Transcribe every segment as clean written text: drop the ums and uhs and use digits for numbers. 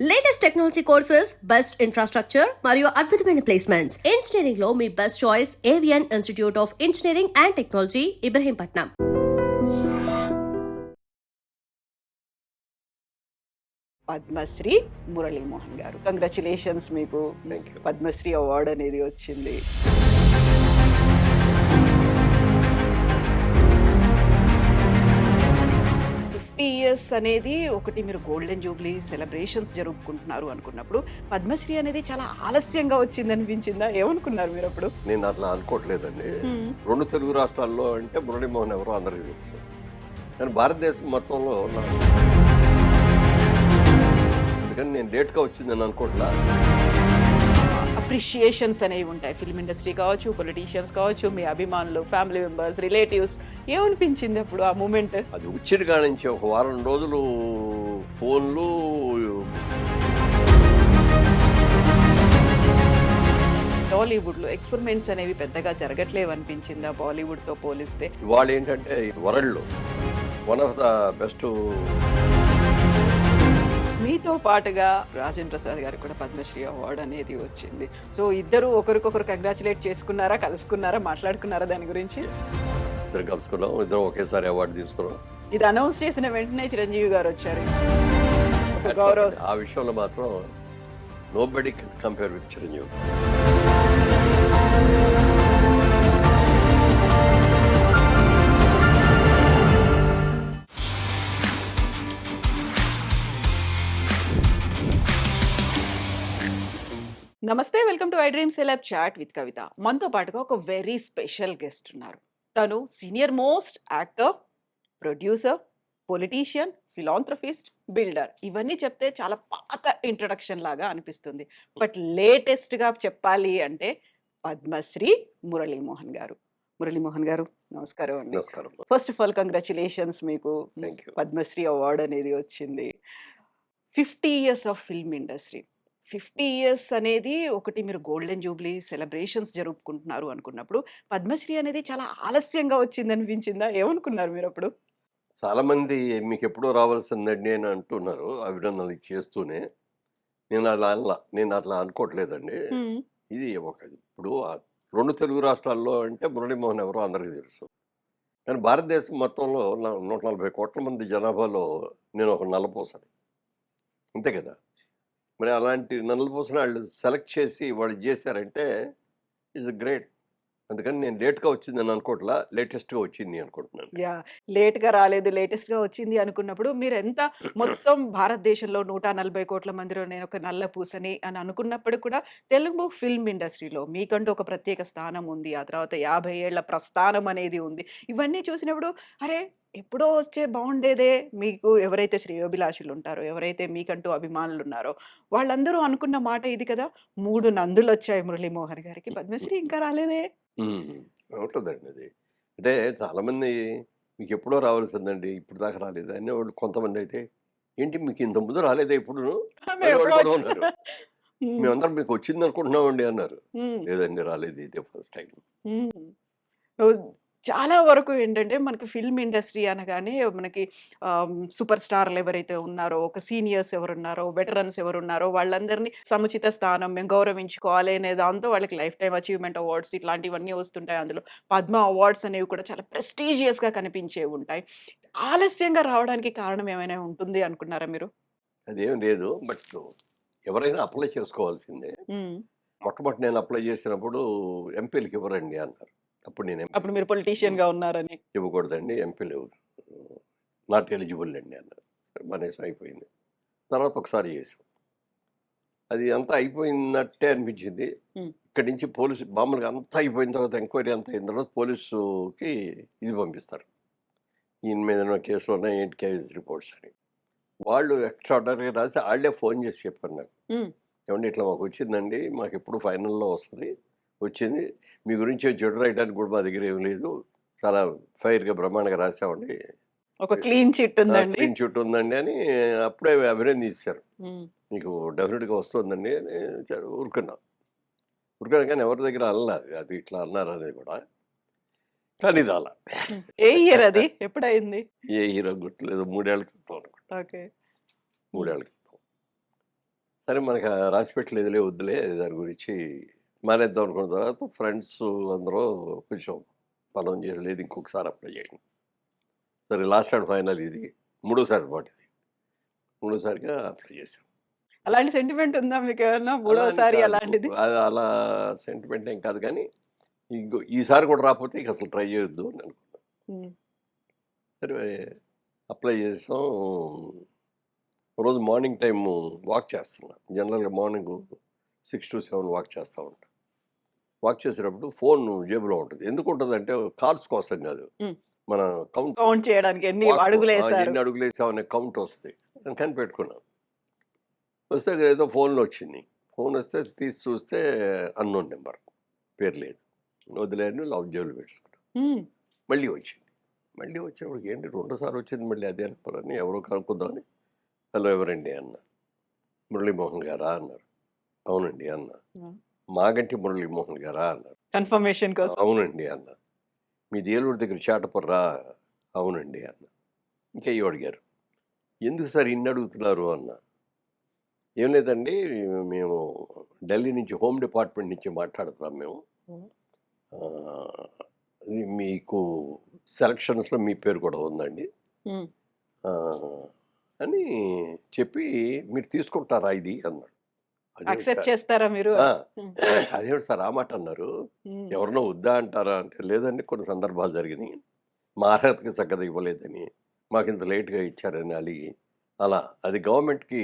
Latest technology courses, best infrastructure మరియు అద్భుతమైన placements. Engineering లో మీ best choice Avian institute of engineering and technology, Ibrahimpatnam. Padma Shri Murali Mohan గారు, కంగ్రాచులేషన్స్. మీకు పద్మశ్రీ అవార్డు అనేది వచ్చింది. ఇయర్స్ అనేది ఒకటి, మీరు గోల్డెన్ జూబ్లీ సెలబ్రేషన్స్ జరుపుకుంటున్నారు అనుకున్నప్పుడు పద్మశ్రీ అనేది చాలా ఆలస్యంగా వచ్చింది అనిపించిందా? ఏమనుకున్నారు మీరు అప్పుడు? నేను అట్లా అనుకోవట్లేదండి. రెండు తెలుగు రాష్ట్రాల్లో అంటే మురళీమోహన్ ఎవరో అందరికీ తెలుసు, కానీ భారతదేశం మొత్తంలో అందుకని నేను లేట్గా వచ్చిందని అనుకోవట్లా. అప్రిషియేషన్స్ అనేవి ఉంటాయి, ఫిల్మ్ ఇండస్ట్రీ కావచ్చు, పొలిటీషియన్స్ కావచ్చు, మీ అభిమానులు, ఫ్యామిలీ మెంబర్స్, రిలేటివ్స్. ఏమనిపించింది అప్పుడు ఆ మూమెంట్? అది వచ్చిన కాడి నుంచి ఒక వారం రోజులు ఫోన్లు, టాలీవుడ్లో ఎక్స్పెరిమెంట్స్ అనేవి పెద్దగా జరగట్లేవు అనిపించిందా బాలీవుడ్తో పోలిస్తే? ఇవాళ ఏంటంటే వరల్డ్లో వన్ ఆఫ్ ద బెస్ట్. మీతో పాటుగా రాజేంద్ర ప్రసాద్ గారికి కూడా పద్మశ్రీ అవార్డు అనేది వచ్చింది. సో ఇద్దరు ఒకరికొకరు కంగ్రాచులేట్ చేసుకున్నారా, కలుసుకున్నారా, మాట్లాడుకున్నారా దాని గురించి? ఇద్దరు కలుసుకున్నాం, ఇద్దరు ఒకేసారి అవార్డు తీసుకున్నాం. ఇది అనౌన్స్ చేసిన వెంటనే చిరంజీవి గారు వచ్చారు. గౌరవ్, ఆ విషయంలో మాత్రం nobody can compare with Chiranjeevi. నమస్తే, welcome to I dream celeb chat with Kavitha. మనతో పాటుగా ఒక వెరీ స్పెషల్ గెస్ట్ ఉన్నారు. తను senior most actor, producer, politician, philanthropist, builder. ఇవన్నీ చెప్తే చాలా పాత ఇంట్రడక్షన్ లాగా అనిపిస్తుంది. బట్ లేటెస్ట్గా చెప్పాలి అంటే పద్మశ్రీ మురళీమోహన్ గారు. మురళీమోహన్ గారు, నమస్కారం అండి. నమస్కారం. ఫస్ట్ ఆఫ్ ఆల్ కంగ్రాచులేషన్స్, మీకు పద్మశ్రీ అవార్డు అనేది వచ్చింది. 50 years of film industry. 50 years అనేది ఒకటి, మీరు గోల్డెన్ జూబ్లీ సెలబ్రేషన్స్ జరుపుకుంటున్నారు అనుకున్నప్పుడు పద్మశ్రీ అనేది చాలా ఆలస్యంగా వచ్చింది అనిపించిందా? ఏమనుకున్నారు మీరు అప్పుడు? చాలా మంది మీకు ఎప్పుడో రావాల్సిందండి అని అంటున్నారు, అభినందనలు చేస్తూనే. నేను అట్లా అనుకోవట్లేదండి. ఇది ఇప్పుడు రెండు తెలుగు రాష్ట్రాల్లో అంటే మురళీమోహన్ ఎవరో అందరికీ తెలుసు, కానీ భారతదేశం మొత్తంలో 140 కోట్ల మంది జనాభాలో నేను ఒక నల్లపూసని, అంతే కదా. మరి అలాంటి నల్లపూసని వాళ్ళు సెలెక్ట్ చేసి వాళ్ళు చేశారంటే ఇట్స్ గ్రేట్. అందుకని నేను లేట్గా వచ్చిందని అనుకోవట్లా, లేటెస్ట్గా వచ్చింది అనుకుంటున్నాను. యా, లేట్గా రాలేదు, లేటెస్ట్గా వచ్చింది అనుకున్నప్పుడు మీరు ఎంత మొత్తం భారతదేశంలో 140 కోట్ల మందిలో నేను ఒక నల్ల పూసని అని అనుకున్నప్పుడు కూడా తెలుగు ఫిల్మ్ ఇండస్ట్రీలో మీకంటూ ఒక ప్రత్యేక స్థానం ఉంది. ఆ తర్వాత 50 ఏళ్ల ప్రస్థానం అనేది ఉంది. ఇవన్నీ చూసినప్పుడు అరే ఎప్పుడో వచ్చే బాగుండేదే. మీకు ఎవరైతే శ్రేయోభిలాషులు ఉంటారో, ఎవరైతే మీకంటూ అభిమానులు ఉన్నారో వాళ్ళందరూ అనుకున్న మాట ఇది కదా, 3 నందులు వచ్చాయి మురళీమోహన్ గారికి, పద్మశ్రీ ఇంకా రాలేదే. ఉంటుందండి అది. అంటే చాలామంది మీకు ఎప్పుడో రావాల్సిందండి, ఇప్పుడు దాకా రాలేదు అనేవాళ్ళు. కొంతమంది అయితే ఏంటి మీకు ఇంత ముందు రాలేదా ఇప్పుడు ఉన్నారు, మేమందరం మీకు వచ్చింది అనుకుంటున్నామండి అన్నారు. లేదండి, రాలేదు, ఇదే ఫస్ట్ టైం. చాలా వరకు ఏంటంటే మనకి ఫిల్మ్ ఇండస్ట్రీ అనగానే మనకి సూపర్ స్టార్లు ఎవరైతే ఉన్నారో, ఒక సీనియర్స్ ఎవరున్నారో, వెటరన్స్ ఎవరున్నారో వాళ్ళందరినీ సముచిత స్థానం మేము గౌరవించుకోవాలి అనే దాంతో వాళ్ళకి లైఫ్ టైమ్ అచీవ్మెంట్ అవార్డ్స్ ఇట్లాంటివన్నీ వస్తుంటాయి. అందులో పద్మ అవార్డ్స్ అనేవి కూడా చాలా ప్రెస్టీజియస్గా కనిపించేవి ఉంటాయి. ఆలస్యంగా రావడానికి కారణం ఏమైనా ఉంటుంది అనుకున్నారా మీరు? అదేం లేదు, బట్ ఎవరైనా అప్లై చేసుకోవాల్సిందే. మొట్టమొదటి నేను అప్లై చేసినప్పుడు ఎంపీలకి ఇవ్వరండి అన్నారు. అప్పుడు మీరు పొలిటీషియన్ గా ఉన్నారని. ఇవ్వకూడదండి, ఎంపీలు నాట్ ఎలిజిబుల్ అండి అన్నారు. మనీసం అయిపోయింది. తర్వాత ఒకసారి చేసాం, అది అంతా అయిపోయినట్టే అనిపించింది. ఇక్కడి నుంచి పోలీసు మామూలుగా అంతా అయిపోయిన తర్వాత, ఎంక్వైరీ అంతా అయిన తర్వాత పోలీసుకి ఇది పంపిస్తారు, ఈయన మీద కేసులు ఉన్నాయి ఏంటి, కేస్ రిపోర్ట్స్ అని. వాళ్ళు ఎక్స్ట్రాడనరీగా రాసి వాళ్ళే ఫోన్ చేసి చెప్పారు నాకు, ఏమంటే ఇట్లా మాకు వచ్చిందండి, మాకు ఎప్పుడు ఫైనల్లో వస్తుంది, వచ్చింది, మీ గురించి చెడు రాయడానికి కూడా మా దగ్గర ఏం లేదు, చాలా ఫైర్గా బ్రహ్మాండంగా రాసామండి, ఒక క్లీన్ చిట్ ఉందండి, క్లీన్ చిట్ ఉందండి అని అప్పుడే అభినందించారు. మీకు డెఫినెట్గా వస్తుందండి అని ఊరుకున్నా కానీ ఎవరి దగ్గర అన్నారు అది ఇట్లా అన్నారు అనేది కూడా. కానీ ఇది అలా ఏ ఇయర్ అది, ఎప్పుడైంది? ఏ హీరో గుర్తులేదు, 3 ఏళ్ల క్రితం అనుకుంటా. 3 ఏళ్ల క్రితం. సరే మనకు రాసి పెట్టలేదులే వద్దులే దాని గురించి మానేద్దాం అనుకున్న తర్వాత ఫ్రెండ్స్ అందరూ కొంచెం మనం చేయలేదు ఇంకొకసారి అప్లై చేయండి. సరే లాస్ట్ అండ్ ఫైనల్ ఇది మూడోసారి అనమాట ఇది. మూడోసారిగా అప్లై చేశాను. అలాంటి సెంటిమెంట్ ఉందా మీకేమన్నా అలా అని మూడోసారి కాదు. అలాంటిది? అది అలా సెంటిమెంట్ ఏం కాదు కానీ ఈసారి కూడా రాకపోతే ఇక అసలు ట్రై చేయొద్దు అని అనుకున్నాను. హ్మ్. సరే అప్లై చేసాం. రోజు మార్నింగ్ టైము వాక్ చేస్తున్నా. జనరల్‌గా మార్నింగ్ 6-7 వాక్ చేస్తా ఉంటా. వాక్ చేసేటప్పుడు ఫోన్ జేబులో ఉంటది. ఎందుకుంటదంటే కాల్స్ కోసం కాదు. హ్మ్. మన కౌంట్ కౌంట్ చేయడానికి ఎన్ని వాక్ అడుగులేశారు? ఎన్ని అడుగులేసామనే కౌంట్ వస్తది. అందుకని పెట్టుకున్నాను. వస్తే ఏదో ఫోన్‌లో వచ్చింది. ఫోన్ వస్తే తీసి చూస్తే అన్‌నోన్ నంబర్. పేరు లేదు. వదిలేయని జేబులో పెట్టేసుకున్నా. హ్మ్. మళ్ళీ వచ్చింది. మళ్ళీ వచ్చేప్పటికి ఏంటి రెండోసారి వచ్చింది మళ్ళీ అదే అనుకోని ఎవరో కనుక్కుందామని హలో ఎవరండి అన్నా. మురళీమోహన్ గారా అన్నారు. అవునండి అన్నా. ఆ! మాగంటి మురళీమోహన్ గారా అన్నారు. కన్ఫర్మేషన్ కోసం. అవునండి అన్నా. మీది ఏలూరు దగ్గర చాటపుర్రా? అవునండి అన్నా. ఇంకెయ్యో అడిగారు. ఎందుకు సార్ ఇన్ని అడుగుతున్నారు అన్నా. ఏం లేదండి మేము ఢిల్లీ నుంచి హోమ్ డిపార్ట్మెంట్ నుంచి మాట్లాడుతున్నాం మేము. హ్మ్. మీకు సెలక్షన్స్‌లో మీ పేరు కూడా ఉందండి. హ్మ్. ఆహ్, అని చెప్పి మీరు తీసుకుంటారా ఇది అన్నాడు. అదేంటి యాక్సెప్ట్ సార్ చేస్తారా మీరు? ఆ! హ్మ్. అదేంటి సార్ ఆ మాట అన్నారు. హ్మ్. ఎవరినో వద్దా అంటారా అంటే, లేదండి కొన్ని సందర్భాలు జరిగినియి. మా అర్హతకి చక్కగా ఇవ్వలేదని, మాకింత లేట్‌గా ఇచ్చారని అలిగి, అలా అది గవర్నమెంట్‌కి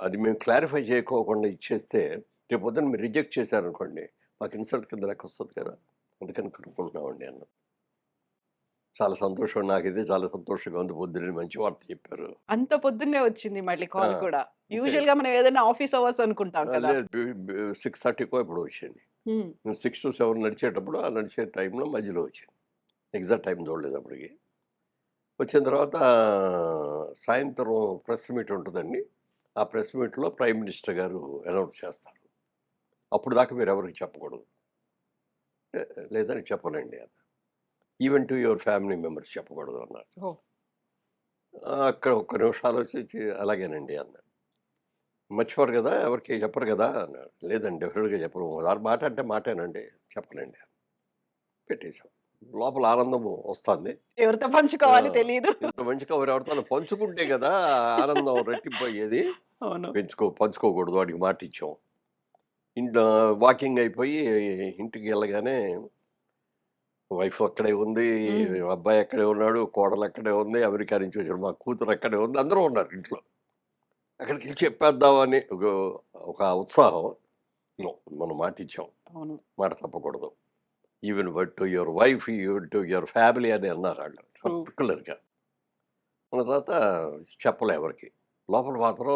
అది మేము క్లారిఫై చేయకోకుండా ఇచ్చేస్తే, రేపొద్దున మీరు రిజెక్ట్ చేశారనుకోండి, మాకు ఇన్సల్ట్ కింద లెక్కొస్తది కదా! అందుకని కనుక్కుంటున్నామండి అన్నాను. చాలా సంతోషం నాకైతే చాలా సంతోషంగా ఉంది. పొద్దున్నే మంచి వార్త చెప్పారు. అంత పొద్దున్నే వచ్చింది మళ్ళీ ఆ! కాల్ కూడా. అంటే యూజువల్‌గా మనం ఏదైనా ఆఫీస్ అవర్స్ అనుకుంటాం కదా! లేదు 6:30కో ఎప్పుడో వచ్చింది. హ్మ్. నేను 6-7 నడిచేటప్పుడు, ఆ నడిచే టైంలో మధ్యలో వచ్చింది. ఎగ్జాక్ట్ టైం చూడలేదు అప్పటికి. వచ్చిన తర్వాత సాయంత్రం ప్రెస్ మీట్ ఉంటదండి. ఆ ప్రెస్ మీట్‌లో ప్రైమ్ మినిస్టర్ గారు అనౌన్స్ చేస్తారు. అప్పుడు దాకా మీరెవరికీ చెప్పకూడదు. "లే లేదండి చెప్పనండి" అన్నా. "Even to your family members చెప్పకూడదు" అన్నారు. ఓహ్! అక్కడ ఒక్క నిమిషం ఆలోచించి "అలాగేనండి" అన్నా. "మర్చిపోరు కదా! ఎవరికీ చెప్పరు కదా!" అన్నాడు. "లేదండి డెఫినిట్‌గా చెప్పను. ఒకసారి మాట అంటే మాటేనండి. చెప్పనండి." పెట్టేసాం. లోపల ఆనందం వస్తాంది. ఎవరితో ఆ! పంచుకోవాలి తెలీదు. ఇంత మంచి కబురు ఎవరితోనా పంచుకుంటే గదా! ఆనందం రెట్టింపయ్యేది. అవును. పంచుకోకూడదు. వాడికి మాటిచ్చాం. ఇంట్లో వాకింగ్ అయిపోయి ఇంటికెళ్ళగానే వైఫ్ అక్కడే ఉంది. హ్మ్. అబ్బాయి అక్కడే ఉన్నాడు. కోడలు అక్కడే ఉంది. అమెరికా నుంచి వచ్చిన మా కూతురు అక్కడే ఉంది. అందరూ ఉన్నారు ఇంట్లో. అక్కడికెళ్ళి చెప్పేద్దామని ఒక ఉత్సాహం. నో. మనం మాటిచ్చాం. అవును. మాట తప్పకూడదు. Even to your wife, to your family అని అన్నారాళ్ళు. ట్రూ. పర్టిక్యులర్‌గా. అన్న తర్వాత చెప్పలే ఎవరికీ. లోపల మాత్రం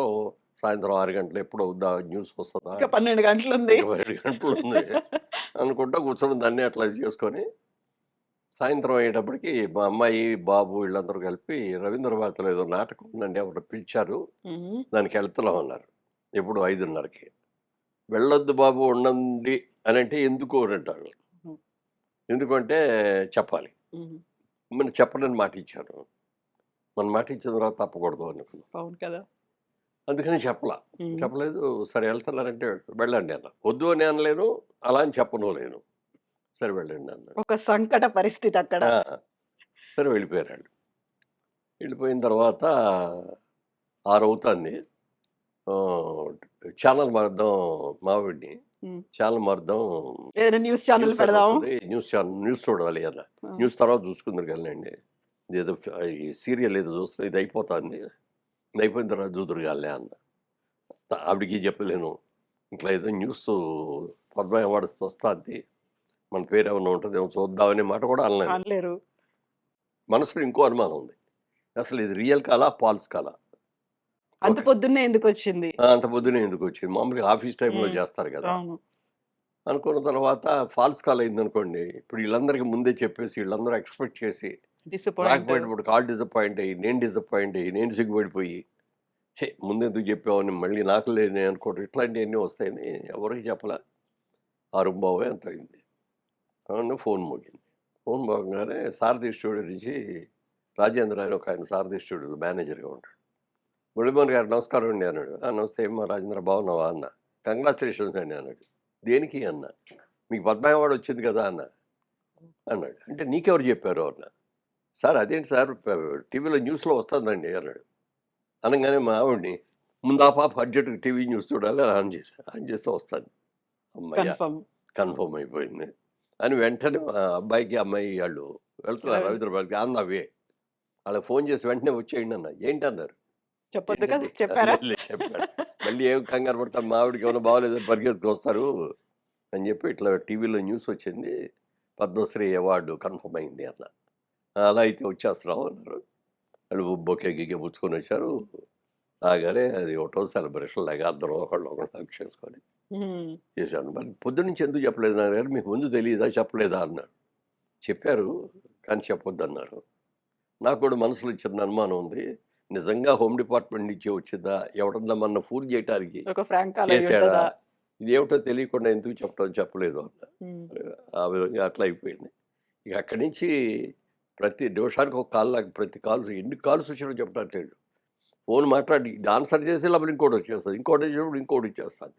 సాయంత్రం 6 గంటలు ఎప్పుడు అవుద్దా న్యూస్ వస్తదా? ఇంకా 12 గంటలుంది. ఇంకా 12 గంటలుంది అనుకుంటా కూర్చొని దాన్ని అట్లా చేసుకొని, సాయంత్రం అయ్యేటప్పటికి మా అమ్మాయి, బాబు వీళ్ళందరూ కలిపి రవీంద్ర భారతిలో ఏదో నాటకం ఉందండి ఎవరో పిలిచారు. హుహు. దానికెళ్తున్నాం అన్నారు. ఎప్పుడు 5:30కి. వెళ్ళొద్దు బాబు ఉండండి అనంటే ఎందుకు అనంటారు. హ్మ్. ఎందుకంటే చెప్పాలి. హుహు. మరి చెప్పనని మాటిచ్చాను. మనం మాటిచ్చిన తర్వాత తప్పకూడదు అనుకున్నాం. అవును కదా! అందుకని చెప్పలా. హ్మ్. చెప్పలేదు. సరే ఎళ్తున్నారంటే వెళ్ళండి అన్నా. వద్దు అని అనలేను. అలా అని చెప్పను లేను. సరే వెళ్ళండి అన్నాడు. ఒక సంకట పరిస్థితి అక్కడ. ఆ! సరే వెళ్ళిపోయారాళ్ళు. వెళ్ళిపోయిన తర్వాత 6 అవుతాంది. ఆహ్, ఛానెల్ మారుద్దాం మావోడిని. హ్మ్. ఛానెల్ మారుద్దాం. ఏదైనా న్యూస్ ఛానెల్ న్యూస్ అని పెడదాం. వస్తది. న్యూస్ చూడాలి అన్నా. ఆ! న్యూస్ తర్వాత చూసుకుందురు గానిలెండి. ఇదేదో ఈ సీరియల్ ఏదో చూస్తే ఇది అయిపోతాంది. ఇది అయిపోయిన తర్వాత చూదురు గానిలే అన్నా. ఆవిడకి చెప్పలేను. ఇట్లా ఏదో న్యూసు పద్మ అవార్డ్స్ వస్తాంది. మన పేరేమన్నా ఉంటదేమో చూద్దామనే మాట కూడా అనలేను. అనలేరు. మనసులో ఇంకో అనుమానం ఉంది. అసలు ఇది రియల్ కాలా? ఫాల్స్ కాలా? అంత ఓకే. పొద్దున్నే ఎందుకొచ్చింది? అంత పొద్దున్నే ఎందుకొచ్చింది? మామూలుగా ఆఫీస్ టైమ్‌లో హ్మ్. చేస్తారు గదా! అవును. అనుకున్న తర్వాత ఫాల్స్ కాల్ అయిందనుకోండి. ఇప్పుడు ఈళ్ళందరికి ముందే చెప్పేసి ఈళ్ళందరూ ఎక్స్‌పెక్ట్ చేసి డిసప్పాయింట్. రాకపోయేటప్పుడు కాల్ డిసప్పాయింట్ అయ్యి, నేను డిసప్పాయింట్ అయ్యి, నేను సిగ్గుపడిపోయి, ఛీ! ముందెందుకు చెప్పావని మళ్ళీ నాకు లేని అనుకోవడం ఇట్లాంటియన్నీ వస్తాయని ఎవరికీ చెప్పలా. 6:15 ఎంతో అయింది. అవును ఫోన్ మోగింది. ఫోన్ మోగంగానే సారథి స్టూడియో నుంచి రాజేంద్ర అని ఒకాయన సారథి స్టూడియోలో మేనేజర్‌గా ఉంటాడు. మురళీమోహన్ గారు నమస్కారం అండి అన్నాడు. నమస్తే ఏమ్మా రాజేంద్ర బాగున్నావా అన్న. కంగ్రాచులేషన్స్ అండి అన్నాడు. దేనికి అన్న. మీకు పద్మ అవార్డ్ వచ్చింది కదా అన్నాడు. అంటే నీకెవరు చెప్పారు అన్న. సార్ అదేంటి సార్ టీవీలో న్యూస్లో వస్తుందండి అన్నాడు. అనగానే మా ఆవిడని ముందు ఆ పాప అర్జెంటుగా టీవీ న్యూస్ చూడాలి ఆన్ చేస్తే వస్తాను. అమ్మయ్య కన్ఫర్మ్. కన్ఫర్మ్ అయిపోయింది అని వెంటనే మా అబ్బాయికి అమ్మాయి వాళ్ళు వెళ్తున్నారు రవీంద్రబాద్కి ఆన్ ద వే. వాళ్ళకి ఫోన్ చేసి వెంటనే వచ్చేయండి అన్న. ఏంటన్నారు. చెప్పొద్దు కదా, ఏంటంటే చెప్పారా? చెప్పాడు. మళ్ళీ ఏం కంగారు పడతాం మా ఆవిడకి ఏమైనా బాగోలేదని పరిగెత్తుకు వస్తారు అని చెప్పి ఇట్లా టీవీలో న్యూస్ వచ్చింది పద్మశ్రీ అవార్డు కన్ఫర్మ్ అయింది అన్న. అలా అయితే వచ్చేస్తున్నాం అన్నారు. వాళ్ళు బొకే గికే పుచ్చుకొని వచ్చారు. రాగానే అది ఒకటో సెలబ్రేషన్ లాగా అందరూ ఒకళ్ళు హక్ చేసుకొని చేశాను. మరి పొద్దున్నుంచి ఎందుకు చెప్పలేదు నాన్నగారు, మీకు ముందు తెలియదా చెప్పలేదా అన్నాడు. చెప్పారు కానీ చెప్పొద్దు అన్నారు. నాకు కూడా మనసులో చిన్న అనుమానం ఉంది. నిజంగా హోమ్ డిపార్ట్మెంట్ నుంచి వచ్చిందా, ఎవడన్నా మన ఫూల్ చేయటానికి ఒక ఫ్రాంక్ కాల్ అయి చేశాడా, ఉంటదా? ఇదేమిటో తెలియకుండా ఎందుకు చెప్పలేదు అన్న. హ్మ్. ఆ విధంగా అట్లా అయిపోయింది. ఇక అక్కడి నుంచి ప్రతి నిమిషానికి ఒక కాల్, నాకు ప్రతి కాల్స్ ఎన్ని కాల్స్ వచ్చినా చెప్పడానికి లేదు. ఫోన్ మాట్లాడి ఇది ఆన్సర్ చేసే లోపల ఇంకోటి వచ్చేస్తుంది, ఇంకోటి వచ్చినప్పుడు ఇంకోటి వచ్చేస్తుంది.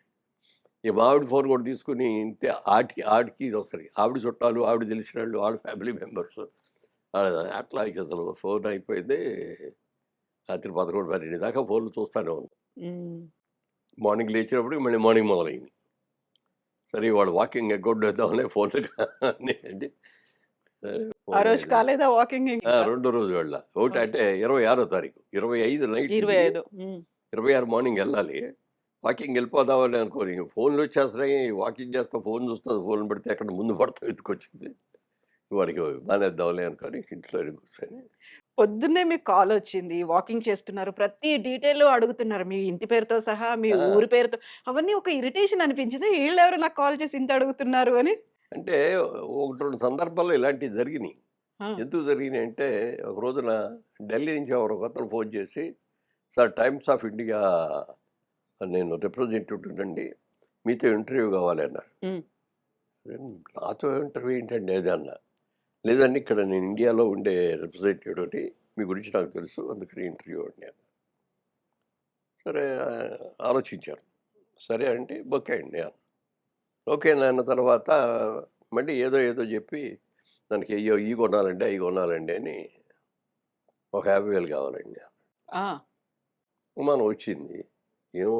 ఇక మా ఆవిడ ఫోన్ కూడా తీసుకుని ఇంతే ఆడికి ఇది వస్తుంది. ఆవిడ చుట్టాలు, ఆవిడ తెలిసిన వాళ్ళు, ఆవిడ ఫ్యామిలీ మెంబర్స్ అట్లా ఇక అసలు ఫోన్ అయిపోయింది. రాత్రి 11, 12 దాకా ఫోన్లు చూస్తూనే ఉన్నాం. హ్మ్. మార్నింగ్ లేచినప్పుడు మళ్ళీ మార్నింగ్ మొదలైంది. సరే ఇవాళ వాకింగ్ ఎగ్గొట్టేద్దామనే ఫోన్లు అంటే సరే ఆ ఫోన్ రోజు కాలేదా వాకింగ్ ఇంకా? రెండో రోజు వెళ్ళా. ఒకటి అంటే 26వ తారీఖు, 25 నైట్, 25. హ్మ్. 26 మార్నింగ్ వెళ్ళాలి. వాకింగ్ వెళ్ళిపోదామని అనుకోని ఫోన్లు వచ్చేస్తున్నాయి. వాకింగ్ చేస్తా ఫోన్ చూస్తా, ఫోన్ పెడితే ఎక్కడ ముందు పడతా ఎత్తుకొచ్చింది. వాడికి మానేద్దాంలే అనుకొని ఇంట్లో కూర్చొని పొద్దున్నే మీకు కాలొచ్చింది. వాకింగ్ చేస్తున్నారు. ప్రతి డీటెయిల్ అడుగుతున్నారు. మీ ఇంటి పేరుతో సహా, మీ ఆ, ఊరి పేరుతో అవన్నీ ఒక ఇరిటేషన్ అనిపించిందా? ఈళ్ళెవరు నాకు కాల్ చేసి ఇంత అడుగుతున్నారు అని? అంటే ఒకటి రెండు సందర్భాల్లో ఇలాంటివి జరిగినాయి. ఆ! ఎందుకు జరిగినాయి అంటే ఒక రోజున ఢిల్లీ నుంచి ఎవరో ఒకతను ఫోన్ చేసి, సార్ టైమ్స్ ఆఫ్ ఇండియా నేను రిప్రజెంటేటివ్ అండి, మీతో ఇంటర్వ్యూ కావాలి అన్నారు. హ్మ్. నాతో ఇంటర్వ్యూ ఏంటండి అది అన్న. లేదండి ఇక్కడ నేను ఇండియాలో ఉండే రిప్రజెంటేటివ్ని, మీ గురించి నాకు తెలుసు అందుకని ఇంటర్వ్యూ అండి అన్న. సరే ఆలోచించాను. సరే అంటే ఓకే అండి అన్న. ఓకే అన్న తర్వాత మళ్ళీ ఏదో ఏదో చెప్పి దానికి అయ్యో ఇవి కొనాలండి అవి కొనాలండి అని ఒక 50,000 కావాలండి. ఆ! మనం వచ్చింది ఏమో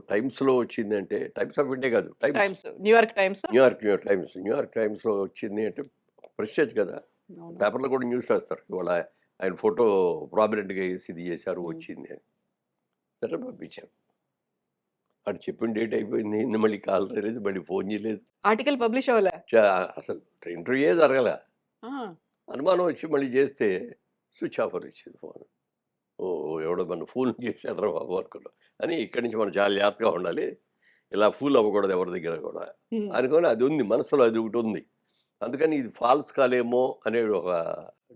టైమ్స్లో వచ్చిందంటే టైమ్స్ ఆఫ్ ఇండియా కాదు, టైమ్స్, టైమ్స్. న్యూయార్క్ టైమ్సా? న్యూయార్క్ టైమ్స్లో వచ్చింది అంటే ప్రెస్టేజ్ కదా. అవును. పేపర్లో కూడా న్యూస్ రాస్తారు ఇవాళ ఆయన ఫోటో ప్రామినెంట్గా వేసి ఇది చేశారు హ్మ్. వచ్చింది అని. సరే పంపించాను. అటు చెప్పిన డేట్ అయిపోయింది, మళ్ళీ కాల్ చేయలేదు, మళ్ళీ ఫోన్ చేయలేదు. ఆర్టికల్ పబ్లిష్ అవ్వలే? అసలు ఇంటర్వ్యూయే జరగల. ఆ! అనుమానం వచ్చి మళ్ళీ చేస్తే స్విచ్ ఆఫ్ అని వచ్చింది ఫోన్. ఎవడో మన ఫూల్ చేశారు బాబు అనుకున్నాం. అని ఇక్కడి నుంచి మనం చాలా జాగ్రత్తగా ఉండాలి, ఇలా ఫూల్ అవ్వకూడదు ఎవరి దగ్గర కూడా హ్మ్. అనుకొని అది ఉంది మనసులో, అది ఒకటి ఉంది. అందుకని ఇది ఫాల్స్ కాలేమో అనేది ఒక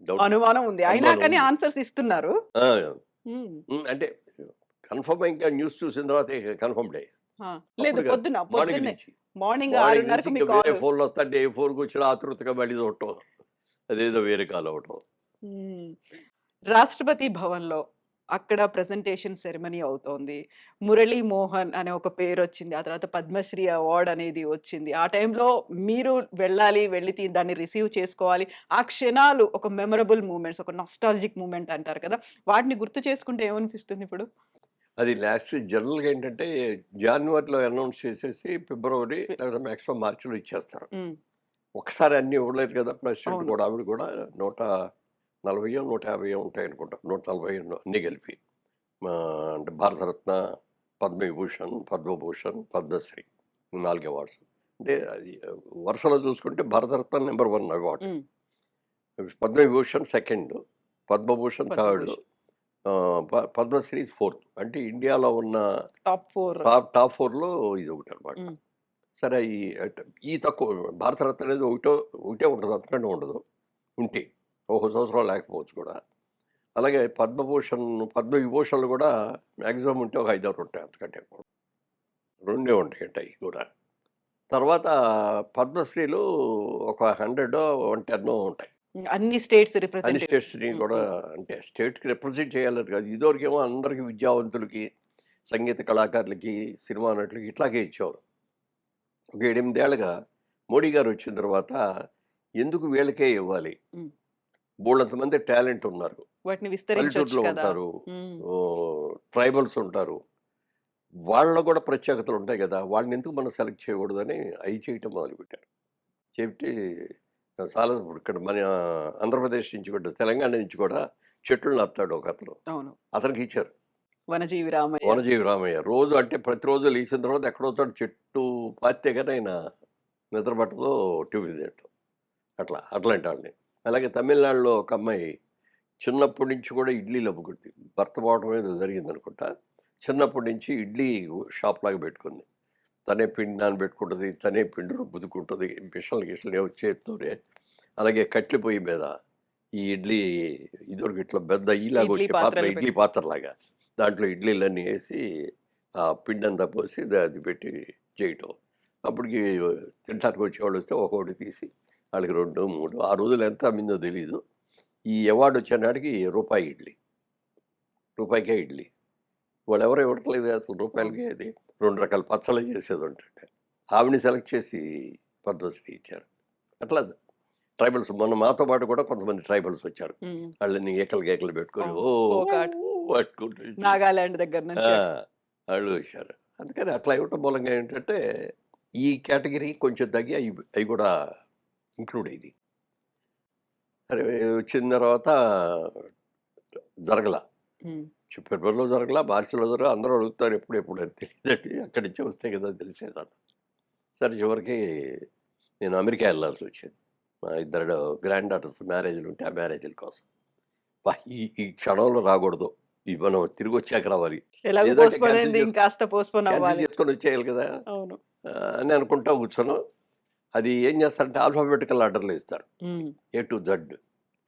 డౌట్, అనుమానం ఉంది. అయినా అనుమానం కానీ ఉంది. ఆన్సర్స్ ఇస్తున్నారు. ఆ, హ్మ్. అంటే కన్ఫర్మ్ ఇంకా న్యూస్ చూసిన తర్వాత కన్ఫర్మ్డే. ఆ! లేదు అప్పుడు కాదు, మార్నింగ్ పొద్దున్నే నుంచి మార్నింగ్ మార్నింగ్ నుంచి 6:30కు మీ ఇంకా వేరే కాల్. ఫోన్లు వస్తుంటే ఏ ఫోన్కి వచ్చినా ఆతృతగా మళ్ళీ చూడటం, అదేదో వేరే కాల్ అవ్వటం. హ్మ్. రాష్ట్రపతి భవన్‌లో అక్కడ ప్రెజెంటేషన్ సెరమనీ అవుతోంది. మురళీ మోహన్ అనే ఒక పేరొచ్చింది. ఆ తర్వాత పద్మశ్రీ అవార్డ్ అనేది వచ్చింది. ఆ టైంలో మీరు వెళ్ళాలి, వెళ్లి దాన్ని రిసీవ్ చేసుకోవాలి. ఆ క్షణాలు ఒక మెమరబుల్ మూమెంట్స్, ఒక నాస్టాల్జిక్ మూమెంట్ అంటారు కదా! వాటిని గుర్తు చేసుకుంటే ఏమనిపిస్తుంది ఇప్పుడు? అది లాస్ట్ జనరల్‌గా ఏంటంటే జాన్యువరిలో అనౌన్స్ చేసేసి ఫిబ్రవరి ఫి లేదా మాక్సిమం మార్చిలో ఇచ్చేస్తారు. హ్మ్. ఒకసారి అన్నీ ఇవ్వలేరు కదా! ప్రెసిడెంట్ అవును. కూడా ఆవిడ కూడా 140 150 ఉంటాయనుకుంటా. 140 అన్నీ కలిపి. అంటే భారతరత్న, పద్మవిభూషణ్, పద్మభూషణ్, పద్మశ్రీ ఈ 4 అవార్డ్స్. అంటే అది వరుసలో చూసుకుంటే భారతరత్న నంబర్ 1 అవార్డ్. హ్మ్. Padma Vibhushan second, Padma Bhushan third, Padma Bhushan. Padma Shri fourth. అంటే ఇండియాలో ఉన్న టాప్ 4. టాప్ 4లో ఇదొకటనమాట. హ్మ్. సరే ఈ తక్కువ భారతరత్న అనేది ఒకటే ఉంటది. అంతకంటే ఉండదు. ఉంటే ఒక సంవత్సరం లేకపోవచ్చు కూడా. అలాగే పద్మభూషణ్, పద్మవిభూషణ్‌లు కూడా మాక్సిమం ఉంటే ఒక 5, 6 ఉంటాయి. అంతకంటే ఎక్కువ. రెండే ఉంటాయట అయి కూడా. తర్వాత పద్మశ్రీలు ఒక 100 110 ఉంటాయి. అన్ని స్టేట్స్ అన్ని రిప్రజెంట్. స్టేట్స్ని కూడా అంటే స్టేట్కి రిప్రజెంట్ చేయాలని కాదు, ఇదివరకేమో అందరికి విద్యావంతులకి, సంగీత కళాకారులకి, సినిమా నటులకి ఇట్లాగే ఇచ్చేవారు. ఒక 8 ఏళ్ళగా మోడీ గారు వచ్చిన తర్వాత ఎందుకు వీళ్ళకే ఇవ్వాలి, బోళ్ళంతమంది టాలెంట్ ఉన్నారు, వాటిని విస్తరించొచ్చు పల్లెటూరులో కదా. ఉంటారు, ట్రైబల్స్ ఉంటారు, వాళ్ళలో కూడా ప్రత్యేకతలు ఉంటాయి కదా, వాళ్ళని ఎందుకు మనం సెలెక్ట్ చేయకూడదని అవి చేయటం మొదలుపెట్టారు. చెప్తే చాలా ఇప్పుడు ఇక్కడ మన ఆంధ్రప్రదేశ్ నుంచి కూడా, తెలంగాణ నుంచి కూడా చెట్లు నాటుతాడు ఒక అతను, అవును. అతనికి ఇచ్చారు వనజీవి రామయ్య. వనజీవి రామయ్య. రోజు అంటే ప్రతిరోజు లేచిన తర్వాత ఎక్కడో చోట చెట్టు పాతే కానీ ఆయన నిద్ర పట్టదో, టీవీ తింటాం అట్లా అట్లాంటి వాళ్ళని. అలాగే తమిళనాడులో ఒక అమ్మాయి చిన్నప్పటి నుంచి కూడా ఇడ్లీలు అమ్ముకుంది, భర్త పోవడం ఏదో జరిగింది అనుకుంటా, చిన్నప్పటి నుంచి ఇడ్లీ షాప్ లాగా పెట్టుకుంది. తనే పిండి నానబెట్టుకుంటుంది, తనే పిండి రుబ్బుతుకుంటుంది, గిషలు ఏవో చేత్తోనే. అలాగే కట్టెల పొయ్యి మీద ఈ ఇడ్లీ ఇదివరకు ఇట్లా పెద్ద ఇలాగ ఇడ్లీ వచ్చే పాత్ర, పాత్రలు ఇడ్లీ పాత్రలాగా, దాంట్లో ఇడ్లీలన్నీ వేసి ఆ పిండి అంతా పోసి అది పెట్టి చేయటం. అప్పటికి తింటానికి వచ్చేవాళ్ళు వస్తే ఒక్కొక్కటి తీసి వాళ్ళకి 2, 3 ఆ రోజులు ఎంత అమ్మిందో తెలీదు. ఈ అవార్డు వచ్చే నాటికి రూపాయి ఇడ్లీ, రూపాయికే ఇడ్లీ. వాళ్ళు ఎవరు ఇవ్వట్లేదు అసలు రూపాయలకి. అది 2 రకాల పచ్చళ్ళు చేసేది ఉంటుంటే ఆవిడని సెలెక్ట్ చేసి పద్మశ్రీ ఇచ్చారు. అట్లా ట్రైబల్స్ మొన్న మాతో పాటు కూడా కొంతమంది ట్రైబల్స్ వచ్చారు, వాళ్ళని ఏకలు పెట్టుకొని ఓ ఒక ఆట. పట్టుకుంటూ నాగాలాండ్ దగ్గర నుంచి. వాళ్ళు వచ్చారు. అందుకని అట్లా ఇవ్వటం మూలంగా ఏంటంటే ఈ కేటగిరీ కొంచెం తగ్గి అవి కూడా ఇంక్లూడ్ అయ్యింది. సరే వచ్చిన తర్వాత జరగల, ఫిబ్రవరిలో జరగల, మార్చిలో జరగల. అందరూ అడుగుతారు ఎప్పుడు అని తెలియదండి, అక్కడి నుంచి వస్తే కదా తెలిసేదాన్ని. సరే చివరికి నేను అమెరికా వెళ్ళాల్సి వచ్చింది, మా 2 గ్రాండ్ డాటర్స్ మ్యారేజ్లు ఉంటే ఆ మ్యారేజ్ల కోసం. ఈ ఈ క్షణంలో రాకూడదు, ఇవి మనం తిరిగి వచ్చాక రావాలి, ఎలాగో లేదంటే పోస్ట్‌పోన్ క్యాన్సిల్ అయింది, ఇంకాస్త పోస్ట్‌పోన్ క్యాన్సిల్ అవ్వాలి. చేసుకొని వచ్చేయాలి కదా అవును. అని అనుకుంటా కూర్చోను. అది ఏం చేస్తారంటే ఆల్ఫాబెటికల్ ఆర్డర్లో ఇస్తారు, A to Z.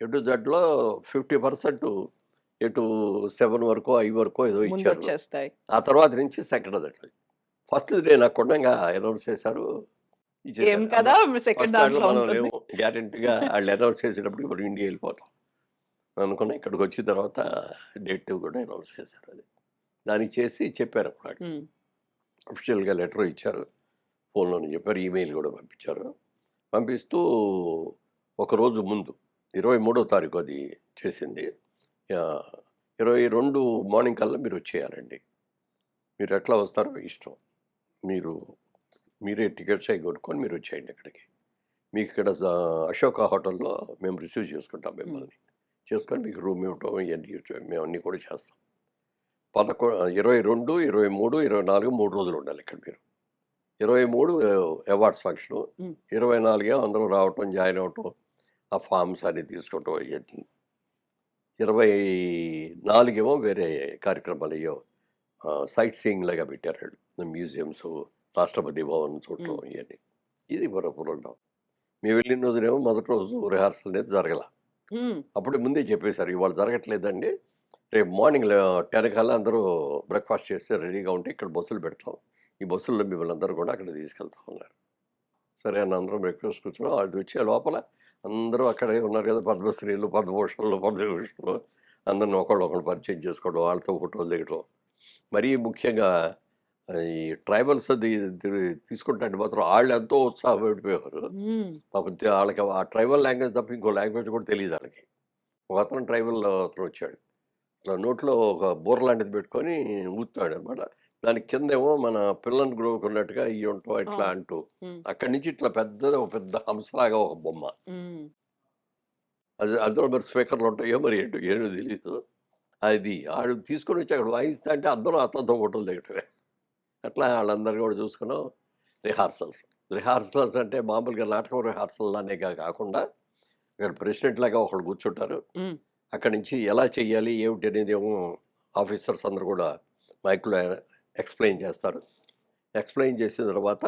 A to జడ్లో 50% ఏ టు 7 వరకు 5 వరకు ఏదో ముందు ఇచ్చారు. వచ్చేస్తాయి. ఆ తర్వాత నుంచి సెకండ్ దట్. ఫస్ట్ డే నాకు కొండంగా అనౌన్స్ చేశారు, ఏం ఇచ్చేసారు. కదా సెకండ్ ఫస్ట్ దాంట్లో దాంట్లో మనం ఉంటుంది. లేము, గ్యారెంటీగా వాళ్ళు అనౌన్స్ చేసేటప్పటికి మనం ఇండియా వెళ్ళిపోతాం అనుకున్నా. ఇక్కడికి వచ్చిన తర్వాత డేట్ కూడా అనౌన్స్ చేశారు. అది దానికి చేసి చెప్పారు, అఫీషియల్గా లెటర్ ఇచ్చారు, ఫోన్లోనే చెప్పారు, ఈమెయిల్ కూడా పంపించారు. పంపిస్తూ ఒకరోజు ముందు 23వ తారీఖు అది చేసింది. 22 మార్నింగ్ కల్లా మీరు వచ్చేయాలండి, మీరు ఎట్లా వస్తారో మీ ఇష్టం, మీరే టికెట్స్ అవి కొనుక్కొని మీరు వచ్చేయండి అక్కడికి, మీకు ఇక్కడ అశోక హోటల్లో మేము రిసీవ్ చేసుకుంటాం మిమ్మల్ని, చేసుకొని మీకు రూమ్ ఇవ్వటం ఇవన్నీ మేము అన్నీ కూడా చేస్తాం. 22, 23, 24 3 రోజులు ఉండాలి ఇక్కడ మీరు. 23 అవార్డ్స్ ఫంక్షను, 24 అందరూ రావటం, జాయిన్ అవ్వటం, ఆ ఫామ్స్ అన్ని తీసుకోవటం ఇవన్నీ. 24 వేరే కార్యక్రమాలు అయ్యో సైట్ సీయింగ్ లాగా పెట్టారు, మ్యూజియంస్, రాష్ట్రపతి భవన్ చూడటం ఇవన్నీ. ఇది మరొకరు మేము వెళ్ళిన రోజునేమో మొదటి రోజు రిహార్సల్ అనేది జరగల. అప్పుడు ముందే చెప్పేశారు, ఇవాళ జరగట్లేదండి, రేపు మార్నింగ్ 10 కల్లా అందరూ బ్రేక్ఫాస్ట్ చేస్తే రెడీగా ఉంటే ఇక్కడ బస్సులు పెడతాం, ఈ బస్సుల్లో మిమ్మల్ని అందరూ కూడా అక్కడ తీసుకెళ్తా ఉన్నారు. సరే అని అందరం బ్రేక్ఫాస్ట్ కూర్చున్నాం. వాళ్ళు వచ్చే లోపల అందరూ అక్కడే ఉన్నారు కదా, పద్మశ్రీలు, పద్మభూషణలు, పద్మవిభూషణలు, అందరిని ఒకళ్ళు పరిచయం చేసుకోవడం, వాళ్ళతో ఫోటోలు దిగడం. మరీ ముఖ్యంగా ఈ ట్రైబల్స్ అది తీసుకుంటే మాత్రం వాళ్ళు ఎంతో ఉత్సాహపడిపోయేవారు. పాపం వాళ్ళకి ఆ ట్రైబల్ లాంగ్వేజ్ తప్ప ఇంకో లాంగ్వేజ్ కూడా తెలియదు వాళ్ళకి. ఒక అతను ట్రైబల్ అతను వచ్చాడు, ఇట్లా నోట్లో ఒక బూర లాంటిది పెట్టుకొని ఊతున్నాడు అనమాట. దాని కిందేమో మన పిల్లల గ్రోవ్కి ఉన్నట్టుగా ఇవి ఉంటాం ఇట్లా అంటూ, అక్కడి నుంచి ఇట్లా ఒక పెద్ద హంసలాగా ఒక బొమ్మ, అది అందులో మరి స్పీకర్లు ఉంటాయో మరి ఏంటో ఏమో తెలియదు. అది ఆడు తీసుకొని వచ్చి అక్కడ వాయిస్తా అంటే అందరూ అతనితో ఫోటోలు దిగటమే. అట్లా వాళ్ళందరూ కూడా చూసుకున్నాం. రిహార్సల్స్ అంటే మామూలుగా నాటకం రిహార్సల్ అనే కాకుండా ఇక్కడ ప్రెసిడెంట్ లాగా ఒకళ్ళు కూర్చుంటారు, అక్కడి నుంచి ఎలా చెయ్యాలి ఏమిటి అనేది ఏమో ఆఫీసర్స్ అందరూ కూడా మైక్లో ఎక్స్ప్లెయిన్ చేస్తారు. ఎక్స్ప్లెయిన్ చేసిన తర్వాత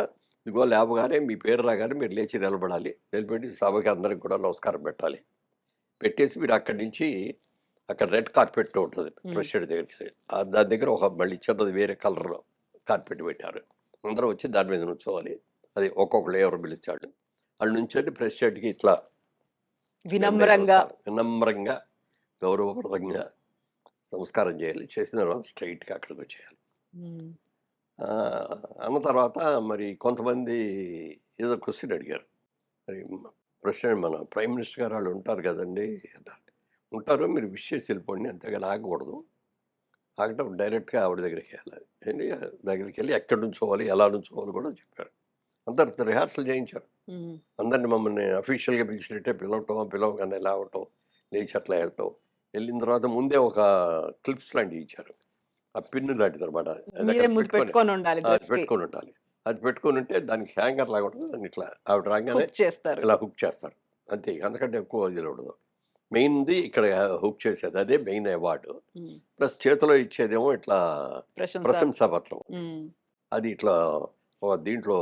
ఇదిగో లేవగానే మీ పేరు రాగానే మీరు లేచి నిలబడాలి, నిలబెట్టి సభకి అందరికి కూడా నమస్కారం పెట్టాలి. పెట్టేసి మీరు అక్కడి నుంచి అక్కడ రెడ్ కార్పెట్ ఉంటుంది ప్రెసిడెంట్ దగ్గరికి, దాని దగ్గర ఒక మళ్ళీ చిన్నది వేరే కలర్ కార్పెట్ పెట్టారు, అందరూ వచ్చి దాని మీద నుంచోవాలి. అది ఒక్కొక్కళ్ళు ఎవరు పిలుస్తాడు, వాళ్ళు నుంచి ప్రెసిడెంట్కి ఇట్లా వినమ్రంగా. వినమ్రంగా గౌరవప్రదంగా సంస్కారం చేయాలి. చేసిన తర్వాత స్ట్రైట్గా అక్కడికి వచ్చేయాలి. ఉమ్, అన్న తర్వాత మరి కొంతమంది ఏదో క్వశ్చన్ అడిగారు. మరి ప్రెసిడెంట్ మన ప్రైమ్ మినిస్టర్ గారు వాళ్ళు ఉంటారు కదండి అన్నారు. ఉంటారు, మీరు విష్ చేసి వెళ్ళిపోండి, అంతేగాని ఆగకూడదు. ఆగటం డైరెక్ట్గా ఆవిడ దగ్గరికి వెళ్ళాలి. వెళ్ళి దగ్గరికి వెళ్ళి ఎక్కడి నుంచోవాలి, ఎలా నుంచోవాలి కూడా చెప్పారు. అందరు రిహార్సల్ చేయించారు. ఉమ్, అందరిని మమ్మల్ని అఫీషియల్గా పిలిచినట్టే పిలవగానే లేవటం, లేచి అట్లా వెళ్ళటం. వెళ్ళిన తర్వాత ముందే ఒక క్లిప్స్ లాంటివి ఇచ్చారు. ఆ పిన్ను లాంటిది అనమాట. అది మీరే అక్కడ ముందు పెట్టుకొని ఉండాలి అది డ్రెస్ కి. పెట్టుకొని ఉండాలి. అది పెట్టుకొని ఉంటే దానికి హ్యాంగర్ లాగా ఉంటుంది. దాన్ని ఇట్లా ఆవిడ రాగానే హుక్ చేస్తారు. ఇలా హుక్ చేస్తారు. అంతే, అంతకంటే ఎక్కువ ఇది ఉండదు. మెయిన్ది ఇక్కడ హుక్ చేసేది అదే మెయిన్ అవార్డు. ఉమ్, ప్లస్ చేతిలో ఇచ్చేదేమో ఇట్లా ప్రశంస. ప్రశంసాపత్రం. ఉమ్, అది ఇట్లా ఒక దీంట్లో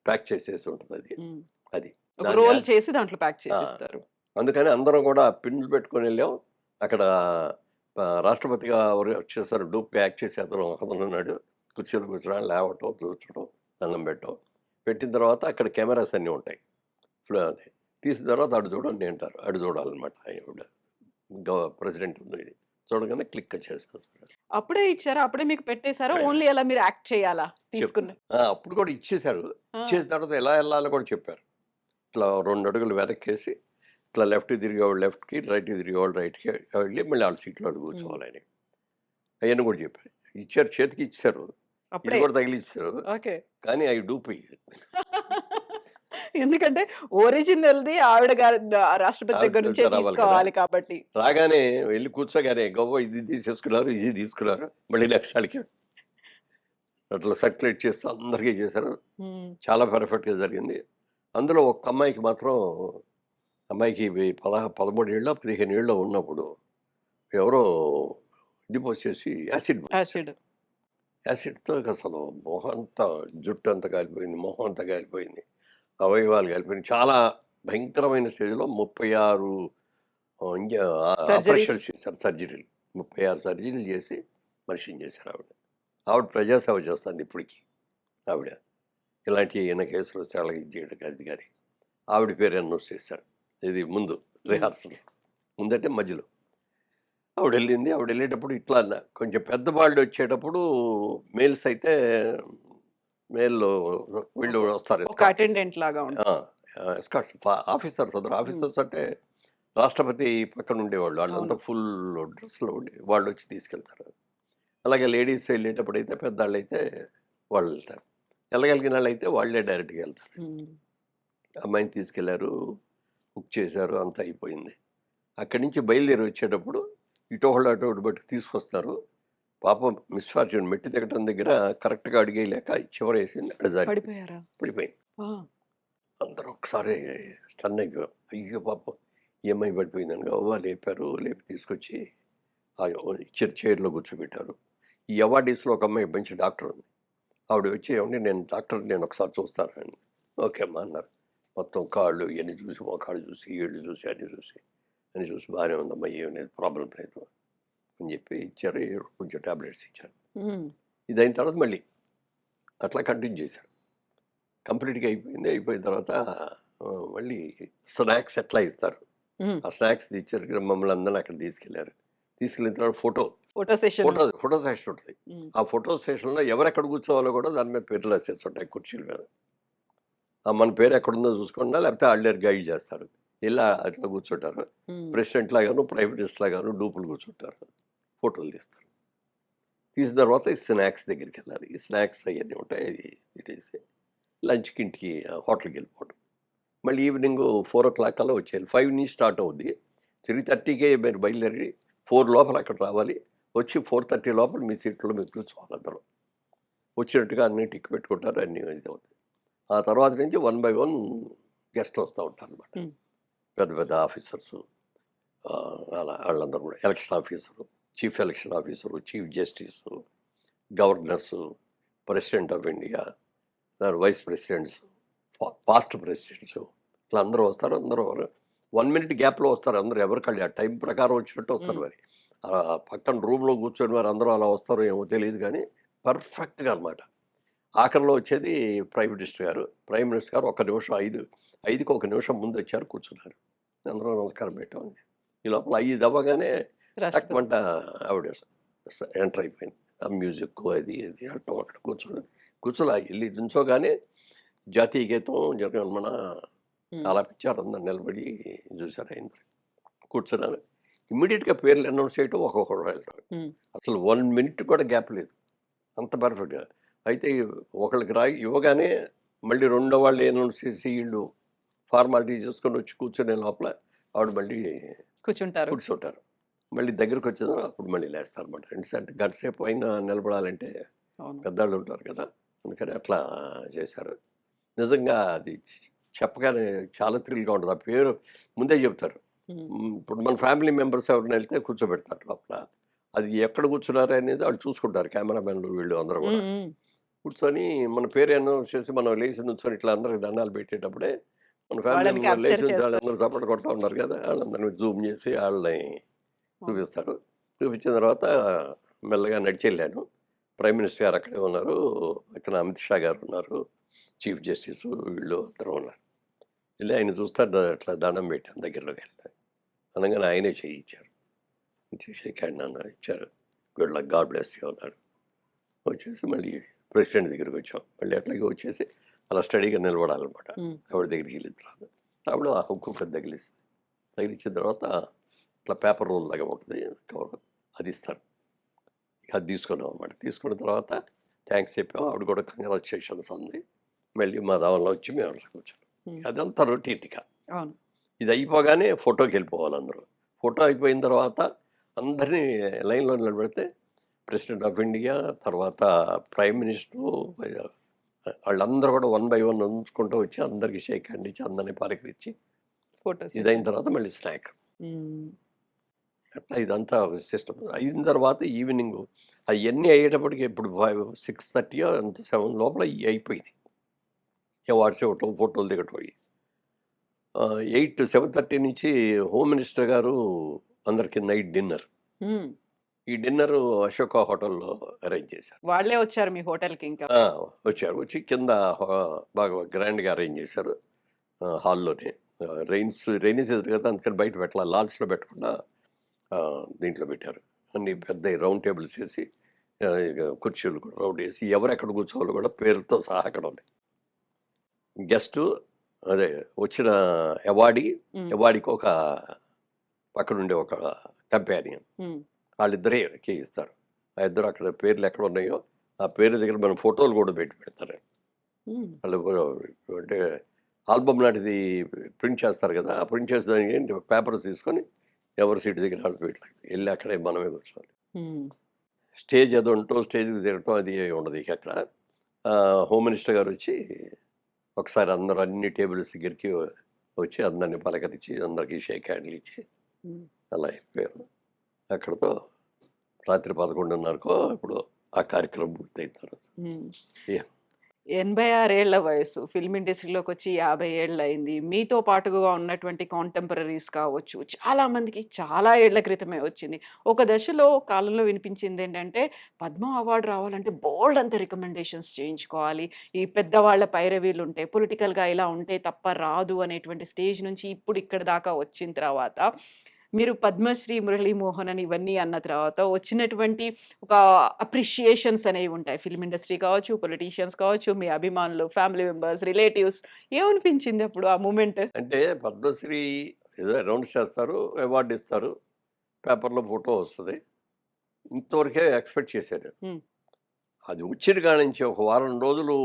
ప్యాక్ చేసేసి ఉంటుంది అది. ఉమ్. అది ఒక దాన్ని రోల్ యాడ్ చేసి దాంట్లో ప్యాక్ ఆ, చేసిస్తారు. అందుకని అందరం కూడా పిన్నులు పెట్టుకొని వెళ్ళాం. అక్కడ రాష్ట్రపతిగా ఎవరు వచ్చేసారు, డూప్గా యాక్ట్ చేసే అతను ఉన్నాడు. కుర్చీలో కూర్చోడం, లేవటం, కూర్చోడం, దండం పెట్టడం. పెట్టిన తర్వాత అక్కడ కెమెరాస్ అన్నీ ఉంటాయి. ఇప్పుడు అది తీసిన తర్వాత అటు చూడండి అంటారు. అటు చూడాలన్నమాట. ఆవిడ ప్రెసిడెంట్ ఉంది, చూడగానే క్లిక్ చేసేస్తారు. అప్పుడే ఇచ్చారా? అప్పుడే మీకు పెట్టేశారా? ఆ, ఓన్లీ అలా మీరు యాక్ట్ చేయాలా తీసుకున్న? అప్పుడు కూడా ఇచ్చేశారు. ఆ, ఇచ్చేసిన తర్వాత ఎలా వెళ్ళాలో కూడా చెప్పారు. ఇట్లా 2 అడుగులు వెనక్కేసి ఇట్లా లెఫ్ట్‌కి తిరిగేవాళ్ళు లెఫ్ట్‌కి, రైట్‌కి తిరిగేవాళ్ళు రైట్‌కి వెళ్ళి మళ్ళీ వాళ్ళ సీట్‌లో ఉమ్. కూర్చోవాలని. అయన్నీ కూడా చెప్పారు. ఇచ్చారు, చేతికి ఇచ్చేశారు. ఇది అప్పుడే. కూడా తగిలిచ్చారు. ఓకే. కానీ అవి డూపి. ఎందుకంటే ఒరిజినల్‌ది ఆవిడ గారి రాష్ట్రపతి ఆవిడ దగ్గర నుంచే దగ్గర రావాలి కదా! తీసుకోవాలి కాబట్టి. రాగానే వెళ్ళి కూర్చోగానే గవ్వ ఇది తీసేసుకున్నారు, ఇది తీసుకున్నారు. మళ్ళీ నెక్స్ట్ ఆళ్ళకి అట్లా సర్క్యులేట్ చేస్తూ అందరికీ చేశారు. హ్మ్. చాలా పర్ఫెక్ట్‌గా జరిగింది. అందులో ఒక్క అమ్మాయికి మాత్రం, అమ్మాయికి 13 ఏళ్ళో, 15 ఏళ్ళో ఉన్నప్పుడు ఎవరో ఇది పోసేసి యాసిడ్ పోసేసారు. యాసిడ్. యాసిడ్‌తో అసలు మొహం అంతా, జుట్టు అంతా కాలిపోయింది, మొహం అంతా కాలిపోయింది, అవయవాలు కాలిపోయినాయి. చాలా భయంకరమైన స్టేజ్‌లో 36 సర్జరీస్. ఆపరేషన్స్ చేశారు, సర్జరీలు. 36 సర్జరీలు చేసి మనిషిని చేశారు ఆవిడ. ఆవిడ ప్రజాసేవ చేస్తుంది ఇప్పటికి ఆవిడ. ఇలాంటి ఏమైనా కేసులు వస్తే వాళ్ళకి ఇది చేయడం అది కానీ. ఆవిడ పేరు అనౌన్స్ చేశారు. ఇది ముందు హ్మ్. రిహార్సల్. ముందంటే మధ్యలో. ఆవిడ వెళ్ళింది. ఆవిడ వెళ్ళేటప్పుడు ఇట్లా కొంచెం పెద్దవాళ్ళు వచ్చేటప్పుడు మేల్స్ అయితే మేల్‌లో వీళ్ళు ఒక వస్తారు ఒక ఎస్కార్ట్. అటెండెంట్ లాగా ఆ! ఉంటారు. ఎస్కార్ట్ ఆఫీసర్స్ అందరూ. హ్మ్. ఆఫీసర్స్ అంటే రాష్ట్రపతి పక్కన ఉండేవాళ్ళు. వాళ్ళంతా అవును. ఫుల్ డ్రెస్‌లో ఉండి వాళ్ళు వచ్చి తీసుకెళ్తారు. అలాగే లేడీస్ వెళ్ళేటప్పుడైతే పెద్దాళ్ళైతే వాళ్ళు వెళ్తారు. వెళ్ళగలిగిన వాళ్ళైతే వాళ్ళే డైరెక్ట్‌గా వెళ్తారు. హ్మ్. అమ్మాయిని తీసుకెళ్లారు, బుక్ చేశారు, అంతా అయిపోయింది. అక్కడి నుంచి బయలుదేరి వచ్చేటప్పుడు ఇటోళ్ళు అటోటి బట్టి తీసుకొస్తారు. పాపం మిస్‌ఫార్చ్యూన్ మెట్టు దిగటం దగ్గర కరెక్ట్‌గా అడుగేయలేక చివరేసింది. అక్కడ జారి పడిపోయారా? పడిపోయింది. ఆ! అందరూ ఒకసారి స్టన్ అయిపోయాం. అయ్యో పాపం! ఈ అమ్మాయి పడిపోయిందని గబగబా లేపారు. లేపి తీసుకొచ్చి ఇచ్చిన చైర్‌లో కూర్చోబెట్టారు. ఈ అవార్డీస్‌లో ఒక అమ్మాయి మంచి డాక్టర్ ఉంది. ఆవిడ వచ్చి ఏవండీ నేను డాక్టర్‌ని, నేను ఒకసారి చూస్తాను అని. ఓకే అమ్మా అన్నారు. మొత్తం కాళ్ళు ఇవన్నీ చూసి, మోకాళ్ళు చూసి, ఏళ్ళు చూసి, అన్నీ చూసి బాగానే ఉందమ్మా, ఏం లేదు, ప్రాబ్లమ్ లేదు అని చెప్పి ఇచ్చారు. కొంచెం టాబ్లెట్స్ ఇచ్చారు. హ్మ్. ఇదయిన తర్వాత మళ్ళీ అట్లా కంటిన్యూ చేశారు. కంప్లీట్‌గా అయిపోయింది. అయిపోయిన తర్వాత మళ్ళీ స్నాక్స్ ఎట్లా ఇస్తారు. హ్మ్. ఆ స్నాక్స్ ఇచ్చారు. మమ్మల్ని అందరిని అక్కడ తీసుకెళ్లారు. తీసుకెళ్ళిన తర్వాత ఫోటో సెషన్. ఫోటో సెషన్ ఉంటుంది. హ్మ్. ఆ ఫోటో సెషన్‌లో ఎవరెక్కడ కూర్చోవాలో కూడా దాని మీద పేర్లు రాసేసి ఉంటాయి కుర్చీల మీద. మన పేరు ఎక్కడుందో చూసుకున్నా, లేకపోతే ఆళ్ళే గైడ్ చేస్తారు. ఇలా అట్లా కూర్చుంటారు. హ్మ్. ప్రెసిడెంట్ లాగాను, ప్రైమ్ మినిస్టర్ లాగాను డూపులు కూర్చుంటారు. ఫోటోలు తీస్తారు. తీసిన తర్వాత ఈ స్నాక్స్ దగ్గరికెళ్ళాలి. ఈ స్నాక్స్ అయన్నీ ఉంటాయి. అది తినేసి లంచ్‌కి ఇంటికి హోటల్‌కి వెళ్ళిపోవడం. మళ్ళీ ఈవినింగ్ 4:00 కల్లా వచ్చేయాలి. 5 నుంచి స్టార్ట్ అవుద్ది. 3:30కే మీరు బయలుదేరి 4 లోపల అక్కడ రావాలి. వచ్చి 4:30 లోపల మీ సీట్‌లో మీరు కూర్చోవాలి అందరూ. వచ్చినట్టుగా అన్నీ టిక్ పెట్టుకుంటారు. అన్నీ ఇదవుతాయి. ఆ తర్వాత నుంచి వన్ బై వన్ గెస్ట్‌లు వస్తా ఉంటారనమాట. హ్మ్. పెద్ద పెద్ద ఆఫీసర్సు, అలా ఆళ్ళందరూ కూడా. Election officer, chief election officer, chief justice, governors, president of India, vice presidents, past presidents, ఇట్లా అందరూ వస్తారు. అందరూ 1 మినిట్ గ్యాప్‌లో వస్తారు. అందరూ ఎవరికాళ్ళు ఆ టైం ప్రకారం వచ్చినట్టు వస్తారు హ్మ్. మరి. పక్కన రూమ్‌లో కూర్చొని మరి అందరూ అలా వస్తారో ఏమో తెలీదు కానీ పర్ఫెక్ట్‌గా అనమాట. ఆఖరిలో వచ్చేది ప్రైమ్ మినిస్టర్ గారు. ప్రైమ్ మినిస్టర్ గారు ఒక్క నిమిషం 5కి ఒక నిమిషం ముందు వచ్చారు, కూర్చున్నారు. అందరూ నమస్కారం పెట్టాం. ఈ లోపల 5 అవ్వగానే రష్‌లో. టక్కుమంట ఆవిడ ఎంటర్ అయిపోయింది. ఆ మ్యూజిక్ అది ఇది అంటాం, అక్కడ కూర్చోలా వెళ్ళి నుంచోగానే జాతీయ గీతం జనగణమన హ్మ్. ఆలపించారు. అందరు నిలబడి చూశారు. ఆయన కూర్చున్నారు. ఇమ్మీడియట్గా పేర్లు అనౌన్స్ చేయటం, ఒక్కొక్కరు వెళ్ళడం. హ్మ్. అసలు 1 మినిట్ కూడా గ్యాప్ లేదు, అంత పర్ఫెక్ట్గా. అయితే ఒకళ్ళకి ఇవ్వగానే మళ్ళీ రెండో వాళ్ళు అనౌన్స్ చేసి వీళ్ళు ఫార్మాలిటీ చేసుకొని వచ్చి కూర్చునే లోపల ఆవిడ మళ్ళీ కూర్చుంటారు. కూర్చుంటారు. మళ్ళీ దగ్గరికి వచ్చేదో అప్పుడు మళ్ళీ లేస్తారన్నమాట. ఎందుకంటే గంట సేపు అయినా నిలబడాలంటే అవును. పెద్దవాళ్ళు ఉంటారు కదా, అందుకని అట్లా చేశారు. నిజంగా అది చెప్పగానే చాలా థ్రిల్గా ఉంటుంది. ఆ పేరు ముందే చెప్తారు. హ్మ్. ఇప్పుడు మన ఫ్యామిలీ మెంబర్స్ ఎవరైనా వెళ్తే కూర్చోబెడతారు లోపల. అది ఎక్కడ కూర్చున్నారు అనేది వాళ్ళు చూసుకుంటారు, కెమెరామెన్లు వీళ్ళు అందరూ కూడా. హ్మ్. హ్మ్. కూర్చొని మన పేరు అనౌన్స్ చేసి మనం లేచి నుంచొని ఇట్లా అందరికి దండాలు పెట్టేటప్పుడే మన ఫ్యామిలీ వాళ్ళని మెంబర్ క్యాప్చర్ లేచి నుంచి చేస్తారు. వాళ్ళందరూ చప్పట్లు కొడతా ఉన్నారు కదా, వాళ్ళందరినీ జూమ్ చేసి వాళ్ళని అవును. చూపిస్తారు. చూపించిన తర్వాత మెల్లగా నడిచి వెళ్ళాను. ప్రైమ్ మినిస్టర్ గారు అక్కడే ఉన్నారు, ఇక్కడ అమిత్ షా గారు ఉన్నారు, చీఫ్ జస్టిస్ వీళ్ళు అందరూ ఉన్నారు. వెళ్ళి ఆయన చూస్తా అట్లా దండం పెట్టాను దగ్గరలోకి వెళ్ళి. అనగానే ఆయనే చేయించారు. షేక్ హ్యాండ్ అన్న ఇచ్చారు. Good luck, God bless you అన్నాడు. వచ్చేసి మళ్ళీ ప్రెసిడెంట్ దగ్గరికి వచ్చాం. మళ్ళీ అట్లాగే వచ్చేసి అలా స్టడీగా నిలబడాలన్నమాట. హ్మ్. ఆవిడ దగ్గరికి వెళ్ళిన తర్వాత ఆవిడ ఆ హుక్కు తగిలిస్తుంది. తగిలించిన తర్వాత ఇట్లా పేపర్ రోల్ లాగా ఉంటుంది కవర్, అది ఇస్తారు. అది తీసుకున్నాం అనమాట. తీసుకున్న తర్వాత థ్యాంక్స్ చెప్పాము. ఆవిడ కూడా కంగ్రాచులేషన్స్ అంది. మళ్ళీ మా దావల్లో వచ్చి మేము అట్లా కూర్చోం. హ్మ్. అదంతా రొటీన్గా. అవును. ఇది అయిపోగానే ఫోటోకి వెళ్ళిపోవాలి అందరూ. ఫోటో అయిపోయిన తర్వాత అందరినీ లైన్లో నిలబెడితే ప్రెసిడెంట్ ఆఫ్ ఇండియా, తర్వాత ప్రైమ్ మినిస్టరు, వాళ్ళందరూ కూడా 1 బై 1 ఉంచుకుంటూ వచ్చి అందరికీ షేక్ హ్యాండ్ ఇచ్చి అందరినీ పలకరించి ఫోటోస్. ఇదైన తర్వాత మళ్ళీ స్నాక్. హ్మ్. అట్లా ఇదంతా సిస్టమ్ అయిన తర్వాత ఈవినింగ్ అవన్నీ అయ్యేటప్పటికి ఇప్పుడు 6:30 అంత 7 లోపల ఇవి అయిపోయినాయి. అవార్డ్స్ ఇవ్వటం, ఫోటోలు దిగటం అయ్యి 7:30 నుంచి హోమ్ మినిస్టర్ గారు అందరికీ నైట్ డిన్నర్. హ్మ్. ఈ డిన్నర్ అశోక హోటల్లో అరేంజ్ చేశారు. వాళ్ళే వచ్చారు మీ హోటల్‌కి ఇంకా. వచ్చారు. వచ్చి కింద బాగా గ్రాండ్గా అరేంజ్ చేశారు హాల్లోనే. రైనీ సీజన్ కదా, అందుకని బయట పెట్టాలి, లాడ్జ్లో పెట్టకుండా దీంట్లో పెట్టారు. అన్ని పెద్ద రౌండ్ టేబుల్స్ వేసి ఇక కుర్చీలు కూడా రౌండ్ వేసి ఎవరెక్కడ కూర్చోవాలో కూడా పేరుతో సహా అక్కడ ఉన్నాయి. గెస్టు అదే వచ్చిన అవార్డీ, హ్మ్. అవార్డీకి ఒక పక్కనుండే ఒక కంపానియన్, హ్మ్. వాళ్ళిద్దరే ఇస్తారు. ఆ ఇద్దరు అక్కడ పేర్లు ఎక్కడ ఉన్నాయో ఆ పేరు దగ్గర మన ఫోటోలు కూడా పెడతారు. హ్మ్. వాళ్ళు అంటే ఆల్బమ్ లాంటిది ప్రింట్ చేస్తారు కదా, ఆ ప్రింట్ చేసేదానికి పేపర్స్ తీసుకొని ఎవరి సీటు దగ్గర వాళ్ళు వెళ్ళి అక్కడే మనమే కూర్చోవాలి. హ్మ్. స్టేజ్ ఏదో ఉంటో స్టేజ్కి తిరగటం అది ఉండదు ఇక అక్కడ. హోమ్ మినిస్టర్ గారు వచ్చి ఒకసారి అందరూ అన్ని టేబుల్స్ దగ్గరికి వచ్చి అందరినీ పలకరించి అందరికీ షేక్ హ్యాండ్లు ఇచ్చి హ్మ్. అలా అయిపోయారు. అక్కడితో రాత్రి 11:30కో ఇప్పుడు ఆ కార్యక్రమం పూర్తయిన తర్వాత హ్మ్. Yes. 86 ఏళ్ల వయసు. ఫిల్మ్ ఇండస్ట్రీలోకొచ్చి 50 ఏళ్లయింది. మీతో పాటుగా ఉన్నటువంటి కాంటెంపరరీస్ కావచ్చు, చాలా మందికి చాలా ఏళ్ల క్రితమే వచ్చింది. ఒక దశలో కాలంలో వినిపించిందేంటంటే, పద్మ అవార్డ్ రావాలంటే బోలెడంత రికమెండేషన్స్ చేయించుకోవాలి. ఈ పెద్దవాళ్ళ పైరవీలుంటాయి. పొలిటికల్‌గా ఇలా ఉంటే తప్ప రాదు అనేటువంటి స్టేజ్ నుంచి ఇప్పుడు ఇక్కడి దాకా వచ్చిన తర్వాత, మీరు పద్మశ్రీ మురళీమోహన్ అని ఇవన్నీ అన్న తర్వాత వచ్చినటువంటి ఒక అప్రిషియేషన్స్ అనేవి ఉంటాయి. ఫిల్మ్ ఇండస్ట్రీ కావచ్చు, పొలిటీషియన్స్ కావచ్చు, మీ అభిమానులు, ఫ్యామిలీ మెంబర్స్, రిలేటివ్స్ ఏమనిపించింది అప్పుడు ఆ మూమెంట్? అంటే పద్మశ్రీ ఏదో అనౌన్స్ చేస్తారు, అవార్డు ఇస్తారు, పేపర్లో ఫోటో వస్తుంది, ఇంతవరకే ఎక్స్పెక్ట్ చేశాను. హ్మ్. అది వచ్చిన కాడి నుంచి ఒక వారం రోజులు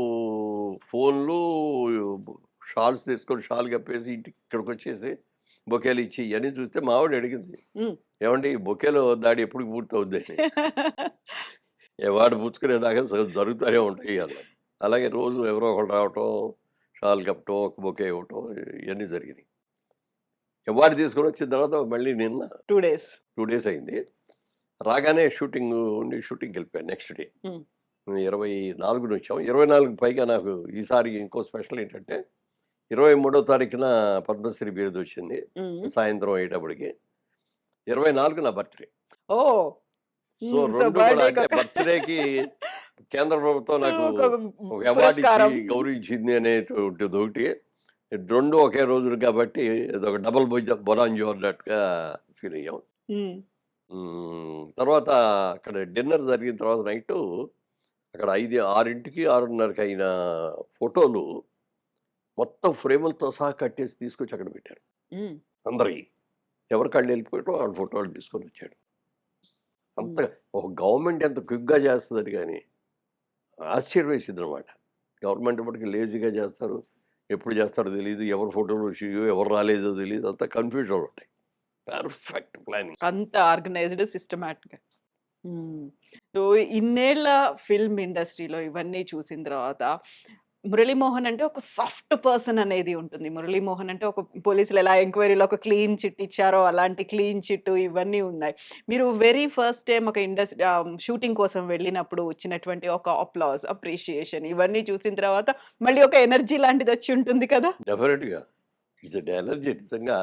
ఫోన్లు, షాల్స్ తీసుకొని షాల్ కప్పేసి ఇంటికి ఇక్కడికి వచ్చేసి బొకేలు ఇచ్చి ఇవన్నీ చూస్తే మా ఆవిడ అడిగింది, హ్మ్. ఏమండి ఈ బొకేలో దాడి ఎప్పుడు పూర్తవుద్ది అని. అవార్డు పుచ్చుకునేదాకా జరుగుతూనే ఉంటాయి అన్నది. అలాగే రోజు ఎవరో ఒకరు రావటం, షాల్ కప్పటం, ఒక బొకే ఇవ్వటం, ఇవన్నీ జరిగినాయి. అవార్డు తీసుకొని వచ్చిన తర్వాత మళ్ళీ నిన్న 2 డేస్. 2 డేస్ అయింది. రాగానే షూటింగ్ ఉండి షూటింగ్‌కి వెళ్ళిపోయాను నెక్స్ట్ డే. హ్మ్. 24 వచ్చాం. 24కి పైగా నాకు ఈసారి ఇంకో స్పెషల్ ఏంటంటే 23వ తారీఖున పద్మశ్రీ బిరుదు వచ్చింది. హ్మ్. సాయంత్రం అయ్యేటప్పటికి. 24 నా బర్త్‌డే. ఓహ్! సో, హ్మ్. సో, 2 కూడా అంటే బర్త్‌డేకొక బర్త్‌డేకి కేంద్ర ప్రభుత్వం నాకు ఒక ఒక అవార్డ్ ఇచ్చి పురస్కారం. గౌరవించింది అనేటువంటిదొకటి. రెండు ఒకే రోజులు కాబట్టి ఇదొక డబుల్ బొరాంజో అన్నట్టుగా ఫీల్ అయ్యాం. హ్మ్. తర్వాత అక్కడ డిన్నర్ జరిగిన తర్వాత నైటు అక్కడ 6కి 6:30కి అయిన ఫోటోలు మొత్తం ఫ్రేములతో సహా కట్టేసి తీసుకొచ్చి అక్కడ పెట్టారు. హ్మ్. అందరియి. ఎవరి కాళ్ళు వెళ్ళిపోయారో వాళ్ళ ఫోటోలు తీసుకొనొచ్చాడు. అంత హ్మ్. ఒక గవర్నమెంట్ ఎంత క్విక్‌గా చేస్తదని గానీ ఆశ్చర్యం వేసిందనమాట. గవర్నమెంట్ మటుకు లేజీగా చేస్తారు. ఎప్పుడు చేస్తారో తెలీదు. ఎవరి ఫోటోలు వచ్చినాయో, ఎవరు రాలేదో తెలీదు. అంతా కన్‌ఫ్యూజన్‌లో ఉంటాయి. Perfect planning. అంత ఆర్గనైజ్డ్ సిస్టమాటిక్‌గా. హ్మ్. సో, ఇన్నేళ్ల ఫిల్మ్ ఇండస్ట్రీలో ఇవన్నీ చూసిన తర్వాత 'మురళీమోహన్' అంటే ఒక సాఫ్ట్ పర్సన్ అనేది ఉంటుంది. 'మురళీమోహన్' అంటే ఒక పోలీసులు ఎలా ఎంక్వైరీలో ఒక క్లీన్ చిట్ ఇచ్చారో అలాంటి క్లీన్ చిట్ ఇవన్నీ ఉన్నాయి. మీరు వెరీ ఫస్ట్ టైమ్ ఒక షూటింగ్ కోసం వెళ్ళినప్పుడు వచ్చినటువంటి ఒక అప్లాజ్, అప్రిషియేషన్ ఇవన్నీ చూసిన తర్వాత మళ్ళీ ఒక ఎనర్జీ లాంటిదొచ్చి ఉంటుంది కదా! డెఫినిట్‌గా. ఇట్స్ ఎ ఎనర్జీ నిజంగా.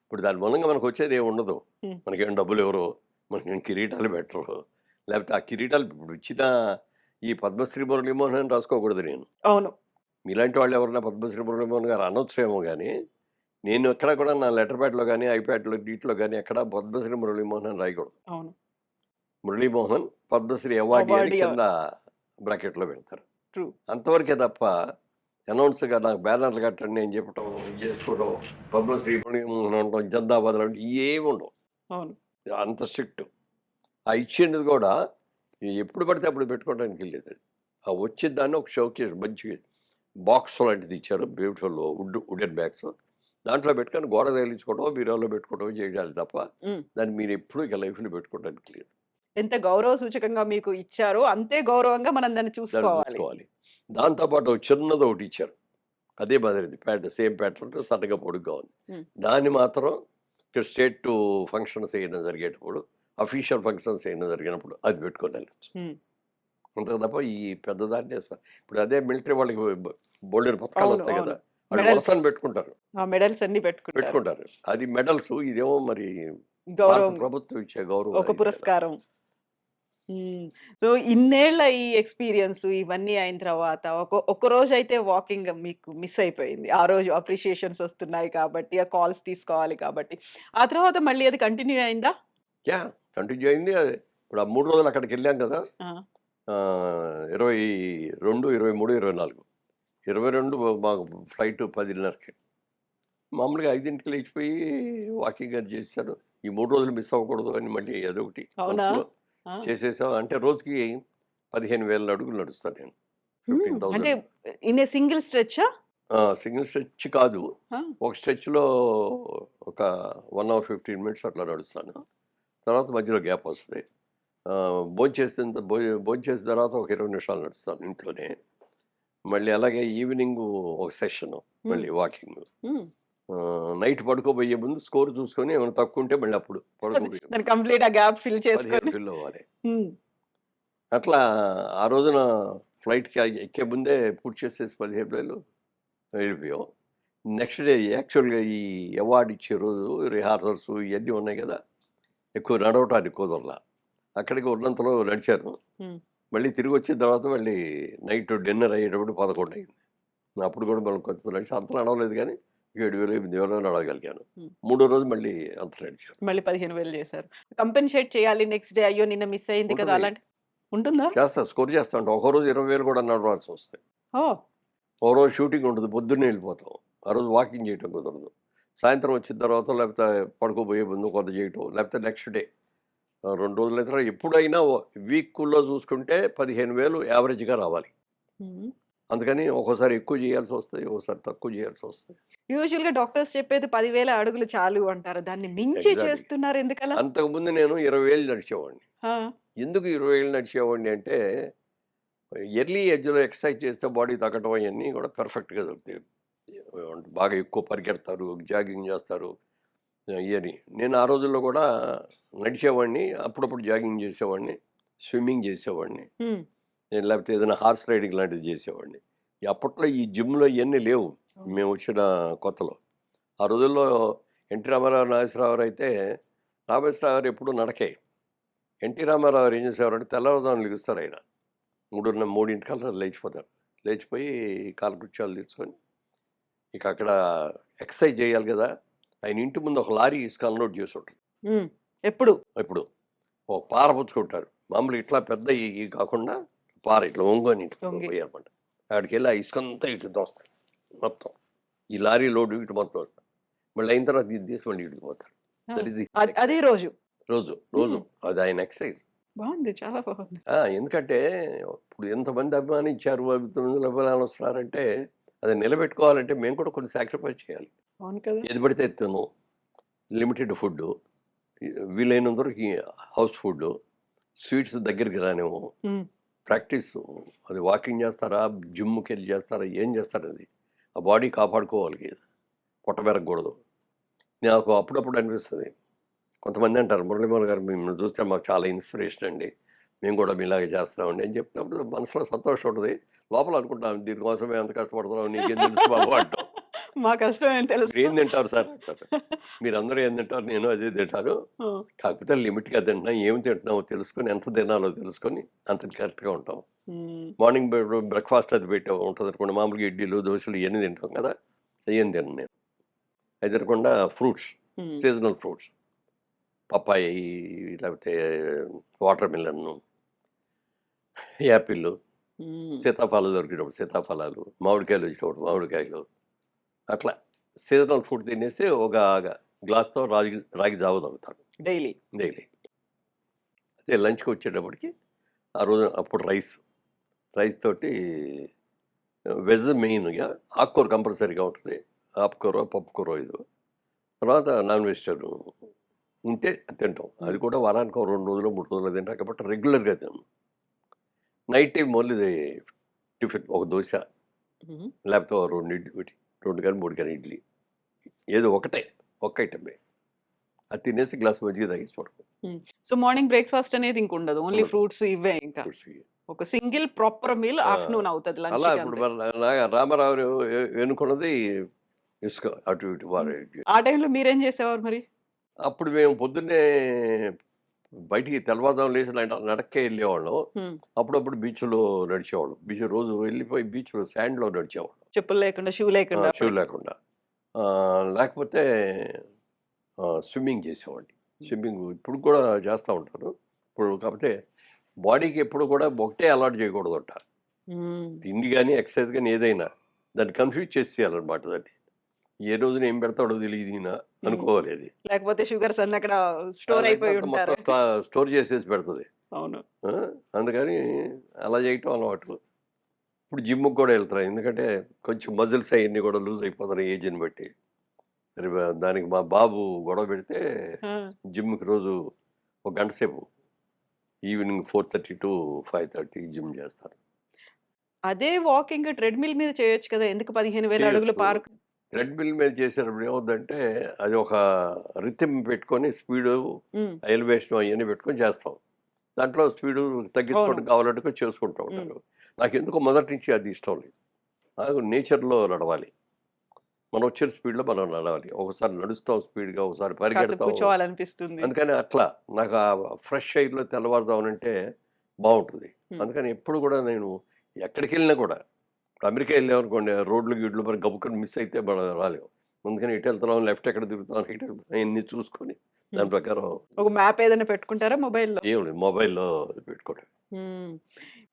ఇప్పుడు దాని మూలంగా మనకొచ్చేది ఏమి ఉండదు. హ్మ్. మనకేం డబ్బులివ్వరు. మనకేం కిరీటాలు పెట్టరు. లేకపోతే ఆ కిరీటాలు ఇప్పుడు ఇచ్చిన ఈ పద్మశ్రీ మురళీమోహన్ అని రాసుకోకూడదు నేను. అవును. మీలాంటి వాళ్ళు ఎవరైనా పద్మశ్రీ మురళీమోహన్ గారు అనొచ్చేమో గానీ, నేను ఎక్కడ కూడా నా లెటర్ ప్యాడ్‌లో గానీ, ఐప్యాడ్‌లో వీటిలో గానీ ఎక్కడ పద్మశ్రీ మురళీమోహన్ అని రాయకూడదు. అవును. మురళీమోహన్ పద్మశ్రీ అవార్డీ అని అవార్డియా కింద బ్రాకెట్‌లో పెడతారు. ట్రూ. అంతవరకే తప్ప అనౌన్స్‌గా నాకు బ్యానర్లు కట్టండి అని చెప్పటం, ఇది చేసుకోవడం, పద్మశ్రీ మురళీమోహన్ అనటం, జందాబాద్‌లు అంటే ఇయేమి ఉండవు. అవును. అంత స్ట్రిక్ట్. ఆ ఇచ్చింది కూడా ఎప్పుడు పడితే అప్పుడు పెట్టుకోవడానికి వీల్లేదది. ఆ వచ్చేదాన్ని ఒక షోకేస్ మంచి బాక్స్ లాంటిది ఇచ్చారు. Beautiful wooden bags. దాంట్లో పెట్టుకొని గోడ తగిలించుకోవడమో, బీరువాలో పెట్టుకోవడమో చేయాలి తప్ప, హ్మ్. దాన్ని మీరెప్పుడూ ఇక లైఫ్‌లో పెట్టుకోవడానికి లేదు. ఎంత గౌరవ సూచకంగా మీకు ఇచ్చారో, అంతే గౌరవంగా మనం దాన్ని దాన్ని చూసుకోవాలి. చూసుకోవాలి. దాంతో పాటు ఒక చిన్నది ఒకటి ఇచ్చారు. అదే మాదిరిది సేమ్ ప్యాటర్న్ సన్నగా పొడుగ్గా ఉంది. హ్మ్. దాన్ని మాత్రం ఇక్కడ స్టేట్ ఫంక్షన్స్ ఏమైనా జరిగేటప్పుడు, అఫీషియల్ ఫంక్షన్స్ ఏమైనా జరిగినప్పుడు అది పెట్టుకొని వెళ్ళొచ్చు. హ్మ్. అంతే తప్ప ఈ పెద్దదాన్నే ఇప్పుడు అదే మిలిటరీ వాళ్ళకి బోలెడన్ని పథకాలు అవును. వస్తాయి అవును. కదా! వాళ్ళు మెడల్స్. వరుసని పెట్టుకుంటారు. ఆ! మెడల్స్ అన్నీ పెట్టుకుంటారు. పెట్టుకుంటారు. అది మెడల్స్ ఇదేమో మరి భారత గౌరవం. ప్రభుత్వం ఇచ్చే గౌరవం ఒక ఇది కదా! పురస్కారం. హ్మ్. సో, ఇన్నేళ్ల ఈ ఎక్స్‌పీరియన్స్ ఇవన్నీ అయిన తర్వాత ఒక్కరోజైతే వాకింగ్ మీకు మిస్ అయిపోయింది. ఆ రోజు అప్రిషియేషన్స్ వస్తున్నాయి కాబట్టి, ఆ కాల్స్ తీసుకోవాలి కాబట్టి. ఆ తర్వాత మళ్ళీ అది కంటిన్యూ అయిందా? యాహ్! కంటిన్యూ అయింది. ఇప్పుడు ఆ 3 రోజులు అక్కడికెళ్ళాం కదా! ఆ! 22, 23, 24. 22 మాకు ఫ్లైట్ 10:30కి. మామూలుగా 5కి లేచిపోయి వాకింగ్ అది చేసేసాను. ఈ 3 రోజులు మిస్ అవ్వకూడదు అని మళ్ళీ అదొకటి అవునా? మనసులో ఆ! చేసేసాం. అంటే రోజుకి 15,000 అడుగులు నడుస్తాను నేను. హ్మ్. అంటే 15,000. ఇన్ ఎ సింగిల్ స్ట్రెచా? సింగిల్ స్ట్రెచ్ కాదు. ఆ! ఒక స్ట్రెచ్‌లో ఒక 1 అవర్ 15 మినిట్స్ అట్లా నడుస్తాను. తర్వాత మధ్యలో గ్యాప్ వస్తది. భోంచేసిన తర్వాత ఒక 20 నిమిషాలు నడుస్తాను ఇంట్లోనే. మళ్ళీ అలాగే ఈవినింగు ఒక సెషను హ్మ్. మళ్ళీ వాకింగు. హ్మ్. నైట్ పడుకోబోయే ముందు స్కోర్ చూసుకొని ఏమైనా తక్కువుంటే మళ్ళీ అప్పుడు పడుకోబోయే దాన్ని కంప్లీట్ ఆ గ్యాప్ ఫిల్ 15 చేసుకొని. ఫిల్ అవ్వాలి. హ్మ్. అట్లా ఆ రోజున ఫ్లైట్‌కి ఎక్కే ముందే పూర్తి చేసేసి 15,000 వెళ్ళిపోయాం. నెక్స్ట్ డే యాక్చువల్‌గా ఈ అవార్డ్ ఇచ్చే రోజు రిహార్సల్స్ ఇయన్నీ ఉన్నాయి కదా! ఎక్కువ నడవటానికి కుదరల. అక్కడికి ఉన్నంతలో నడిచాను. హ్మ్. మళ్ళీ తిరిగొచ్చిన తర్వాత మళ్ళీ నైట్ డిన్నర్ అయ్యేటప్పుడు 11 అయింది. అప్పుడు కూడా మనం కొంచెం నడిచి అంత నడవలేదు గానీ 7,000, 8,000 నడవగలిగాను. హ్మ్. మూడో రోజు మళ్ళీ అంత నడిచాను. మళ్ళీ 15,000 చేశారు. కంపెన్సేట్ చేయాలి నెక్స్ట్ డే. అయ్యో! నిన్న మిస్ అయింది కదా! ఉంటది. అలాంటి ఉంటుందా? స్కోర్ చేస్తా ఉంటాం. ఒక్కో రోజు 20,000 కూడా నడవాల్సొస్తాయి. ఓహ్! ఓ రోజు షూటింగ్ ఉంటది. పొద్దున్నే వెళ్ళిపోతాం. ఆ రోజు వాకింగ్ చేయటం కుదరదు. సాయంత్రం వచ్చిన తర్వాత లేకపోతే పడుకోబోయే ముందు కొంత చేయటం. లేకపోతే నెక్స్ట్ డే 2 రోజులైతే ఎప్పుడైనా వీక్‌లో చూసుకుంటే 15,000 యావరేజ్‌గా రావాలి. హ్మ్. అందుకని ఒక్కోసారి ఎక్కువ చేయాల్సొస్తాయి. ఒక్కోసారి తక్కువ చేయాల్సొస్తాయి. యూజువల్‌గా డాక్టర్స్ చెప్పేది 10,000 అడుగులు చాలు అంటారు. దాన్ని మించి ఎగ్జాక్ట్‌లీ. చేస్తున్నారు ఎందుకలా? అంతకుముందు నేను 20,000 నడిచేవాడిని. ఆ! ఎందుకు 20,000 నడిచేవాడిని అంటే ఎర్లీ ఏజ్‌లో ఎక్సర్సైజ్ చేస్తే బాడీ తగ్గడం అయన్నీ కూడా పర్ఫెక్ట్‌గా దొరుకుతాయి. బాగా ఎక్కువ పరిగెడతారు, జాగింగ్ చేస్తారు ఇయని. నేను ఆ రోజుల్లో కూడా నడిచేవాడిని. అప్పుడప్పుడు జాగింగ్ చేసేవాడిని. స్విమ్మింగ్ చేసేవాడిని. హ్మ్. నేను లేకపోతే ఏదైనా హార్స్ రైడింగ్ లాంటిది చేసేవాడిని. అప్పట్లో ఈ జిమ్‌లో ఇయన్నీ లేవు. అవును. మేము వచ్చిన కొత్తలో. ఆ రోజుల్లో ఎన్టీ రామారావు, నాగేశ్వరరావు అయితే నాగేశ్వరరావు గారు ఎప్పుడూ నడకే. ఎన్టీ రామారావు గారు ఏం చేసేవారంటే తెల్లవారుజామున లెగుస్తారాయన. 3:30 లేచిపోతారు. లేచిపోయి కాలకృత్యాలు తీర్చుకొని ఇక అక్కడ ఎక్సర్సైజ్ చేయాలి కదా! ఆయన ఇంటి ముందు ఒక లారీ ఇసుక అన్‌లోడ్ చేసి ఉంటుంది. హ్మ్. ఎప్పుడు? ఎప్పుడు ఒక పార పుచ్చుకుంటారు. మామూలుగా ఇట్లా పెద్ద ఇయి కాకుండా పార ఇట్లా ఒంగోని ఇట్లా వంగి. పోయారన్నమాట. ఆడికెళ్ళి ఆ ఇసుకంతా ఇటు దోస్తారు మొత్తం. ఈ లారీ లోడ్ ఇటు మొత్తం వస్తారు. మళ్ళీ అయిన తర్వాత ఇది తీసి మళ్ళీ ఇటు పోతారు. ఆ! దట్ ఈస్ ది అది రోజు. రోజు. హుహు. అది ఆయన ఎక్సర్సైజ్. బావుంది. చాలా బావుంది. ఎందుకంటే ఇప్పుడు ఎంతమంది అభిమానించారు, 900 అభిమానులు వస్తున్నారంటే అది నిలబెట్టుకోవాలంటే మేము కూడా కొన్ని సాక్రిఫైస్ చేయాలి. అవును కదా! ఏది పడితే అది తినం. Limited food. వీలైనంత వరకు హౌస్ ఫుడ్డు. స్వీట్స్ దగ్గరికి రానివ్వం. హ్మ్. ప్రాక్టీసు అది వాకింగ్ చేస్తారా, జిమ్‌కెళ్ళి చేస్తారా, ఏం చేస్తారది. ఆ బాడీ కాపాడుకోవాలి. పొట్ట పెరగకూడదు. నాకు అప్పుడప్పుడు అనిపిస్తది. కొంతమంది అంటారు, "మురళీమోహన్ గారు మిమ్మల్ని చూస్తే మాకు చాలా ఇన్స్పిరేషన్ అండి. మేము కూడా మీలాగే చేస్తామండి" అని చెప్పినప్పుడు మనసులో సంతోషం ఉంటది. లోపల అనుకుంటాం, "దీనికోసం మేము ఎంత కష్టపడుతున్నామో నీకేం తెలుసు బాబు" అంటాం. మా కష్టం ఏం తెలుసు. "మీరేం తింటారు సార్" అంటారు. "మీరందరూ ఏం తింటారు, నేను అదే తింటాను. ఆ! కాకపోతే లిమిట్‌గా తింటున్నాం. ఏమి తింటున్నామో తెలుసుకొని, ఎంత తినాలో తెలుసుకొని అంత కరెక్ట్‌గా ఉంటాం." హ్మ్. మార్నింగ్ బ్రేక్‌ఫాస్ట్ అది పెట్టాం ఉంటదనుకోండి. మామూలుగా ఇడ్లీలు, దోసలు ఇయన్నీ తింటాం కదా! అయ్యేం తినను నేను. అయి తినకుండా ఫ్రూట్స్, హ్మ్. Seasonal fruits. పపాయి లేకపోతే వాటర్ మిలన్ను, యాపిల్లు, హ్మ్. సీతాఫలాలు దొరికినప్పుడు సీతాఫలాలు, మామిడికాయలు వచ్చినప్పుడు మామిడికాయలు. అట్లా సీజనల్ ఫుడ్ తినేసి ఒక గ్లాస్‌తో రాగి జావ తాగుతాను డైలీ. డైలీ. అదే లంచ్‌కి వచ్చేటప్పటికి ఆ రోజు అప్పుడు రైస్ తోటి వెజ్ మెయిన్‌గా ఆకుకూర కంపల్సరీగా ఉంటది. ఆకుకూర, పప్పుకూర ఇది. తర్వాత నాన్ వెజిటేరియన్ ఉంటే తింటాం. అది కూడా వారానికి ఓ 2 రోజులో, 3 రోజులో తింటాం కాబట్టి రెగ్యులర్‌గా తినను. నైట్ టైమ్ ఓన్లీ టిఫిన్ ఒక దోస, హుహు. లేకపోతే ఓ 2 కానీ 3 కానీ ఇడ్లీ. ఏదో ఒకటే, ఒక్క ఐటమే. అది తినేసి గ్లాస్ మజ్జిగ తాగేసి పడుకో. హ్మ్. సో, మార్నింగ్ బ్రేక్‌ఫాస్ట్ అనేది ఇంకుండదు. ఓన్లీ ఉండదు. ఫ్రూట్స్ ఇవే ఇంకా. ఫ్రూట్స్. ఒక సింగిల్ ప్రాపర్ మీల్ ఆ! ఆఫ్టర్‌నూన్ అవుతది అలా లంచ్‌కి ఇప్పుడు అంతే. మన రామారావు ఎన్నుకున్నది ఇసుక అటు ఇటు హ్మ్. ఆ టైంలో మీరేం చేసేవారు మరి? అప్పుడు మేము పొద్దున్నే బయటికి తెల్లవారుజామున లేసి నడక్కే వెళ్ళేవాళ్ళం. హ్మ్. అప్పుడప్పుడు బీచ్‌లో నడిచేవాళ్ళం. బీచ్ వెళ్ళిపోయి బీచ్‌లో శాండ్‌లో నడిచేవాళ్ళం. చెప్పులు లేకుండా, షూ లేకుండా షూ అప్పటికి. లేకుండా. లేకపోతే స్విమ్మింగ్ చేసేవాడిని. స్విమ్మింగ్ ఇప్పుడు కూడా చేస్తా ఉంటాను. ఇప్పుడు కాకపోతే బాడీకి ఎప్పుడు కూడా ఒకటే అలవాటు చేయకూడదంట. హ్మ్. తిండి గాని, ఎక్సర్సైజ్ గాని ఏదైనా దాన్ని కన్‌ఫ్యూజ్ చేసేయాలన్నమాట దాన్ని. ఏ రోజున ఏం పెడతాడో తెలీదు ఈయన హ్మ్. అనుకోవాలి అది. లేకపోతే షుగర్స్ అన్నీ అక్కడ స్టోర్ లేకపోతే అయిపోయి అంతా మొత్తం ఉంటారు. స్టోర్ చేసేసి పెడతది. అవును. ఆ! అందుకని అలా చేయటం అలవాటు. ఇప్పుడు జిమ్‌కి కూడా వెళ్తున్నా. ఎందుకంటే కొంచెం మజిల్స్ అయన్నీ కూడా లూజ్ అయిపోతున్నాయి ఏజ్‌ని బట్టి. మరి దానికి మా బాబు గొడవ పెడితే ఆ! జిమ్‌కి రోజు ఒక గంట సేపు ఈవినింగ్ 4:30-5:30 జిమ్ చేస్తాను. అదే వాకింగ్ ట్రెడ్‌మిల్ మీద చేయొచ్చు కదా! ఎందుకు 15,000 అడుగుల చేయొచ్చు. పార్క్? థ్రెడ్‌మిల్ మీద చేసేటప్పుడు ఏమవుద్దంటే అది ఒక రిథమ్ పెట్టుకొని స్పీడు, హ్మ్. ఎలివేషన్ అయన్నీ పెట్టుకొని చేస్తాం. దాంట్లో స్పీడు అవును. తగ్గించుకోవడం కావాలంటే కూడా చేసుకుంటూ హ్మ్. ఉంటారు. నాకెందుకో మొదటి నుంచి అది ఇష్టం లేదు. నాకు నేచర్‌లో నడవాలి. మనం వచ్చిన స్పీడ్‌లో మనం నడవాలి. ఒకసారి నడుస్తాం స్పీడ్‌గా, ఒకసారి కాసేపు పరిగెడతాం. కూర్చోవాలనిపిస్తుంది. అందుకని అట్లా నాకు ఆ ఫ్రెష్ ఎయిర్‌లో తెల్లవారుజామునంటే బావుంటది. హ్మ్. అందుకని ఎప్పుడు కూడా నేను ఎక్కడికెళ్ళినా కూడా అమెరికా ఎళ్ళామనుకోండి రోడ్లు, గీడ్లు మరి గబుక్కన మిస్ అయితే మనం రాలేం. అందుకని ఎటెళ్తున్నాం, లెఫ్ట్ ఎక్కడ తిరుగుతున్నాం, రైట్ ఎక్కడ అయన్నీ చూసుకొని హ్మ్. దాని ప్రకారం ఒక మ్యాప్ ఏదైనా పెట్టుకుంటారా మొబైల్‌లో? ఏం లేదు మొబైల్‌లో పెట్టుకోవడమే. హ్మ్.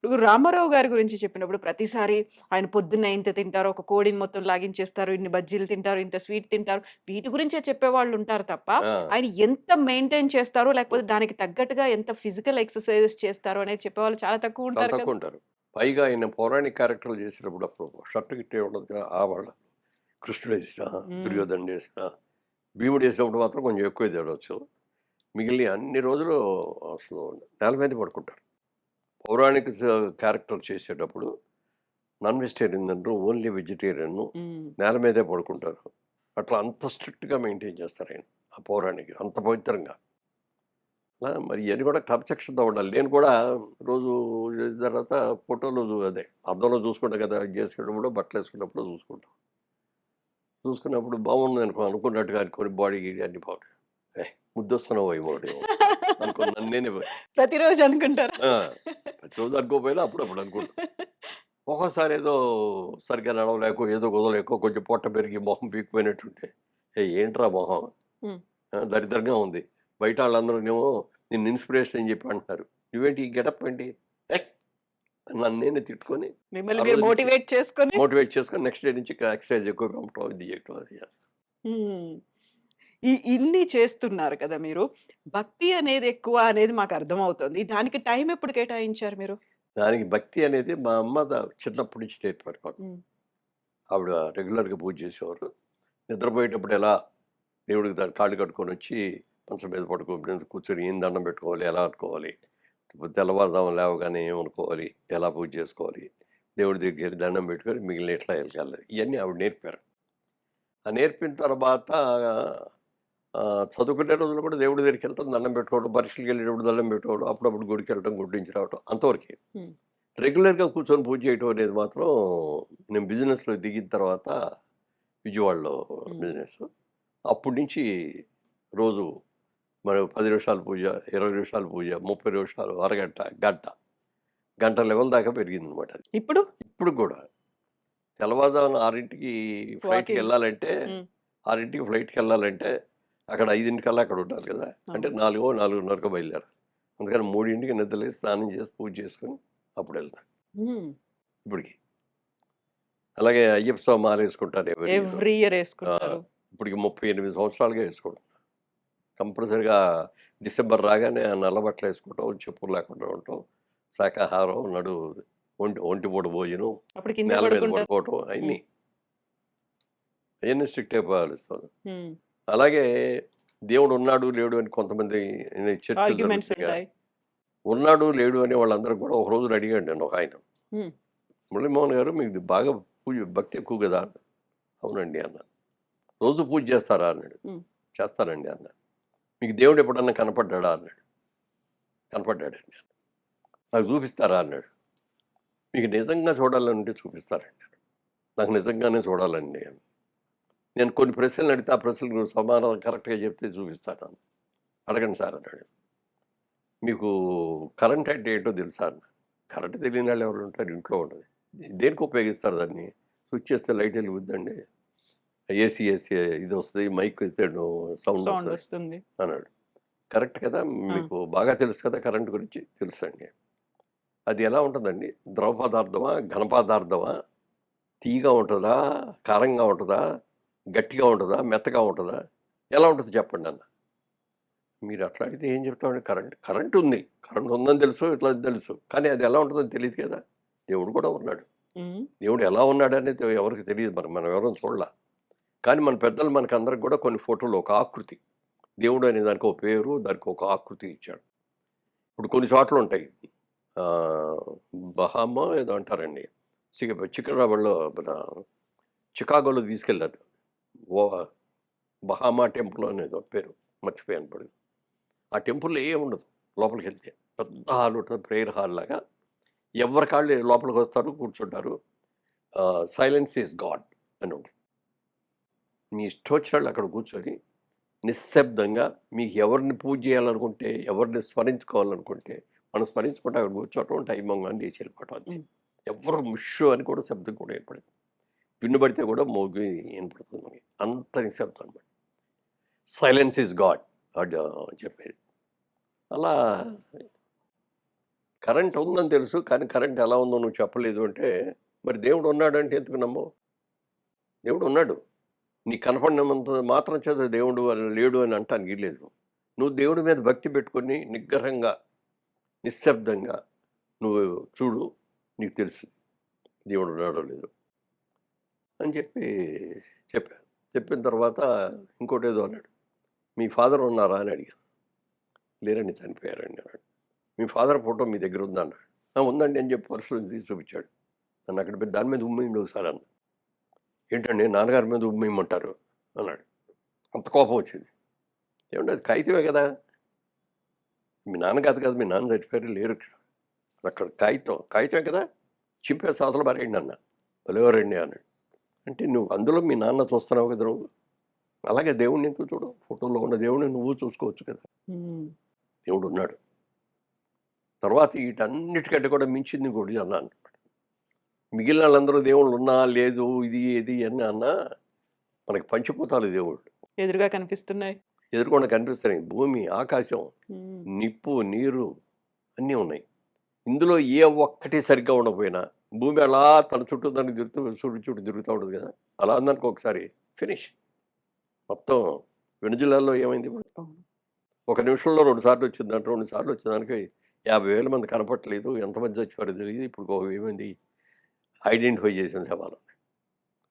ఇప్పుడు రామారావు గారి గురించి చెప్పినప్పుడు ప్రతిసారి ఆయన పొద్దున్న ఇంత తింటారు, ఒక కోడిని మొత్తం లాగించేస్తారు, ఇన్ని బజ్జీలు తింటారు, ఇంత స్వీట్ తింటారు. వీటి గురించే చెప్పేవాళ్ళుంటారు తప్ప, ఆ! ఆయన ఎంత మెయింటైన్ చేస్తారో, లేకపోతే దానికి తగ్గట్టుగా ఎంత ఫిజికల్ ఎక్సర్‌సైజెస్ చేస్తారో అనేది చెప్పేవాళ్ళు చాలా చాలా తక్కువుంటారు కదా! తక్కువుంటారు. పైగా ఆయన పౌరాణిక క్యారెక్టర్‌లు చేసేటప్పుడు అప్పుడు షర్ట్ గిట్టే ఉండదు కదా! ఆభరణ కృష్ణుడేసినా, హ్మ్. దుర్యోధనుడేసినా, భీముడేసినప్పుడు మాత్రం కొంచెం ఎక్కువే తేడొచ్చు. మిగిలిన అన్ని రోజులు అసలు నేల మీదే పడుకుంటారు. పౌరాణిక క్యారెక్టర్ చేసేటప్పుడు నాన్ వెజిటేరియన్ తినరు. Only vegetarian. హ్మ్. నేల మీదే పడుకుంటారు. అట్లా అంత స్ట్రిక్ట్‌గా మెయింటైన్ చేస్తారాయన. ఆ పౌరాణిక అంత పవిత్రంగా. మరి ఇయన్నీ కూడా క్రమశిక్షణతో ఉండాలి. నేను కూడా రోజు చేసిన తర్వాత ఫోటోలు అదే అద్దంలో చూసుకుంటా కదా! ఇది చేసుకునేటప్పుడు బట్టలేసుకున్నప్పుడు చూసుకుంటాం. చూసుకున్నప్పుడు బాగుందనుకో అనుకున్నట్టుగా అనుకోని బాడీ గీడీ అన్నీ బాగుంటాయి. ముద్దొస్తున్నావోయ్ మోడేమో అనుకోని నన్ను నేనే ప్రతిరోజు అనుకుంటారా? ఆ! ప్రతిరోజు అనుకోకపోయినా అప్పుడప్పుడు అనుకుంటా. ఒక్కోసారి ఏదో సరిగ్గా నడవలేకో, ఏదో కుదరలేకో కొంచెం పొట్ట పెరిగి మొహం పీకిపోయినట్టుంటే, ఏంట్రా మొహం హ్మ్. దరిద్రంగా ఉంది. బయట వాళ్ళందరూనేమో నిన్ను ఇన్స్‌పిరేషన్ అని చెప్పి అంటున్నారు. నువ్వేంటి ఈ గెటప్ ఏంటి? ఏయ్! నన్ను నేనే తిట్టుకొని, మిమ్మల్ని ఆ మీరు రోజు నుంచి మోటివేట్ చేసుకొని మోటివేట్ చేసుకొని నెక్స్ట్ డే నుంచి ఎక్సర్సైజ్ ఎక్కువ పంపటం, ఇది చేయటం అది చేస్తా. హ్మ్. ఇన్ని చేస్తున్నారు కదా మీరు. భక్తి అనేది ఎక్కువ అనేది మాకు అర్థమవుతుంది. దానికి టైం ఎప్పుడు కేటాయించారు మీరు? దానికి భక్తి అనేది మా అమ్మ చిన్నప్పటి నుంచి నేర్పారు మాకు. హ్మ్. ఆవిడ రెగ్యులర్‌గా పూజ చేసేవారు. నిద్రపోయేటప్పుడు ఎలా దేవుడికి కాళ్ళు కట్టుకొనొచ్చి మంచం మీద పడుకోబెట్టి కూర్చొని ఏం దండం పెట్టుకోవాలి, ఎలా అనుకోవాలి, తెల్లవారుజామున లేవగానే ఏమనుకోవాలి, ఎలా పూజ చేసుకోవాలి, దేవుడి దగ్గరికెళ్ళి దండం పెట్టుకొని మిగిలిన ఎట్లా ఎళ్ళగాలి, ఇయన్నీ ఆవిడ నేర్పారు. ఆ నేర్పిన తర్వాత చదువుకునే రోజుల్లో కూడా దేవుడి దగ్గరికెళ్ళటం, దండం పెట్టుకోవడం, పరీక్షలకెళ్ళేటప్పుడు దండం పెట్టుకోవడం, అప్పుడప్పుడు గుడికెళ్ళటం, గుడి నుంచి రావటం అంతవరకే. హ్మ్. రెగ్యులర్‌గా కూర్చొని పూజ చేయటం అనేది మాత్రం నేను బిజినెస్‌లో దిగిన తర్వాత విజయవాడలో హ్మ్. బిజినెస్. అప్పటి నుంచి రోజు మరి 10 నిమిషాలు పూజ, 20 నిమిషాలు పూజ, 30 నిమిషాలు, అరగంట, గంట, గంట లెవెల్ దాకా పెరిగిందనమాట అది. ఇప్పుడు ఇప్పుడు కూడా తెల్లవారుజామున 6కి వాకింగ్. ఫ్లైట్‌కెళ్ళాలంటే, హ్మ్. 6కి ఫ్లైట్‌కెళ్ళాలంటే అక్కడ 5కల్లా అక్కడ ఉండాలి కదా! అంటే అవును. 4, 4:30కో బయలుదేరాలి. అందుకని 3కి నిద్రలేసి స్నానం చేసి పూజ చేసుకొని అప్పుడెళ్తా హ్మ్. ఇప్పటికి. అలాగే అయ్యప్ప స్వామి మాలేసుకుంటాను ఎవరీ ఇయర్. ఎవ్రీ ఇయర్ ఆ! యేసుకుంటారు. ఇప్పటికి 38 సంవత్సరాలుగా వేసుకోవడం. కంపల్సరీగా డిసెంబర్ రాగానే ఆ నల్ల బట్టలేసుకోవటం, చెప్పులు లేకుండా ఉండటం, శాకాహారం, ఒంటిపూట భోజనం, అప్పుడు కిందే నేల మీద పడుకుంటారు. పడుకోవటం హ్మ్. అయన్నీ స్ట్రిక్ట్‌గా పాటిస్తాను. హ్మ్. అలాగే దేవుడు ఉన్నాడు, లేడు అని కొంతమంది చర్చలు ఆర్గ్యుమెంట్స్ జరుగుతాయిగా. ఉంటాయి. ఉన్నాడు, లేడు అనే వాళ్ళందరూ కూడా ఒక రోజున అడిగాడు నన్ను ఒకాయన. హ్మ్. "మురళీమోహన్ గారు మీకు బాగా భక్తి ఎక్కువ కదా?" "అవునండి" అన్నా. "రోజు పూజ చేస్తారా?" అన్నాడు. హ్మ్. "చేస్తానండి" అన్నా. "మీకు దేవుడు ఎప్పుడన్నా కనపడ్డాడా?" అన్నాడు. "కనపడ్డాడండి." "నాకు చూపిస్తారా?" అన్నాడు. "మీకు నిజంగా చూడాలనుంటే చూపిస్తానండి." "నాకు నిజంగానే చూడాలండి" అని. నేను కొన్ని ప్రశ్నలు అడిగితే ఆ ప్రశ్నలకు సమాధానం కరెక్ట్‌గా చెప్తే చూపిస్తాను. "అడగండి సార్" అన్నాడు. "మీకు కరెంట్ అంటే ఏంటో తెలుసా?" అన్నా. "కరెంట్ తెలియని వాళ్ళు ఎవరు ఉంటారు? ఇంట్లో ఉండదు." "దేనికి ఉపయోగిస్తారు దాన్ని?" "స్విచ్ చేస్తే లైట్ వెలుగుద్దండి. ఏసీ ఇదొస్తది. మైక్ ఎత్తాడు సౌండ్ సౌండ్ వస్తది" వస్తుంది. అన్నాడు. "కరెక్ట్ కదా! ఆ! మీకు బాగా తెలుసు కదా కరెంట్ గురించి?" "తెలుసండి." "అది ఎలా ఉంటదండి? ద్రవ పదార్థమా? ఘన పదార్థమా? తియ్యగా ఉంటదా? కారంగా ఉంటదా? గట్టిగా ఉంటదా? మెత్తగా ఉంటదా? ఎలా ఉంటది చెప్పండన్నా." "మీరు అట్లా అడిగితే ఏం చెప్తామండి కరెంట్ ఉంది. కరెంట్ ఉందని తెలుసు. ఇట్లా తెలుసు. కానీ అది ఎలా ఉంటదని తెలీదు కదా! దేవుడు కూడా ఉన్నాడు. హ్మ్. దేవుడు ఎలా ఉన్నాడనేది ఎవరికీ తెలీదు. మనం ఎవరం చూడల. కానీ మన పెద్దలు మనకందరికి కూడా కొన్ని ఫోటోలు ఒక ఆకృతి. దేవుడు అనే దానికి ఒక పేరు, దానికి ఒక ఆకృతి ఇచ్చాడు. ఇప్పుడు కొన్ని చోట్లుంటాయి. ఆహ్, బహామా ఏదో అంటారండి. సికింద్రాబాద్‌లో మన చికాగోలో తీసుకెళ్లారు. ఓ బహామా టెంపుల్ అనేదో పేరు. మర్చిపోయాను ఇప్పుడు. ఆ టెంపుల్‌లో ఏముండదు లోపలికెళ్తే. పెద్ద హాల్ ఉంటది. ప్రేయర్ హాల్ లాగా. ఎవరికాళ్ళు లోపలికొస్తారు, కూర్చుంటారు. 'సైలెన్స్ ఈస్ గాడ్' అని ఉంటది. మీ ఇష్టమొచ్చినోళ్ళు అక్కడ కూర్చొని నిశ్శబ్దంగా మీకు ఎవరిని పూజ చేయాలనుకుంటే, ఎవరిని స్మరించుకోవాలనుకుంటే, మనం స్మరించుకుంటే అక్కడ కూర్చోవటం, టైం అవ్వంగానే లేచి వెళ్ళిపోవటం అంతే. హ్మ్. ఎవ్వరు ముష్షు అని కూడా శబ్దం కూడా ఏర్పడదు. వినబడితే కూడా మోగి వినపడుతుంది మనకి. అంత నిశ్శబ్దం అనమాట. 'సైలెన్స్ ఈస్ గాడ్' అని చెప్పేది. అలా కరెంట్ ఉందని తెలుసు. కానీ కరెంట్ ఎలా ఉందో నువ్వు చెప్పలేదు అంటే, మరి దేవుడు ఉన్నాడంటే ఎందుకు నమ్మవు? దేవుడు ఉన్నాడు. నీకు కనపడినంత మాత్రం చేత దేవుడు లేడు అని అంటానికి లేదు. నువ్వు దేవుడి మీద భక్తి పెట్టుకొని నిగ్రహంగా, నిశ్శబ్దంగా నువ్వు చూడు. నీకు తెలుసు దేవుడు ఉన్నాడో లేదో అని చెప్పాను. చెప్పిన తర్వాత ఇంకోటేదో అన్నాడు. "మీ ఫాదర్ ఉన్నారా?" అని అడిగాను. "లేరండి చనిపోయారండి" అన్నాడు. "మీ ఫాదర్ ఫోటో మీ దగ్గర ఉందా?" అన్నాడు. "ఆ! ఉందండి" అని చెప్పి పర్స్‌లో తీసి చూపించాడు. నన్ను అక్కడ పెట్టి దాని మీద ఉమ్మేయండి ఒకసారి అన్నా. "ఏంటండి నాన్నగారి మీద ఉమ్మేయమంటారు" అన్నాడు. అంత కోపం వచ్చింది. "ఏవండీ అది కాగితమే కదా! మీ నాన్న కాదు కదా! మీ నాన్న చచ్చిపోయారు లేరిక్కడ. అక్కడ కాగితమే కదా! చింపేసి అవతల పారేయండి" అన్నా. "భలేవారండి" అన్నాడు. "అంటే నువ్వు అందులో మీ నాన్న చూస్తున్నావు కదా నువ్వు. అలాగే దేవుడిని ఎందుకు చూడవు? ఫోటోలో ఉన్న దేవుడిని నువ్వు చూసుకోవచ్చు కదా! హ్మ్. దేవుడున్నాడు. తర్వాత వీటన్నిటికంటే కూడా మించింది ఇంకోటి అన్నాను. మిగిలిన వాళ్ళందరూ దేవుళ్ళు ఉన్నా లేదు ఇది ఇది అని అన్నా మనకి పంచిభూతాలు దేవుళ్ళు ఎదురుగా కనిపిస్తున్నాయి. ఎదురుకుండా కనిపిస్తున్నాయి. భూమి, ఆకాశం, హ్మ్. నిప్పు, నీరు అన్నీ ఉన్నాయి. ఇందులో ఏ ఒక్కటి సరిగ్గా ఉండకపోయినా భూమి అలా తన చుట్టూ దానికి సూర్యుడి చుట్టూ తిరుగుతూ ఉంటుంది కదా! అలా అందరికి ఒకసారి ఫినిష్. మొత్తం వెనుజులాలో ఏమైంది ఇప్పుడు? అవును. ఒక నిమిషంలో 2 సార్లు వచ్చిందంట. 2 సార్లు వచ్చేదానికి 50,000 మంది కనపడట్లేదు. ఎంతమంది చచ్చిపోయారో తెలీదు. ఇప్పుడు ఒక 1000 మంది ఐడెంటిఫై చేసిన శవాలు.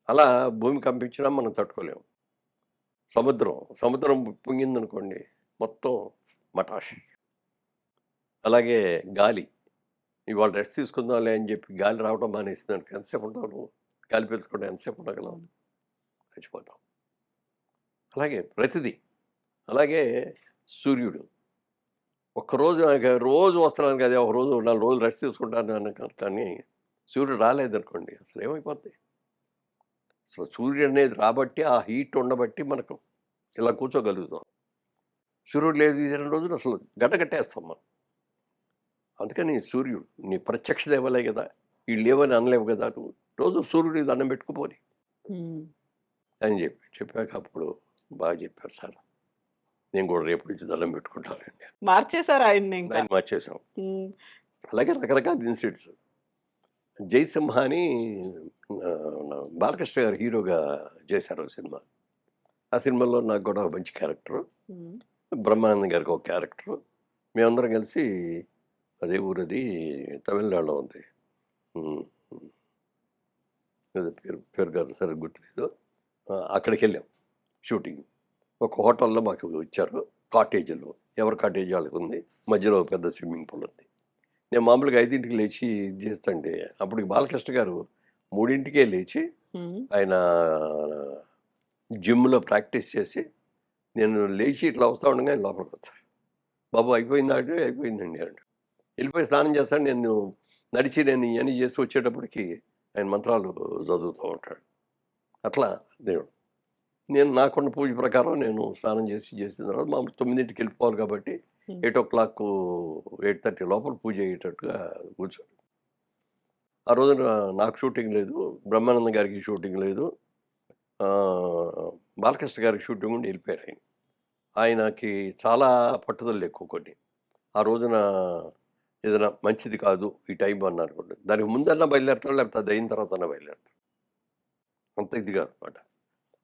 అలా భూమి కంపించినా మనం తట్టుకోలేము. సముద్రం పొంగిందనుకోండి మొత్తం మటాష్. అలాగే గాలి. ఇవాళ రెస్ట్ తీసుకుందాంలే అని చెప్పి గాలి రావడం మానేసిందనుకో ఎంతసేపు ఉంటావు నువ్వు? గాలి పీల్చుకుంటే ఎంతసేపు ఉండగలవు? చచ్చిపోతాం. అలాగే ప్రతిదీ. అలాగే సూర్యుడు. ఒక్కరోజు రోజు వస్తున్నాను కదా! ఒకరోజు 4 రోజులు రెస్ట్ తీసుకుంటాను కానీ సూర్యుడు రాలేదనుకోండి అసలు ఏమైపోద్ది? అసలు సూర్యుడు అనేది రాబట్టి ఆ హీట్ ఉండబట్టి మనకు ఇలా కూర్చోగలుగుతాం. సూర్యుడు లేదు ఈ 2 రోజులు అసలు గడ్డకట్టేస్తాం మనం. అందుకని సూర్యుడు నీ ప్రత్యక్ష దేవాలే కదా! వీళ్ళు లేవని అనలేవు కదా! నువ్వు రోజు సూర్యుడికి దండం పెట్టుకుపోని హ్మ్. అని చెప్పాక అప్పుడు బాగా చెప్పారు సార్. నేను కూడా రేపు నుంచి దండం పెట్టుకుంటానండి. మార్చేసారు ఆయన్ని ఇంకా. ఆయన మార్చేసాం. హ్మ్. అలాగే రకరకాల ఇన్సిడెంట్స్. 'జయసింహ' అని బాలకృష్ణ గారు హీరోగా చేశారు ఓ సినిమా. ఆ సినిమాలో నాకు కూడా ఒక మంచి క్యారెక్టరు. హ్మ్. బ్రహ్మానందం గారికి ఒక క్యారెక్టరు. మేమందరం కలిసి అదే ఊరది తమిళనాడులో ఉంది. హ్మ్. ఏదో పేరు కాదు సరిగ్గా గుర్తులేదు. అక్కడికెళ్ళాం షూటింగ్. ఒక హోటల్‌లో మాకు ఇచ్చారు. కాటేజ్‌లో. ఎవరి కాటేజ్ వాళ్ళకుంది. మధ్యలో పెద్ద స్విమ్మింగ్ పూల్ ఉంది. నేను మామూలుగా 5కి లేచి ఇది చేస్తుంటే అప్పటికి బాలకృష్ణ గారు 3కే లేచి హ్మ్. ఆయన జిమ్‌లో ప్రాక్టీస్ చేసి నేను లేచి ఇట్లా వస్తా ఉండగా ఆయన లోపలికొచ్చారు. బాబు అయిపోయిందా అంటే అయిపోయిందండి అన్నాడు. వెళ్ళిపోయి స్నానం చేస్తాను నేను నేను ఇవన్నీ చేసి వచ్చేటప్పటికి ఆయన మంత్రాలు చదువుతూ ఉంటాడు. అట్లా దేవుడు. నేను నాకున్న పూజ ప్రకారం నేను స్నానం చేసిన తర్వాత మామూలు 9కి వెళ్ళిపోవాలి కాబట్టి హ్మ్. 8:30 లోపల పూజ అయ్యేటట్టుగా కూర్చోండి. ఆ రోజున నాకు షూటింగ్ లేదు. బ్రహ్మానందం గారికి షూటింగ్ లేదు. బాలకృష్ణ గారికి షూటింగ్ ఉండి వెళ్ళిపోయారు ఆయన. ఆయనకి చాలా పట్టుదలలు ఎక్కువ కొన్ని. ఆ రోజున ఏదైనా మంచిది కాదు ఈ టైం అన్నారనుకోండి. దానికి ముందన్నా బయలుదేరతాడు లేకపోతే అది అయిన తర్వాతన్నా బయలుదేరతాడు. అంత ఇదిగా అనమాట.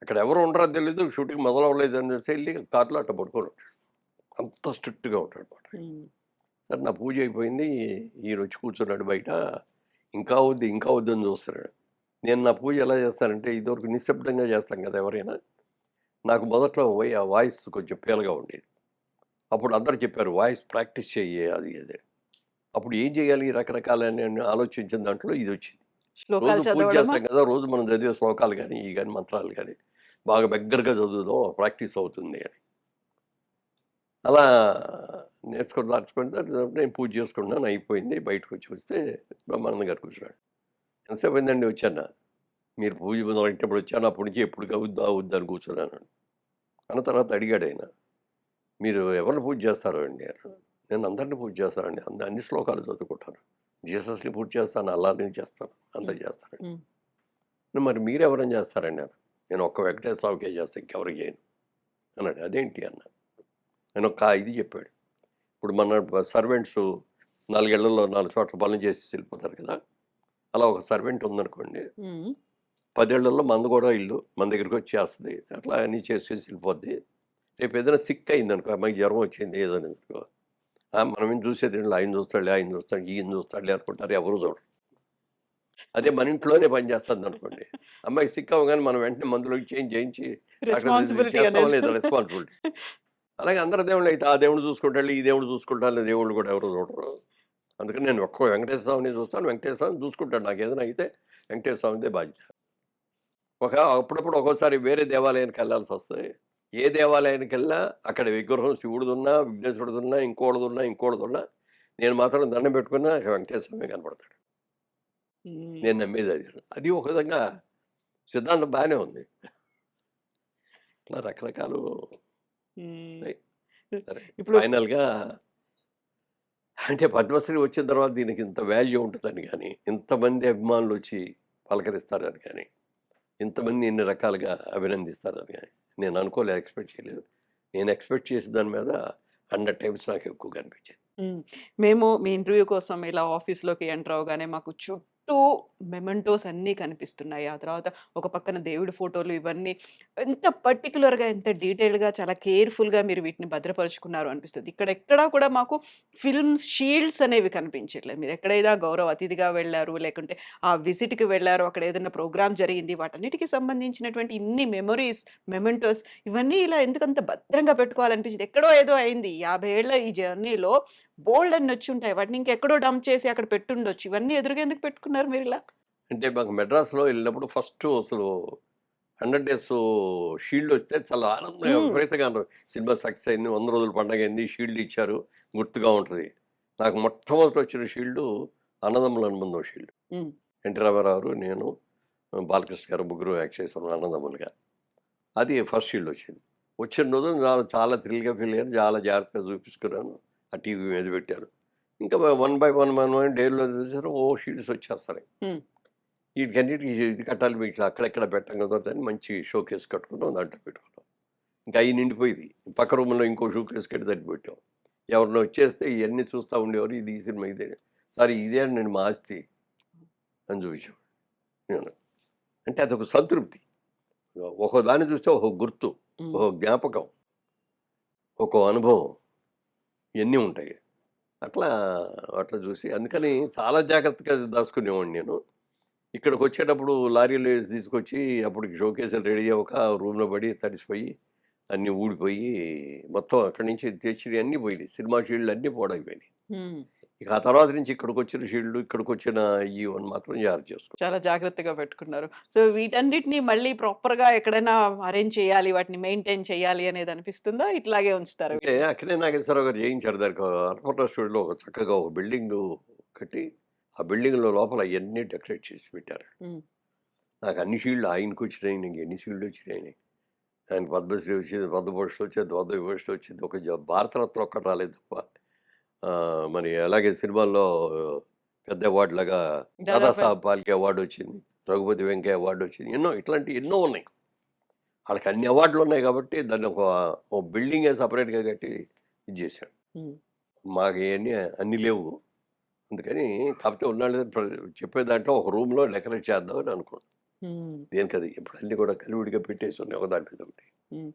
అక్కడ ఎవరు ఉండరో తెలీదు. షూటింగ్ మొదలవ్వలేదు అని తెలిసి ఎళ్లి కార్‌లో అట్ట పడుకొని ఉంటాడు. అంత స్ట్రిక్ట్‌గా ఉంటాడనమాట. హ్మ్. సరే నా పూజ అయిపోయింది. ఈయనొచ్చి కూర్చున్నాడు బయట. ఇంకా వద్దు అని చూస్తున్నాడు. నేను నా పూజ ఎలా చేస్తానంటే ఇదివరకు నిశ్శబ్దంగా చేస్తాం కదా ఎవరైనా. నాకు మొదట్లో ఆ వాయిస్ కొంచెం పీలగా ఉండేది. అప్పుడు అందరూ చెప్పారు వాయిస్ ప్రాక్టీస్ చెయ్యి అది ఇది. అప్పుడు ఏం చేయాలి రకరకాలని ఆలోచించిన దాంట్లో ఇదొచ్చింది. రోజు శ్లోకాలు పూజ చదవడమా? చేస్తాం కదా! రోజు మనం చదివే శ్లోకాలు గాని, ఇయి గాని మంత్రాలు గాని బాగా బిగ్గరగా చదువుదాం ప్రాక్టీస్ అవుతుంది అని. అలా నేర్చుకొని నేను పూజ చేసుకుంటున్నాను అయిపోయింది. బయటకొచ్చి చూస్తే బ్రహ్మానందం గారు కూర్చున్నాడు. "ఎంతసేపు అయిందండి వచ్చానా?" "మీరు పూజ మొదలెట్టినప్పుడు వచ్చాను. అప్పటి నుంచి ఎప్పుడు అవుద్దా? అవుద్దా? అని కూర్చున్నాను." అన్న తర్వాత అడిగాడాయన. "మీరు ఎవరిని పూజ చేస్తారు అండి?" అన్నాడు. "నేను అందరిని పూజ చేస్తానండి. అన్ని శ్లోకాలు చదువుకుంటాను. జీసస్‌ని పూజ చేస్తాను, అల్లాని చేస్తాను, హ్మ్. అందరికి చేస్తానండి." హ్మ్. "మరి మీరెవరిని చేస్తారండి?" అన్నాను. "నేను ఒక్క వెంకటేశ్వర స్వామికే చేస్తా. ఇంకెవరికి చేయను." అన్నాడు. "అదేంటి?" అన్నా. ఆయన ఒక ఇది చెప్పాడు. ఇప్పుడు మన సర్వెంట్సు 4 ఇళ్లలో 4 చోట్ల పనులు చేసేసి వెళ్ళిపోతారు కదా! అలా ఒక సర్వెంట్ ఉందనుకోండి. హ్మ్. 10 ఏళ్లలో మనది కూడా ఇల్లు మన దగ్గరికొచ్చి చేస్తది. అట్లా అన్నీ చేసేసి వెళ్ళిపోద్ది. రేపు ఏదైనా సిక్ అయిందనుకో, అమ్మాయికి జ్వరం వచ్చింది ఏదైనా అనుకో, మనం ఏం చూసేదేంటి ఆయన చూస్తాడులే, ఈయన చూస్తాడులే అనుకుంటారు. ఎవరు చూడరు. అదే మన ఇంట్లోనే పని చేస్తుందనుకోండి. అమ్మాయికి సిక్ అవ్వగానే మనం వెంటనే మందులో చేంజ్ చేయించి డాక్టర్ దగ్గరికి రెస్పాన్సిబిలిటీ చేస్తామా అనేది. లేదా రెస్పాన్సిబిలిటీ. అలాగే అందరి దేవుళ్ళైతే ఆ దేవుడు చూసుకుంటాడులే, ఈ దేవుడు చూసుకుంటాడులే దేవుళ్ళు కూడా ఎవరు చూడరు. అందుకని నేను ఒక్క వెంకటేశ్వర స్వామిని చూస్తాను. వెంకటేశ్వర స్వామి చూసుకుంటాడు. నాకేదైనా అయితే వెంకటేశ్వర స్వామిదే బాధ్యత. అప్పుడప్పుడు ఒక్కోసారి వేరే దేవాలయానికి వెళ్ళాల్సొస్తది. ఏ దేవాలయానికెళ్ళినా అక్కడ విగ్రహం శివుడిదున్నా, విఘ్నేశ్వరుడిదున్నా, ఇంకోడిదున్నా నేను మాత్రం దండం పెట్టుకున్నా వెంకటేశ్వర స్వామే కనపడతాడు. హ్మ్. నేను నమ్మేది అది. అది ఒక విధంగా సిద్ధాంతం బానే ఉంది. ఇట్లా రకరకాలు హ్మ్. ఉన్నాయి. సరే ఇప్పుడు ఫైనల్‌గా అంటే పద్మశ్రీ వచ్చిన తర్వాత దీనికి ఇంత వాల్యూ ఉంటుందని కానీ, ఇంతమంది అభిమానులు వచ్చి పలకరిస్తారని కానీ, ఇంతమంది ఇన్ని రకాలుగా అభినందిస్తారని కానీ నేను అనుకోలేదు, ఎక్స్పెక్ట్ చేయలేదు. నేను ఎక్స్పెక్ట్ చేసిన దాని మీద 100 టైమ్స్ నాకు ఎక్కువగా అనిపించింది. హ్మ్. మేము మీ ఇంటర్వ్యూ కోసం ఇలా ఆఫీస్‌లోకి ఎంటర్ అవ్వగానే మాకు చుట్టూ మెమెంటోస్ అన్నీ కనిపిస్తున్నాయి. ఆ తర్వాత ఒక పక్కన దేవుడి ఫోటోలు ఇవన్నీ ఎంత పర్టిక్యులర్‌గా, ఎంత డీటెయిల్డ్‌గా, చాలా కేర్‌ఫుల్‌గా మీరు వీటిని భద్రపరుచుకున్నారు అనిపిస్తుంది. ఇక్కడ ఎక్కడా కూడా మాకు ఫిల్మ్స్ షీల్డ్స్ అనేవి కనిపించట్లేదు. మీరు ఎక్కడైనా గౌరవ అతిథిగా వెళ్లారు, లేకుంటే ఆ విజిట్‌కి వెళ్లారు, అక్కడ ఏదైనా ప్రోగ్రామ్ జరిగింది, వాటన్నిటికి సంబంధించినటువంటి ఇన్ని మెమోరీస్, మెమెంటోస్ ఇవన్నీ ఇలా ఎందుకంత భద్రంగా పెట్టుకోవాలనిపించింది? ఎక్కడో ఏదో అయింది. 50 ఏళ్ల ఈ జర్నీలో బోలెడన్ని వచ్చుంటాయి. వాటిని ఇంకెక్కడో డంప్ చేసి అక్కడ పెట్టుండొచ్చు. ఇవన్నీ ఎదురుగా ఎందుకు పెట్టుకున్నారు మీరిలా? అంటే మాకు మెడ్రాస్‌లో వెళ్ళినప్పుడు ఫస్ట్ అసలు 100 డేస్ షీల్డ్ వస్తే చాలా ఆనందంగా హ్మ్. విపరీతంగా సినిమా సక్సెస్ అయింది. 100 రోజుల పండగయింది. షీల్డ్ ఇచ్చారు. గుర్తుగా ఉంటది. నాకు మొట్టమొదట వచ్చిన షీల్డు అన్నదమ్ముల అనుబంధం షీల్డ్. హ్మ్. ఎన్టీ రామారావు గారు, నేను, బాలకృష్ణ గారు ముగ్గురు యాక్ట్ చేసాం అన్నదమ్ములుగా. అది ఫస్ట్ షీల్డ్ వచ్చింది. వచ్చిన రోజు చాలా చాలా థ్రిల్‌గా ఫీల్ అయ్యాను. చాలా జాగ్రత్తగా చూపించుకున్నాను. ఆ టీవీ మీద పెట్టాను. ఇంకా వన్ బై వన్ డేలో చూసారు షీల్డ్స్ వచ్చేస్తున్నాయి. హ్మ్. వీటికన్నిటికి ఇది కట్టాలి వీటిలో అక్కడెక్కడ పెట్టం కుదరదని మంచి షోకేస్ కట్టుకున్నాం. దాంట్లో పెట్టుకున్నాం. ఇంకా అయి నిండిపోయింది. పక్క రూమ్‌లో ఇంకో షోకేస్ కట్టి దాంట్లో పెట్టాం. ఎవరైనా వచ్చేస్తే ఇయన్నీ చూస్తా ఉండేవారు. ఇది ఈ సినిమా ఇదే. సార్ ఇదే అండి మా ఆస్తి అని చూపించాం. నేను. అంటే అదొక సంతృప్తి. ఒక్కో దాన్ని చూస్తే ఒక గుర్తు, హ్మ్. ఒక జ్ఞాపకం, ఒక్కో అనుభవం ఇయన్నీ ఉంటాయి. అట్లా అట్లా చూసి అందుకని చాలా జాగ్రత్తగా దాచుకునేవాడిని నేను. ఇక్కడికొచ్చేటప్పుడు లారీలో ఏసి తీసుకొచ్చి అప్పటికి షోకేసులు రెడీ అవ్వక రూమ్‌లో పడి తడిసిపోయి, అన్నీ ఊడిపోయి, మొత్తం అక్కడి నుంచి తెచ్చినయి అన్నీ పోయినాయి. సినిమా షీల్డ్‌లన్నీ పాడైపోయినాయి. హ్మ్. ఇక ఆ తర్వాత నుంచి ఇక్కడికొచ్చిన షీల్డ్‌లు, ఇక్కడికొచ్చిన ఇవన్నీ మాత్రం జాగ్రత్త చేసుకున్నాను. చాలా జాగ్రత్తగా పెట్టుకున్నారు. సో, వీటన్నిటిని మళ్ళీ ప్రాపర్‌గా ఎక్కడైనా అరేంజ్ చేయాలి, వాటిని మెయింటైన్ చేయాలి అనేది అనిపిస్తుందా? ఇట్లాగే ఉంచుతారా అంటే వీటిని? అక్కినేని నాగేశ్వరరావు గారు చేయించారు. దానికి అన్నపూర్ణ స్టూడియోలో ఒక చక్కగా ఒక బిల్డింగు కట్టి, ఆ బిల్డింగ్‌లో లోపల అయన్నీ డెకరేట్ చేసి పెట్టారు. హ్మ్. నాకు అన్ని షీల్డ్‌లు ఆయనకొచ్చినాయి. నీకు ఎన్ని షీల్డ్‌లొచ్చినాయని. ఆయనకి పద్మశ్రీ వచ్చింది, పద్మభూషణ్ వచ్చింది, పద్మవిభూషణ్ వచ్చింది. ఒక భారతరత్న ఒక్కటి రాలేదు తప్ప. మరి అలాగే సినిమాల్లో పెద్ద అవార్డులాగా దాదాపు దాదాసాహెబ్ ఫాల్కే అవార్డ్ వచ్చింది. రఘుపతి వెంకయ్య అవార్డ్ వచ్చింది. ఎన్నో ఇట్లాంటివి ఎన్నో ఉన్నాయి. ఆళ్ళకి అన్ని అవార్డులు ఉన్నాయి కాబట్టి దాన్ని ఓ బిల్డింగే సెపరేట్‌గా కట్టి ఇది చేశాడు. హ్మ్. మాకు ఇయన్నీ అన్నీ లేవు. అందుకని కాకపోతే ఉన్నాళ్ళు చెప్పే దాంట్లో ఒక రూమ్‌లో డెకరేట్ చేద్దాం అని అనుకున్నాం. హ్మ్. దేనికది ఇప్పుడు అన్నీ కూడా కలివిడిగా పెట్టేసి ఉన్నాయి ఒకదాని మీద ఒకటి. హ్మ్.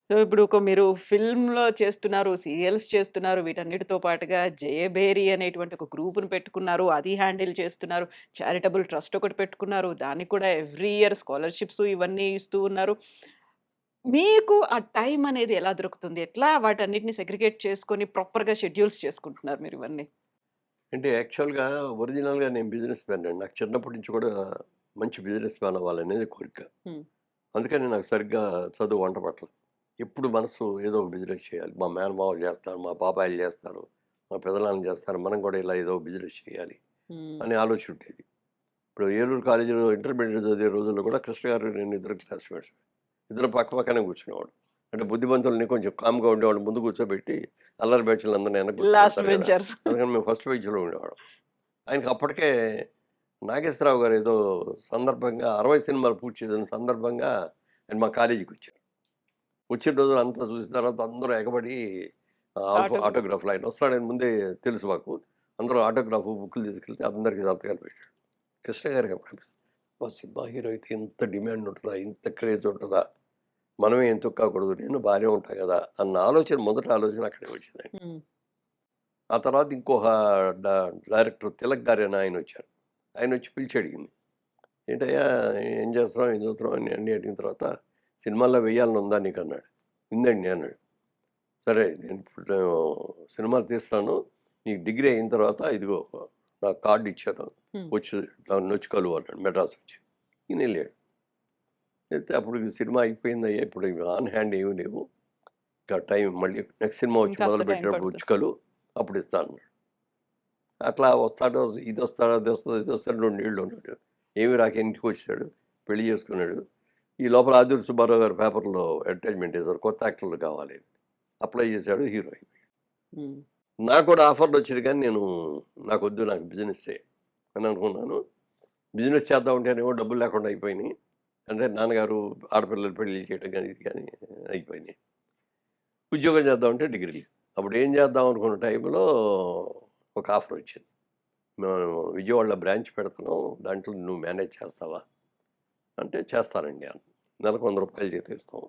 సో, ఇప్పుడు మీరు ఫిల్మ్‌లో చేస్తున్నారు, సీరియల్స్ చేస్తున్నారు. వీటన్నిటితో పాటుగా 'జయభేరి' అనేటువంటి ఒక గ్రూప్‌ని పెట్టుకున్నారు. అది హ్యాండిల్ చేస్తున్నారు. చారిటబుల్ ట్రస్ట్ ఒకటి పెట్టుకున్నారు. దానికి కూడా ఎవ్రీ ఇయర్ స్కాలర్‌షిప్స్ ఇవన్నీ ఇస్తూ ఉన్నారు. మీకు ఆ టైం అనేది ఎలా దొరుకుతుంది? ఎట్లా వాటన్నిటిని సెగ్రిగేట్ చేసుకొని ప్రాపర్‌గా షెడ్యూల్స్ చేసుకుంటున్నారు మీరు ఇవన్నీ? అంటే యాక్చువల్‌గా ఒరిజినల్‌గా నేను బిజినెస్ మ్యాన్ అండి. నాకు చిన్నప్పటి నుంచి కూడా మంచి బిజినెస్ మ్యాన్ అవ్వాలనేది కోరిక. హ్మ్. అందుకని నాకు సరిగ్గా చదువు వంట పట్టల. ఎప్పుడు మనసు ఏదో ఒక బిజినెస్ చేయాలి. మా మేనమామలు చేస్తారు, మా బాబాయిలు చేస్తారు, మా పెదనాన్నలు చేస్తారు. మనం కూడా ఇలా ఏదో బిజినెస్ చేయాలి హ్మ్. అనే ఆలోచన ఉండేది. ఇప్పుడు ఏలూరు కాలేజీలో ఇంటర్మీడియేట్ చదివే రోజుల్లో కూడా కృష్ణ గారు, నేను ఇద్దరు క్లాస్‌మేట్స్. ఇద్దరం పక్క పక్కనే కూర్చునేవాళ్ళం. అంటే బుద్ధిమంతుల్ని కొంచెం కామ్‌గా ఉండేవాళ్ళని ముందు కూర్చోబెట్టి, అల్లరి బ్యాచులందరిని వెనక లాస్ట్ కూర్చోబెడతారు కదా! వెంచర్స్. అందుకని మేము ఫస్ట్ బెంచ్‌లో ఉండేవాళ్ళం. ఆయనకి అప్పటికే నాగేశ్వరరావు గారు ఏదో సందర్భంగా 60 సినిమాలు పూర్తి చేసిన సందర్భంగా ఆయన మా కాలేజీకొచ్చారు. వచ్చిన రోజున అంతా చూసిన తర్వాత అందరూ ఎగబడి ఆటోగ్రాఫ్. ఆటోగ్రాఫ్‌లు ఆయన వస్తాడని ముందే తెలుసు మాకు. అందరూ ఆటోగ్రాఫ్ బుక్కులు తీసుకెళ్తే అందరికి సంతకాలు పెట్టాడు. కృష్ణ గారికి అప్పుడు అనిపించింది. అబ్బా! సినిమా హీరో అయితే ఇంత డిమాండ్ ఉంటదా? ఇంత క్రేజ్ ఉంటదా? మనమే ఎందుకు కాకూడదు? నేను బానే ఉంటా గదా! అన్న ఆలోచన మొదటి ఆలోచన అక్కడే వచ్చిందండి. హ్మ్. ఆ తర్వాత ఇంకొక డ డైరెక్టర్ తిలక్ గారు అని ఆయనొచ్చారు. ఆయనొచ్చి పిలిచి అడిగింది. "ఏంటయ్యా ఏం చేస్తున్నావు? ఏం చదువుతున్నావు?" అని అన్నీ అడిగిన తర్వాత, "సినిమాల్లో వెయ్యాలని ఉందా నీకన్నాడు." "ఉందండి" అన్నాడు. "సరే నేను ఇప్పుడు సినిమాలు తీస్తున్నాను. నీకు డిగ్రీ అయిన తర్వాత ఇదిగో నాకు కార్డ్ ఇచ్చాను. హ్మ్. వచ్చి నన్నొచ్చి కలువు" అన్నాడు మెడ్రాస్ వచ్చి. ఈయనెళ్ళాడు. అయితే అప్పుడు ఈ సినిమా అయిపోయిందయ్యా. ఇప్పుడు ఆన్ హ్యాండ్ ఏమి లేవు. ఇంకా టైం మళ్ళీ నెక్స్ట్ సినిమా వచ్చి ఇంకాస్త టైం మొదలుపెట్టినప్పుడు పడుతుంది. వచ్చి కలువు. అప్పుడు ఇస్తా అన్నాడు. అట్లా వస్తాడు, ఇదొస్తాడు, అదొస్తది, ఇదొస్తాడు 2 ఏళ్ళు ఉన్నాడు. ఏమి రాక ఇంటికొచ్చేసాడు. పెళ్లి చేసుకున్నాడు. ఈ లోపల ఆదిత్య సుబ్బారావు గారు పేపర్‌లో అడ్వర్టైజ్‌మెంట్ ఏసారు. కొత్త యాక్టర్లు కావాలి అని. అప్లై చేశాడు. హీరో అయిపోయాడు. హ్మ్. నాకు కూడా ఆఫర్లు వచ్చేది కానీ నాకొద్దు, నాకు బిజినెస్సే అని అనుకున్నాను. బిజినెస్ చేద్దాం ఉంటేనేమో డబ్బులు లేకుండా అయిపోయినాయి. అంటే నాన్నగారు ఆడపిల్లలు పెళ్లి చేయడం కానీ ఇది కానీ అయిపోయినాయి. ఉద్యోగం చేద్దామంటే డిగ్రీ. అప్పుడు ఏం చేద్దాం అనుకున్న టైంలో ఒక ఆఫర్ వచ్చింది. మేము విజయవాడలో బ్రాంచ్ పెడుతున్నాం, దాంట్లో నువ్వు మేనేజ్ చేస్తావా అంటే చేస్తానండి అన్న. నెలకు ₹100 జీతం ఇస్తాం,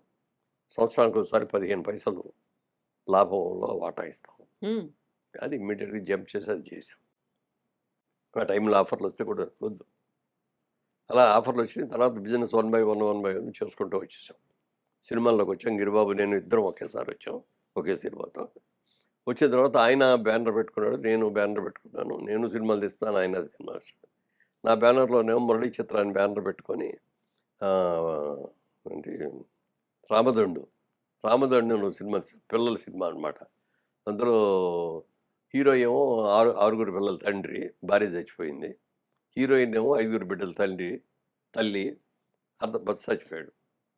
సంవత్సరానికి ఒకసారి 15 పైసలు లాభంలో వాటా ఇస్తాం. అది ఇమ్మీడియట్గా జంప్ చేసి అది చేసాం. ఆ టైంలో ఆఫర్లు వస్తే కూడా వద్దు. అలా ఆఫర్లు వచ్చిన తర్వాత బిజినెస్ 1 బై 1 చేసుకుంటూ వచ్చేసాం. సినిమాల్లోకి వచ్చాం. గిరిబాబు నేను ఇద్దరం ఒకేసారి వచ్చాం, ఒకే సినిమాతో. వచ్చిన తర్వాత ఆయన బ్యానర్ పెట్టుకున్నాడు, నేను బ్యానర్ పెట్టుకున్నాను. నేను సినిమాలు తీస్తాను, ఆయన సినిమా. నా బ్యానర్లోనేమో మురళీ చిత్రాన్ని బ్యానర్ పెట్టుకొని ఏంటి రామదండు సినిమా, పిల్లల సినిమా అనమాట. అందులో హీరో ఏమో ఆరుగురు పిల్లల తండ్రి, భార్య చచ్చిపోయింది. హీరోయిన్ ఏమో 5 బిడ్డల తల్లి భర్త చచ్చిపోయాడు.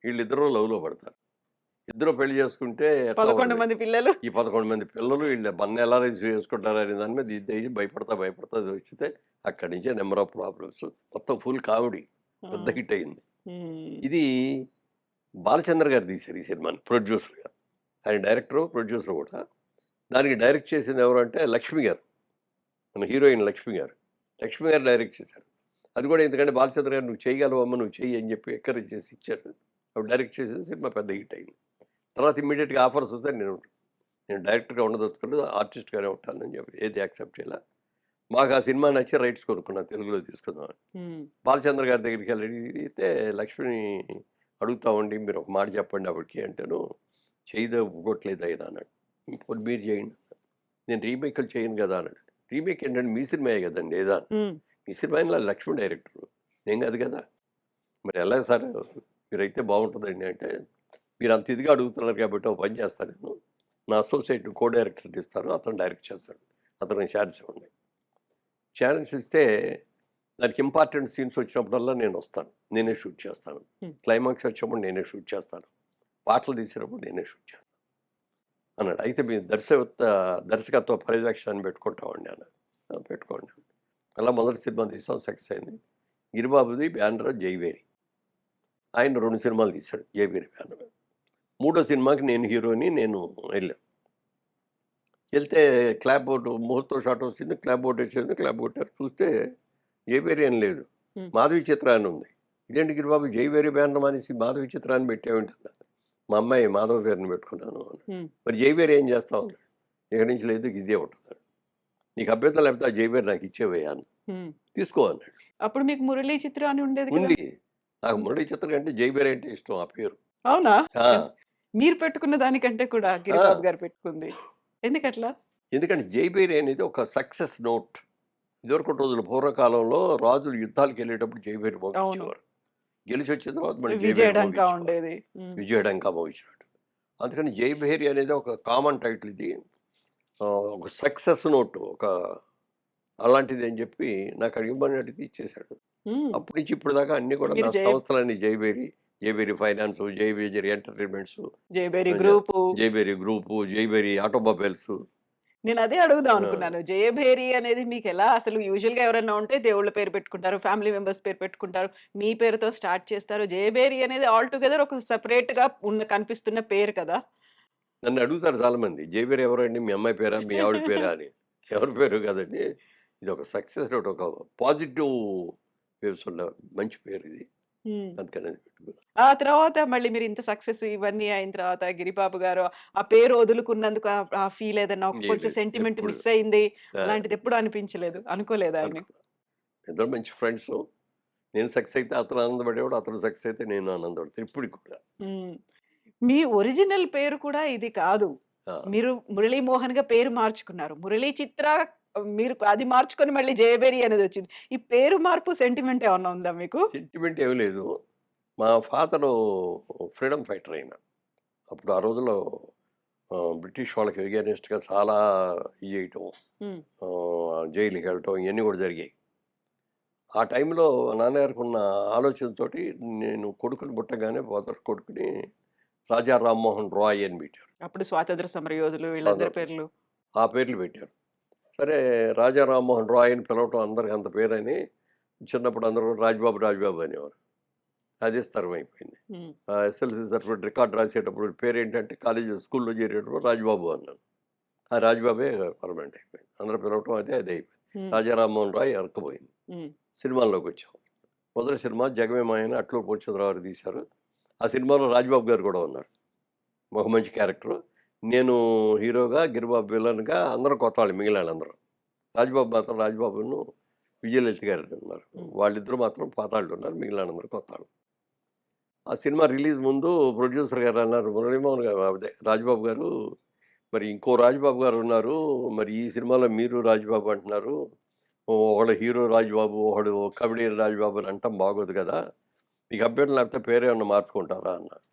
వీళ్ళిద్దరూ లవ్లో పడతారు. ఇద్దరు పెళ్లి చేసుకుంటే 11 మంది పిల్లలు. ఈ 11 మంది పిల్లలు వీళ్ళు మన ఎలా రిసీవ్ చేసుకుంటారు అనే దాని మీద ఇది భయపడతా అది వచ్చితే అక్కడి నుంచే నెంబర్ ఆఫ్ ప్రాబ్లమ్స్. మొత్తం ఫుల్ కామెడీ, పెద్ద హిట్ అయింది. ఇది బాలచంద్ర గారు తీశారు ఈ సినిమాని ప్రొడ్యూసర్గా. ఆయన డైరెక్టరు, ప్రొడ్యూసర్ కూడా. దానికి డైరెక్ట్ చేసింది ఎవరు అంటే లక్ష్మి గారు, మన హీరోయిన్ లక్ష్మి గారు డైరెక్ట్ చేశారు. అది కూడా ఎందుకంటే బాలచంద్ర గారు నువ్వు చేయగలవమ్మ, నువ్వు చెయ్యి అని చెప్పి ఎంకరేజ్ చేసి ఇచ్చారు. అప్పుడు డైరెక్ట్ చేసిన సినిమా పెద్ద హిట్ అయింది. తర్వాత ఇమ్మీడియట్గా ఆఫర్స్ వస్తే నేను డైరెక్టర్గా ఉండదలుచుకోలేదు, ఆర్టిస్ట్గానే ఉంటానని చెప్పి ఏది యాక్సెప్ట్ చేయాల. మాకు ఆ సినిమా నచ్చి రైట్స్ కొనుక్కున్నాను, తెలుగులో తీసుకుందామని. బాలచంద్ర గారి దగ్గరికి వెళ్ళితే లక్ష్మిని అడుగుతామండి, మీరు ఒక మాట చెప్పండి అప్పటికి అంటేను చేయదొక్కట్లేదు అయినా అన్నాడు. ఇప్పుడు మీరు చేయండి. నేను రీమేక్లు చేయను కదా అన్నాడు. రీమేక్ ఏంటంటే మీ సినిమాయే కదండి ఏదా, మీ సినిమా లక్ష్మి డైరెక్టర్, నేను కాదు కదా. మరి ఎలా సార్ మీరైతే బాగుంటుందండి అంటే, మీరు అంత ఇదిగా అడుగుతున్నారు కాబట్టి ఒక పని చేస్తాను, నేను నా అసోసియేట్ కో డైరెక్టర్ ఇస్తాను, అతను డైరెక్ట్ చేస్తాడు, అతనికి ఛాన్స్ ఇవ్వండి. ఛాన్స్ ఇస్తే దానికి ఇంపార్టెంట్ సీన్స్ వచ్చినప్పుడల్లా నేను వస్తాను, నేనే షూట్ చేస్తాను. క్లైమాక్స్ వచ్చినప్పుడు నేనే షూట్ చేస్తాను, పాటలు తీసినప్పుడు నేనే షూట్ చేస్తాను అన్నాడు. అయితే మీ దర్శకత్వ పర్యవేక్షణని పెట్టుకుంటామండి అన్నాడు. పెట్టుకోండి. అలా మొదటి సినిమా తీసాం, సక్సెస్ అయింది. గిరిబాబుది బ్యానర్ జైవేరి. ఆయన 2 సినిమాలు తీశాడు జైవేరి బ్యానర్. 3వ సినిమాకి నేను హీరోని వెళ్తే క్లాప్ బోర్డు ముహూర్తం షాట్ వచ్చింది, క్లాప్ బోర్డు వచ్చింది, క్లాప్ కొట్టారు. చూస్తే జైవేరి అని లేదు, మాధవి చిత్ర అని ఉంది. ఇదేంటి గిరిబాబు జైవేరి బ్యానర్ మానేసి మాధవి చిత్రాన్ని పెట్టేవింటుందా? మా అమ్మాయి మాధవ పేరుని పెట్టుకున్నాను. మరి జైవేరి ఏం చేస్తావు? ఇక్కడి నుంచి లేదు, ఇదే ఉంటుంది, నీకు అభ్యర్థం లేకపోతే ఆ జైవేరి నాకు ఇచ్చేవేయాను, తీసుకో అన్నాడు. అప్పుడు మీకు మురళీ చిత్రం అని ఉండేది ఉంది. నాకు మురళీ చిత్ర కంటే జైవేరి అంటే ఇష్టం ఆ పేరు. అవునా? మీరు పెట్టుకున్న దానికంటే కూడా గిరిబాబు గారు పెట్టుకుంది ఎందుకట్లా? ఎందుకంటే జైబేరి అనేది ఒక సక్సెస్ నోట్. ఇదివరకు రోజులు పూర్వకాలంలో రాజులు యుద్ధాలకు వెళ్ళేటప్పుడు జైబేరి మోగించేవారు. గెలిచి వచ్చిన తర్వాత మళ్ళీ విజయడంకా ఉండేది, విజయడంకా మోగించినట్టు. అందుకని జైబేరి అనేది ఒక కామన్ టైటిల్. ఇది ఒక సక్సెస్ నోట్, ఒక అలాంటిది అని చెప్పి నాకు అడిగినట్టు ఇచ్చేసాడు. అప్పటి నుంచి ఇప్పుడు దాకా అన్ని కూడా నా సంస్థలన్నీ Jayabheri finance, Jayabheri entertainments, Jayabheri group, Jayabheri automobiles. నేను అదే అడుగుదాం అనుకున్నాను. జయభేరి అనేది మీకు ఎలా? అసలు యూజువల్ గా ఎవరైనా ఉంటే దేవుళ్ళ పేరు పెట్టుకుంటారు, ఫ్యామిలీ మెంబర్స్ పేరు పెట్టుకుంటారు, మీ పేరుతో స్టార్ట్ చేస్తారు. జయభేరి అనేది ఆల్ టుగెదర్ ఒక సెపరేట్ గా కనిపిస్తున్న పేరు కదా. నన్ను అడుగుతారు చాలా మంది, జయభేరి ఎవరండి, మీ అమ్మాయి పేరా, మీ ఆవిడ పేరా అని. ఎవరి పేరు కదండి, ఇది ఒక సక్సెస్ నోట్, ఒక పాజిటివ్ వేవ్స్ ఉన్న మంచి పేరు ఇది. ఆ తర్వాత మళ్ళీ మీరు ఇంత సక్సెస్ ఇవన్నీ అయిన తర్వాత గిరిబాబు గారు ఆ పేరు వదులుకున్నందుకు ఆ ఫీల్ ఏదన్నా కొంచెం సెంటిమెంట్ మిస్ అయింది అలాంటిది ఎప్పుడు అనిపించలేదు, అనుకోలేదా? ఇద్దరు మంచి ఫ్రెండ్స్. నేను సక్సెస్ అయితే అతను ఆనందపడేవాడు, అతను సక్సెస్ అయితే నేను ఆనందపడతాను ఇప్పుడు కూడా. మీ ఒరిజినల్ పేరు కూడా ఇది కాదు, మీరు మురళీమోహన్ గా పేరు మార్చుకున్నారు. మురళీ చిత్ర మీరు అది మార్చుకొని మళ్ళీ జయబేరి అనేది వచ్చింది. ఈ పేరు మార్పు సెంటిమెంట్ ఏమన్నా ఉందా మీకు? సెంటిమెంట్ ఏమీ లేదు. మా ఫాదరు ఫ్రీడమ్ ఫైటర్ అయినా. అప్పుడు ఆ రోజుల్లో బ్రిటిష్ వాళ్ళకి ఎగెనిస్ట్గా చాలా ఇది చేయటం, జైలుకి వెళ్ళటం, ఇవన్నీ కూడా జరిగాయి. ఆ టైంలో నాన్నగారికి ఉన్న ఆలోచనతోటి నేను కొడుకుని పుట్టగానే మొదటి కొడుకుని రాజా రామ్మోహన్ రాయ్ అని పెట్టారు. అప్పుడు స్వాతంత్ర సమరయోధులు వీళ్ళందరి పేర్లు. ఆ పేర్లు పెట్టారు. సరే రాజా రామ్మోహన్ రాయ్ అని పిలవటం అందరికి అంత పేరని చిన్నప్పుడు అందరూ రాజ్‌బాబు, రాజ్‌బాబు అనేవారు. అదే స్థిరమైపోయింది. హ్మ్. ఎస్ఎల్‌సీ సర్టిఫికేట్ రికార్డ్ రాసేటప్పుడు పేరేంటంటే స్కూల్‌లో చేరేటప్పుడు రాజ్‌బాబు అన్నాను. ఆ రాజ్‌బాబే పర్మనెంట్ అయిపోయింది. అందరూ పిలవటం అదే అయిపోయింది. హ్మ్. రాజా రామ్మోహన్ రాయ్ ఎరక్కపోయింది. హ్మ్. సినిమాల్లోకొచ్చాం. మొదటి సినిమా 'జగమే మాయ' అని అట్లూరి పూర్ణచంద్రరావు గారు తీశారు. ఆ సినిమాలో రాజ్‌బాబు గారు కూడా ఉన్నారు. ఒక మంచి క్యారెక్టరు. నేను హీరోగా, గిరిబాబు విలన్‌గా అందరం కొత్తవాళ్ళే మిగిలినాళ్ళందరూ. రాజ్‌బాబు మాత్రం రాజ్‌బాబును, విజయలలిత గారు ఉన్నారు. హ్మ్. వాళ్ళిద్దరూ మాత్రం పాతాళుడున్నారు. మిగిలినందరూ కొత్తాళ్ళు. ఆ సినిమా రిలీజ్ ముందు ప్రొడ్యూసర్ గారు అన్నారు, మురళీమోహన్ గారు అదే రాజ్‌బాబు గారు, "మరి ఇంకో రాజ్‌బాబు గారున్నారు. మరి ఈ సినిమాలో మీరు రాజ్‌బాబు అంటున్నారు. ఒకడు హీరో రాజ్‌బాబు, ఒకడు కమెడియన్ రాజ్‌బాబు అని అనటం బాగోదు కదా! మీకు అభ్యంతరం లేకపోతే పేరేమన్నా మార్చుకుంటారా?" అన్నారు.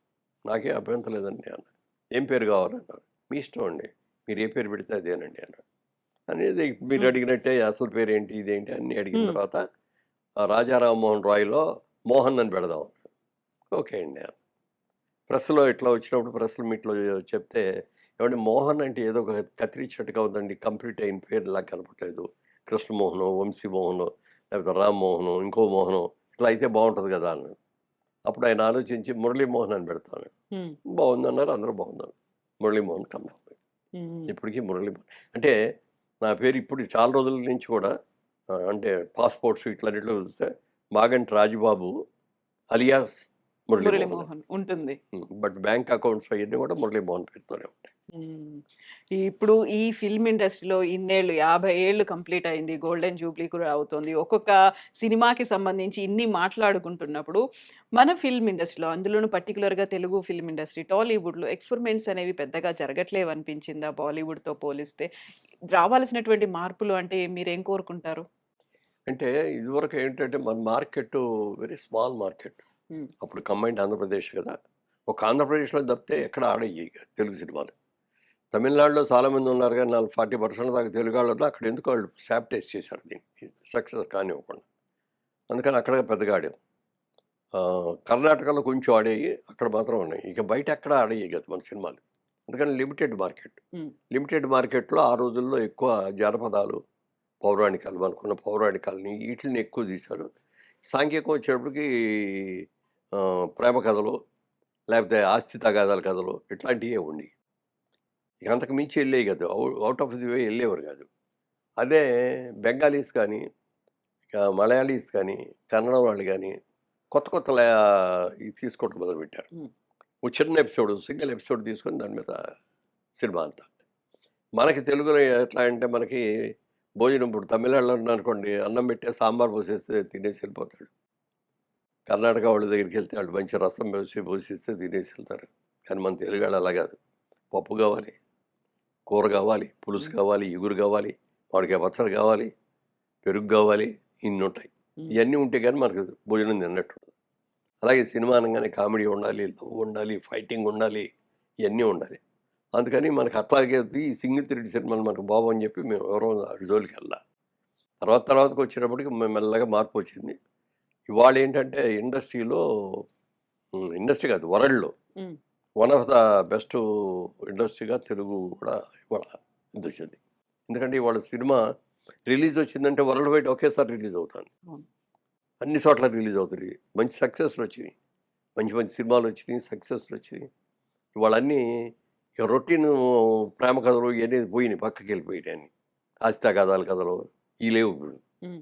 "నాకేం అభ్యంతరం లేదండి" అన్నా. "ఏం పేరు కావాలన్నారు?" "మీ ఇష్టం అండి. మీరు ఏ పేరు పెడితే అదేనండి" అన్నాడు. అనేది మీరు హ్మ్. అడిగినట్టే అసలు పేరేంటి, ఇదేంటి అన్నీ అడిగిన హ్మ్. తర్వాత రాజా రామ్మోహన్ రాయ్‌లో మోహన్ అని పెడదాం. ఓకే అండి. ప్రెస్‌లో ఇట్లా వచ్చినప్పుడు ప్రెస్ మీట్‌లో చెప్తే, "ఏవండీ మోహన్ అంటే ఏదో ఒక కత్తిరించినట్టుగా ఉందండి. కంప్లీట్ అయిన పేరులా కనపట్లేదు. కృష్ణమోహనో, వంశీమోహనో, లేకపోతే రామ్మోహనో, ఇంకో మోహనో ఇట్లా అయితే బావుంటది గదా!" అన్నాడు. అప్పుడు ఆయన ఆలోచించి మురళీమోహన్ అని పెడతాను. హ్మ్. బావుందన్నారు. అందరూ బావుందన్నారు. మురళీమోహన్ కన్ఫర్మ్. హ్మ్. ఇప్పటికి మురళీమోహన్. అంటే నా పేరు ఇప్పుడు చాలా రోజుల నుంచి కూడా అంటే పాస్‌పోర్ట్స్ ఇట్లన్నిట్లో చూస్తే మాగంటి రాజుబాబు అలియాస్ మురళీమోహన్. మురళీమోహన్ ఉంటుంది. బట్ బ్యాంక్ అకౌంట్స్ అయన్నీ కూడా మురళీమోహన్ పేరుతోనే ఉంటాయి. హ్మ్. ఇప్పుడు ఈ ఫిల్మ్ ఇండస్ట్రీలో ఇన్నేళ్ళు 50 ఏళ్ళు కంప్లీట్ అయింది. గోల్డెన్ జూబ్లీ కూడా అవుతోంది. ఒక్కొక్క సినిమాకి సంబంధించి ఇన్ని మాట్లాడుకుంటున్నప్పుడు, మన ఫిల్మ్ ఇండస్ట్రీలో అందులోను పర్టిక్యులర్‌గా తెలుగు ఫిల్మ్ ఇండస్ట్రీ, టాలీవుడ్‌లో ఎక్స్‌పెరిమెంట్స్ అనేవి పెద్దగా జరగట్లేవనిపించిందా బాలీవుడ్‌తో పోలిస్తే? రావాల్సినటువంటి మార్పులు అంటే మీరేం కోరుకుంటారు? అంటే ఇదివరకు ఏంటంటే మన మార్కెట్ వెరీ స్మాల్ మార్కెట్. హ్మ్. అప్పుడు కంబైన్డ్ ఆంధ్రప్రదేశ్ కదా! ఒక ఆంధ్రప్రదేశ్‌లో తప్పితే ఎక్కడ ఆడయ్యి తెలుగు సినిమాలు. తమిళనాడులో చాలామంది ఉన్నారు గానీ 40% దాకా తెలుగాళ్ళున్నా అక్కడ ఎందుకో వాళ్ళు సాబిటైజ్ చేశారు దీన్ని. సక్సెస్ కానివ్వకుండా. అందుకని అక్కడ పెద్దగా ఆడాం. కర్ణాటకలో కొంచెం ఆడాయి. అక్కడ మాత్రం ఉన్నాయి. ఇక బయట ఎక్కడ ఆడేయి కాదు మన సినిమాలు. అందుకని లిమిటెడ్ మార్కెట్. హ్మ్. లిమిటెడ్ మార్కెట్‌లో ఆ రోజుల్లో ఎక్కువ జానపదాలు, పౌరాణికాలు మనకున్న పౌరాణికాలని ఈటిలిని ఎక్కువ తీశారు. సాంఘికం వచ్చేటప్పటికి ప్రేమ కథలు, లేకపోతే ఆస్తి తగాదాల కథలు ఇట్లాంటియే ఉండేయి. ఇక అంతకు మించి ఎళ్ళేయి కాదు. ఔట్ ఆఫ్ ది వే ఎళ్ళేవారు కాదు. అదే బెంగాలీస్ కానీ, మలయాళీస్ కానీ, కన్నడం వాళ్ళు గానీ, కొత్త కొత్త ఇవి తీసుకోవడం మొదలుపెట్టారు. హ్మ్. ఓ చిన్న ఎపిసోడ్, సింగిల్ ఎపిసోడ్ తీసుకొని దాని మీద సినిమా అంతా. మనకి తెలుగులో ఎట్లా అంటే మనకి భోజనం ఇప్పుడు తమిళనాడులో ఉన్నారనుకోండి, అన్నం పెట్టే సాంబార్ పోసేస్తే తినేసి ఎళ్ళిపోతాడు. కర్ణాటక వాళ్ళ దగ్గరికెళ్తే ఆళ్ళు మంచి రసం పోసిస్తే తినేసి ఎళ్తారు. కానీ మన తెలుగాళ్ళు అలా కాదు. పప్పు కావాలి, కూర కావాలి, పులుసు హ్మ్. కావాలి, ఇగురు కావాలి, మామిడికాయ పచ్చడి కావాలి, పెరుగు కావాలి, ఇన్నుంటాయి. హ్మ్. ఇయన్నీ ఉంటే గాని మనకు భోజనం తిన్నట్టుండదు. అలాగే సినిమా అనంగానే కామెడీ ఉండాలి, లవ్ ఉండాలి, ఫైటింగ్ ఉండాలి, ఇయన్నీ ఉండాలి. అందుకని మనకు అట్లాగే ఈ సింగిల్ త్రెడ్ సినిమాలు మనకు బాబని చెప్పి మేము ఎవరం ఆటి జోలికెళ్ళా. తర్వాతకొచ్చేటప్పటికి మెల్లగా మార్పొచ్చింది. ఇవాళేంటంటే ఇండస్ట్రీలో ఇండస్ట్రీ కాదు వరల్డ్‌లో హ్మ్. వన్ ఆఫ్ ద బెస్ట్ ఇండస్ట్రీగా తెలుగు కూడా ఇవాళ ఇదొచ్చింది. ఎందుకంటే ఇవాళ సినిమా రిలీజ్ వచ్చిందంటే వరల్డ్ వైడ్ ఒకేసారి రిలీజ్ అవుతుంది. అవును. అన్ని చోట్ల రిలీజ్ అవుతుంది. మంచి సక్సెస్‌లొచ్చినియి. మంచి మంచి సినిమాలొచ్చినియి, సక్సెస్‌లొచ్చినియి. ఇవాళన్నీ ఇక రొటీను ప్రేమ కథలు ఇయన్నీ పోయినియి. పక్కకెళ్ళిపోయినియి అన్నీ. ఆస్తి తగాదాల కథలు ఇయి లేవు ఇప్పుడు. హ్మ్.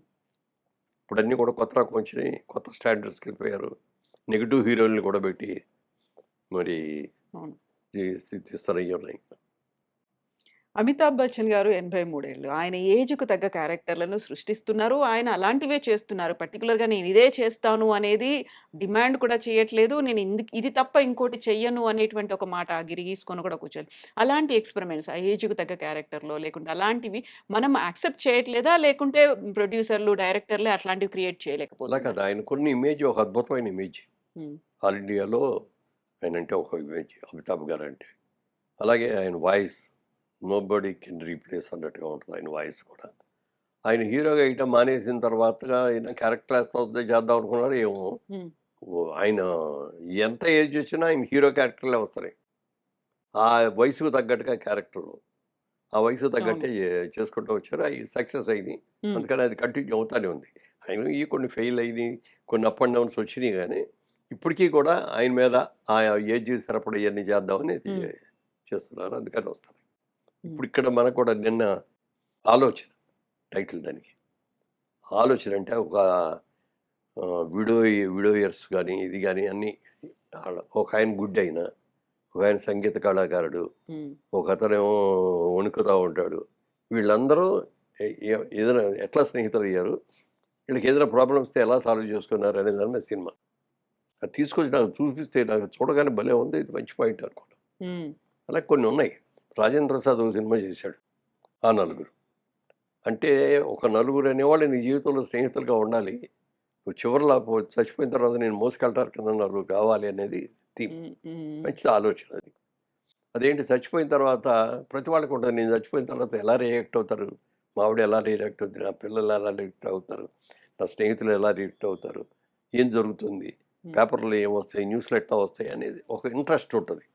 ఇప్పుడన్నీ కూడా కొత్త రకం వచ్చినియి. కొత్త స్టాండర్డ్స్‌కెళ్ళిపోయారు. నెగెటివ్ హీరోలని కూడా పెట్టి మరి అవును. తీస్తారు ఇయున్నాయి. అమితాబ్ బచ్చన్ గారు 83 ఏళ్ళు. ఆయన ఏజ్‌కు తగ్గ క్యారెక్టర్‌లను సృష్టిస్తున్నారు. ఆయన అలాంటివే చేస్తున్నారు. పర్టిక్యులర్‌గా నేను ఇదే చేస్తాను అనేది డిమాండ్ కూడా చేయట్లేదు. నేను ఇది తప్ప ఇంకోటి చెయ్యను అనేటువంటి ఒక మాట గిరిగీసుకొని కూడా కూర్చోలేదు. అలాంటి ఎక్స్‌పెరిమెంట్స్ ఆ ఏజ్‌కు తగ్గ క్యారెక్టర్‌లో లేకుంటే అలాంటివి మనం యాక్సెప్ట్ చేయట్లేదా? లేకుంటే ప్రొడ్యూసర్‌లు, డైరెక్టర్‌లే అట్లాంటివి క్రియేట్ అలా కాదు. చేయలేకపోతున్నారా? ఆయనకున్న ఇమేజ్ ఒక అద్భుతమైన ఇమేజ్. హ్మ్. ఆల్ ఇండియాలో ఆయనంటే ఒక ఇమేజ్ అమితాబ్ గారంటే. అలాగే ఆయన వాయిస్ నోబడీ కెన్ రీప్లేస్ అన్నట్టుగా ఉంటది ఆయన వాయిస్ కూడా. ఆయన హీరోగా ఎయటం మానేసిన తర్వాతగా ఆయన క్యారెక్టర్‌లెస్‌తో చేద్దాం అనుకున్నారో ఏమో! హ్మ్. ఆయన ఎంత ఏజ్ వచ్చినా ఆయన హీరో క్యారెక్టర్‌లే వస్తున్నాయి. ఆ వయసుకు తగ్గట్టుగా క్యారెక్టర్‌లు. ఆ వయసు అవును. తగ్గట్టే చేసుకుంటూ వచ్చారు. అయి సక్సెస్ అయినాయి. హ్మ్. అందుకని అది కంటిన్యూ అవుతానే ఉంది. అయినయి కొన్ని ఫెయిల్ అయినాయి. కొన్ని అప్ అండ్ డౌన్స్ వచ్చినాయి గానీ, ఇప్పటికీ కూడా ఆయన మీద ఆ ఏజ్ సరిపడా ఇయన్నీ చేద్దామని హ్మ్. చేస్తున్నారు. అందుకని వస్తున్నాయి. హ్మ్. ఇప్పుడు ఇక్కడ మనకు కూడా నిన్న ఆలోచన టైటిల్ దానికి. ఆలోచన అంటే ఒక విడోయర్స్ గానీ, ఇది గానీ అన్నీ ఒకాయన గుడ్డాయన, ఒకాయన సంగీత కళాకారుడు, హ్మ్. ఒకతనేమో వణుకుతా ఉంటాడు. వీళ్ళందరూ ఏదైనా ఎట్లా స్నేహితులయ్యారు? వీళ్ళకేదైనా ప్రాబ్లమ్ వస్తే ఎలా సాల్వ్ చేసుకున్నారు అనే దాని మీద సినిమా. అది తీసుకొచ్చి నాకు చూపిస్తే నాకు చూడగానే భలే ఉంది. ఇది మంచి పాయింట్ అనుకున్నా. హ్మ్. అలా కొన్ని ఉన్నాయి. రాజేంద్ర ప్రసాద్ ఒక సినిమా చేశాడు. ఆ నలుగురు. అంటే ఒక నలుగురు అనేవాళ్ళు నీ జీవితంలో స్నేహితులుగా ఉండాలి. నువ్వు చివరిలో చచ్చిపోయిన తర్వాత నేను మోసుకెళ్ళటానికి కింద నలుగురు కావాలి అనేది థీమ్. హ్మ్. హ్మ్. మంచి ఆలోచన అది. అదేంటి చచ్చిపోయిన తర్వాత ప్రతి వాళ్ళకి ఉంటుంది. నేను చచ్చిపోయిన తర్వాత ఎలా రియాక్ట్ అవుతారు? మా ఆవిడ ఎలా రియాక్ట్ అవుద్ది? నా పిల్లలు ఎలా రియాక్ట్ అవుతారు? నా స్నేహితులు ఎలా రియాక్ట్ అవుతారు? ఏం జరుగుతుంది? హ్మ్. పేపర్‌లో ఏమొస్తాయి? న్యూస్‌లో ఎట్లా వస్తాయి? అనేది ఒక ఇంట్రెస్ట్ ఉంటది.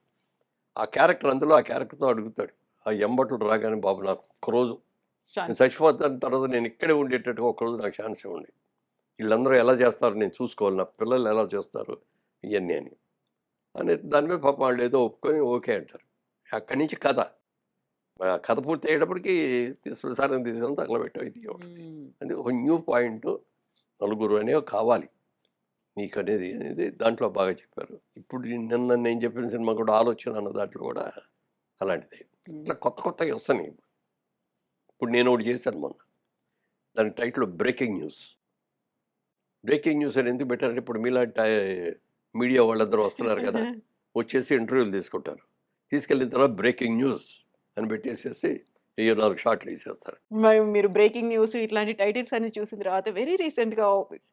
ఆ క్యారెక్టర్ అందులో ఆ క్యారెక్టర్‌తో అడుగుతాడు. ఆ ఎంబటుడు రాగానే బాబు నాకు ఒక్కరోజు నేను ఛాన్స్. చచ్చిపోతాను తర్వాత నేను ఇక్కడే ఉండేటట్టుగా ఒక్కరోజు నాకు ఛాన్స్ ఇవ్వండి. వీళ్ళందరూ ఎలా చేస్తారో నేను చూసుకోవాలి. నా పిల్లలు ఎలా చేస్తారు? ఇయన్నీ అని దాని మీద పాపం వాళ్ళేదో ఒప్పుకొని ఓకే అంటారు. అక్కడి నుంచి కథ. కథ పూర్తయ్యేటప్పటికి సుడిసారని తీసుకొని తగలబెట్టి ఇది ఒకటి. హ్మ్. అంటే ఒక న్యూ పాయింట్ నలుగురు అనేవి కావాలి నీకనేది దాంట్లో బాగా చెప్పారు. ఇప్పుడు నిన్న నేను చెప్పిన సినిమా కూడా 'ఆలోచన' అన్న దాంట్లో కూడా అలాంటిదే. హ్మ్. ఇట్లా కొత్త కొత్తవి వస్తున్నాయి. ఇప్పుడు నేను ఒకటి చేశాను మొన్న. దాని title 'breaking news'. Breaking news అని ఎందుకు పెట్టారంటే ఇప్పుడు మీలాంటి మీడియా వాళ్ళందరూ వస్తున్నారు కదా! వచ్చేసి ఇంటర్వ్యూలు తీసుకుంటారు. తీసుకెళ్ళిన తర్వాత బ్రేకింగ్ న్యూస్ అని పెట్టేసేసి ఏయో 4 షాట్లు ఎసేస్తారు. మరి మీరు బ్రేకింగ్ న్యూస్ ఇట్లాంటి టైటిల్స్ అన్ని చూసిన తర్వాత వెరీ రీసెంట్‌గా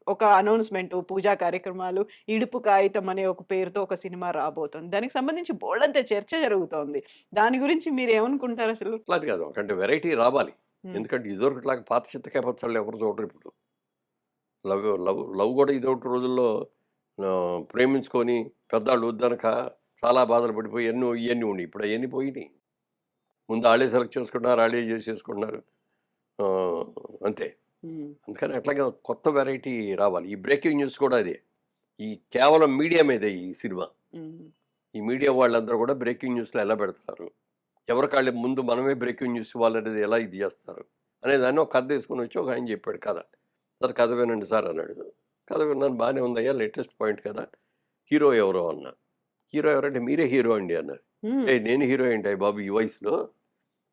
ఒక అనౌన్స్‌మెంట్ పూజా కార్యక్రమాలు 'ఇడుపు కాగితం' అనే ఒక పేరుతో ఒక సినిమా రాబోతుంది. దానికి సంబంధించి బోలెడంత చర్చ జరుగుతోంది. దాని గురించి మీరేమనుకుంటారసలు? అట్లా అని కాదు. అంటే వెరైటీ రావాలి. హ్మ్. ఎందుకంటే ఇదివరకులాగా పాత చింతకాయ పచ్చళ్ళు ఎవరు చూడరు ఇప్పుడు. లవ్ లవ్ లవ్ కూడా ఇదివరకటి రోజుల్లో ప్రేమించుకొని పెద్దాళ్ళు వద్దనక చాలా బాధలు పడిపోయి ఇయన్నీ ఉన్నాయి. ఇప్పుడు అయన్నీ పోయినాయి. ముందు ఆళ్ళే సెలెక్ట్ చేసుకుంటున్నారు. ఆళ్ళే చేసేసుకుంటున్నారు. ఆహ్, అంతే. హ్మ్. అందుకని అట్లాగా కొత్త వెరైటీ రావాలి. ఈ బ్రేకింగ్ న్యూస్ కూడా అదే. ఈ కేవలం మీడియా మీదే ఈ సినిమా. హ్మ్. ఈ మీడియా వాళ్ళందరూ కూడా బ్రేకింగ్ న్యూస్‌లో ఎలా పెడతారు? ఎవరికాళ్ళే ముందు మనమే బ్రేకింగ్ న్యూస్ ఇవ్వాలనేది ఎలా ఇది జేస్తారు? అనేదాన్ని ఒక కథ తీసుకొనొచ్చి ఒకాయన చెప్పాడు కథ. సార్ కథ వినండి సార్ అన్నాడు. కథ విన్నాను బానే ఉందయ్యా లేటెస్ట్ పాయింట్ కదా! హీరో ఎవరు అన్నా. హీరో ఎవరంటే మీరే హీరో అండి అన్నారు. హ్మ్. ఏయ్! నేను హీరో ఏంటయ్య బాబు ఈ వయసులో?